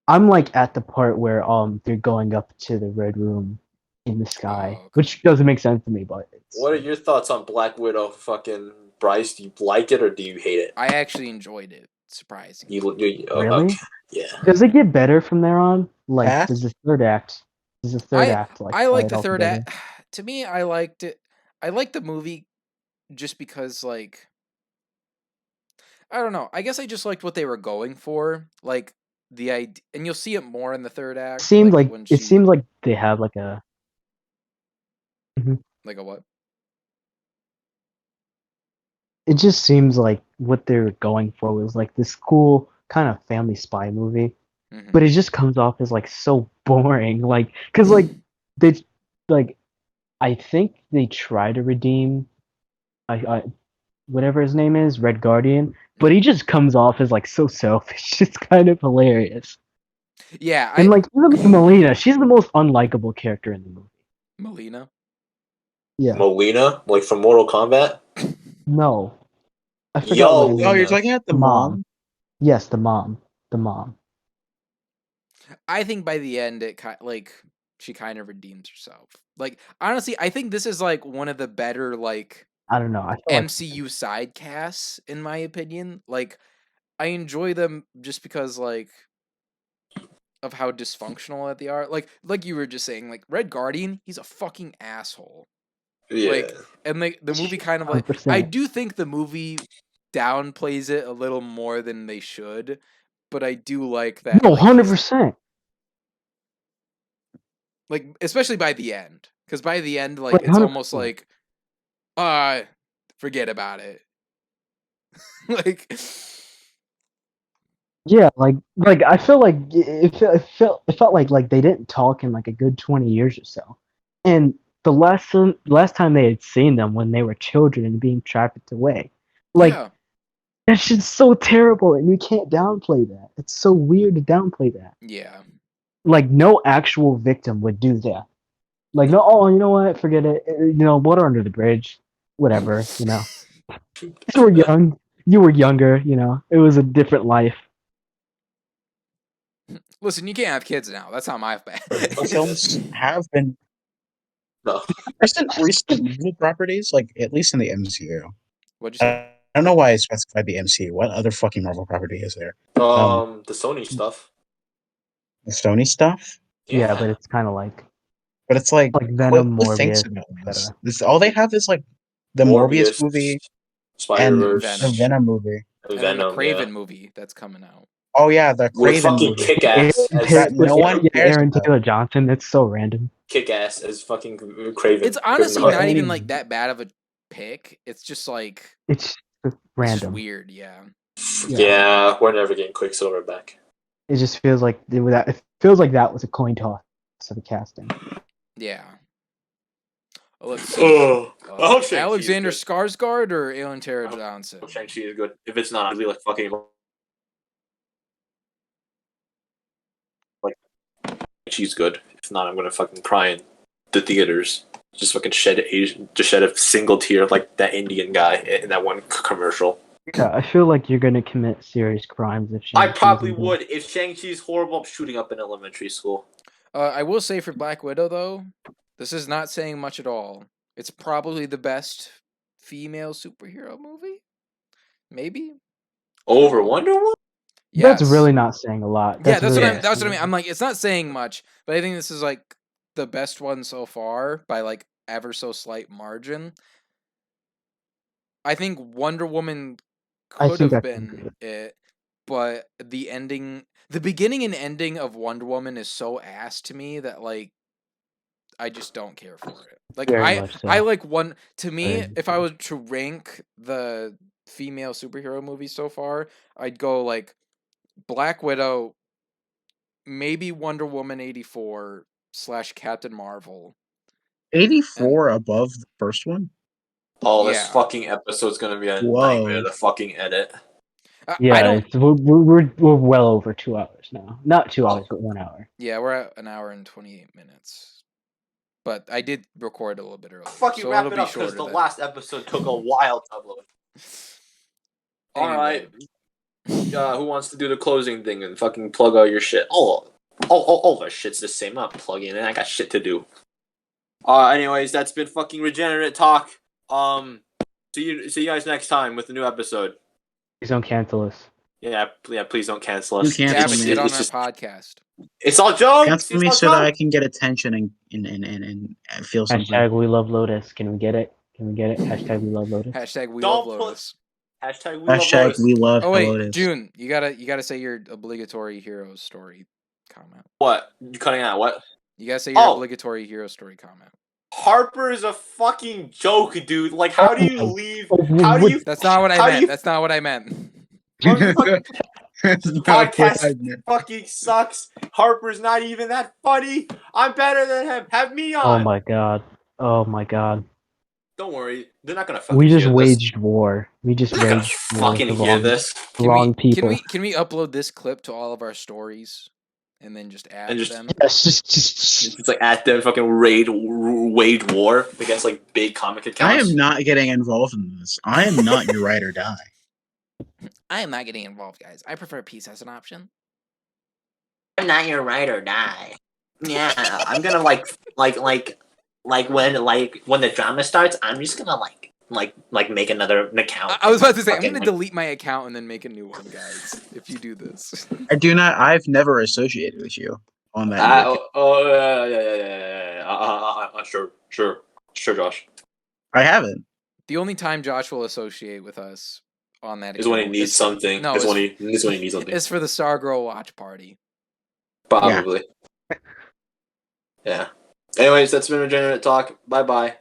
Speaker 4: I'm like at the part where they're going up to the red room in the sky, which doesn't make sense to me. But
Speaker 1: what are your thoughts on Black Widow? Fucking Bryce, do you like it or do you hate it?
Speaker 3: I actually enjoyed it. Surprisingly.
Speaker 4: Really?
Speaker 1: Okay. Yeah.
Speaker 4: Does it get better from there on? Like, does the third act? Like?
Speaker 3: I like the third act. To me, I liked it. I liked the movie just because, like, I don't know. I guess I just liked what they were going for, like the idea, and you'll see it more in the third act.
Speaker 4: It seems like they have like a.
Speaker 3: Like a what?
Speaker 4: It just seems like what they're going for was like this cool kind of family spy movie, but it just comes off as like so boring. Like, cause like they like I think they try to redeem, whatever his name is, Red Guardian, but he just comes off as like so selfish. It's kind of hilarious.
Speaker 3: Yeah,
Speaker 4: And like even like Melina, she's the most unlikable character in the movie.
Speaker 3: Melina?
Speaker 4: Yeah.
Speaker 1: Melina, like from Mortal Kombat.
Speaker 4: No. I forgot
Speaker 1: Yo,
Speaker 4: what it is.
Speaker 5: Oh, you're talking about the mom?
Speaker 4: Yes, the mom. The mom.
Speaker 3: I think by the end, she kind of redeems herself. Like, honestly, I think this is like one of the better like
Speaker 4: I don't know. I feel
Speaker 3: MCU side casts, in my opinion. Like, I enjoy them just because like of how dysfunctional that they are. Like you were just saying, like Red Guardian, he's a fucking asshole.
Speaker 1: Yeah.
Speaker 3: Like, and like the movie kind of like
Speaker 4: 100%.
Speaker 3: I do think the movie downplays it a little more than they should, but I do like that.
Speaker 4: No,
Speaker 3: like,
Speaker 4: 100%.
Speaker 3: Like, especially by the end, because by the end, like, it's almost like, forget about it. Like,
Speaker 4: yeah, like I feel like it felt like they didn't talk in like a good 20 years or so, and the last time they had seen them when they were children and being trafficked away, like
Speaker 3: yeah,
Speaker 4: that's just so terrible, and you can't downplay that. It's so weird to downplay that.
Speaker 3: yeah.
Speaker 4: Like no actual victim would do that. Like no, oh, you know what? Forget it. You know, water under the bridge. Whatever. You know, you were young. You were younger. You know, it was a different life.
Speaker 3: Listen, you can't have kids now. That's not my bad.
Speaker 5: Films have been
Speaker 1: No.
Speaker 5: recent Marvel properties, like at least in the MCU.
Speaker 3: What'd you say?
Speaker 5: I don't know why I specified the MCU. What other fucking Marvel property is there?
Speaker 1: The Sony stuff.
Speaker 5: The Sony stuff?
Speaker 4: Yeah, but it's kind of like
Speaker 5: But it's like
Speaker 4: Venom,
Speaker 5: who thinks
Speaker 4: Morbius,
Speaker 5: about this?
Speaker 4: etc.
Speaker 5: This all they have is like the Morbius movie
Speaker 1: Spider-Verse,
Speaker 5: and
Speaker 3: Venom.
Speaker 5: the Venom movie.
Speaker 3: And then the Craven movie that's coming out.
Speaker 5: Oh yeah, the
Speaker 1: with
Speaker 5: Craven
Speaker 1: fucking
Speaker 5: movie.
Speaker 1: Kick-Ass
Speaker 5: That no one cares
Speaker 4: Aaron
Speaker 5: about.
Speaker 4: Taylor Johnson. That's so random.
Speaker 1: Kick-Ass as fucking Craven.
Speaker 3: It's honestly
Speaker 1: Craven
Speaker 3: not
Speaker 1: Hart.
Speaker 3: even like that bad of a pick. It's just like
Speaker 4: It's
Speaker 3: it's
Speaker 4: random.
Speaker 3: just weird. Yeah.
Speaker 1: Yeah, we're never getting Quicksilver back.
Speaker 4: It just feels like it feels like that was a coin toss of the casting.
Speaker 3: Yeah. Let's see.
Speaker 1: Shang-Chi
Speaker 3: Alexander
Speaker 1: is
Speaker 3: Skarsgård or Aaron Taylor Johnson?
Speaker 1: Shang-Chi is good. If it's not, I'd be like fucking like she's good. If not, I'm gonna fucking cry in the theaters. Just fucking shed a single tear like that Indian guy in that one commercial.
Speaker 4: Yeah, I feel like you're gonna commit serious crimes if
Speaker 1: I probably would. If Shang-Chi's horrible, I'm shooting up in elementary school.
Speaker 3: I will say for Black Widow though, this is not saying much at all. It's probably the best female superhero movie. Maybe
Speaker 1: over Wonder Woman.
Speaker 3: Yes.
Speaker 4: That's really not saying a lot.
Speaker 3: That's what I mean. I'm like, it's not saying much, but I think this is like the best one so far by like ever so slight margin. I think Wonder Woman could have been it, but the beginning and ending of Wonder Woman is so ass to me that like I just don't care for it. Like I like one to me. If I was to rank the female superhero movies so far, I'd go like Black Widow, maybe Wonder Woman 84 / Captain Marvel.
Speaker 5: 84 above the first one?
Speaker 1: Oh, this fucking episode's gonna be a nightmare to fucking edit.
Speaker 4: Yeah, we're well over 2 hours now. Not 2 hours, but 1 hour.
Speaker 3: Yeah, we're at 1 hour and 28 minutes. But I did record a little bit earlier.
Speaker 1: Fucking so wrap it up because the last episode took a while to upload. All right. Who wants to do the closing thing and fucking plug all your shit? All the shit's the same. I'm not plugging in. I got shit to do. Anyways, that's been fucking Regenerate Talk. See you guys next time with a new episode.
Speaker 4: Please don't cancel us.
Speaker 1: Yeah, please don't cancel us.
Speaker 3: Get on our podcast.
Speaker 1: It's all jokes.
Speaker 5: Cancel me so that I can get attention and feel something.
Speaker 4: Hashtag we love Lotus. Can we get it? Hashtag we love Lotus.
Speaker 3: Hashtag we love Lotus.
Speaker 5: Hashtag we love
Speaker 3: Oh wait,
Speaker 5: Lotus.
Speaker 3: June, you gotta say your obligatory hero story comment.
Speaker 1: What? You cutting out? What?
Speaker 3: You gotta say your obligatory hero story comment.
Speaker 1: Harper is a fucking joke, dude. Like, how do you leave? How do you?
Speaker 3: That's not what I meant. That's not what I meant.
Speaker 1: Podcast fucking sucks. Harper's not even that funny. I'm better than him. Have me on.
Speaker 4: Oh my god. Oh my god.
Speaker 1: Don't worry, they're not gonna fucking
Speaker 4: We just
Speaker 1: hear this.
Speaker 4: waged war. We just
Speaker 1: They're not gonna
Speaker 4: waged war with
Speaker 1: fucking
Speaker 4: the
Speaker 1: hear
Speaker 4: wrong,
Speaker 1: this.
Speaker 4: wrong people.
Speaker 3: Can we upload this clip to all of our stories and then just add
Speaker 1: And just-
Speaker 3: them?
Speaker 4: Yes, just
Speaker 1: It's like at them fucking wage war against like big comic accounts.
Speaker 5: I am not getting involved in this. I am not your ride or die.
Speaker 3: I am not getting involved, guys. I prefer peace as an option.
Speaker 1: I'm not your ride or die. Yeah, I'm gonna like when the drama starts, I'm just gonna like make another account.
Speaker 3: I was about to say I'm
Speaker 1: Fucking,
Speaker 3: gonna
Speaker 1: like,
Speaker 3: delete my account and then make a new one, guys. If you do this.
Speaker 5: I do not. I've never associated with you on that.
Speaker 1: yeah. Sure, Josh.
Speaker 5: I haven't.
Speaker 3: The only time Josh will associate with us on that
Speaker 1: Is when he
Speaker 3: account
Speaker 1: needs something.
Speaker 3: No,
Speaker 1: is when he needs something.
Speaker 3: It's for the Stargirl watch party.
Speaker 1: Probably. Yeah. Anyways, that's been Regenerate Talk. Bye bye.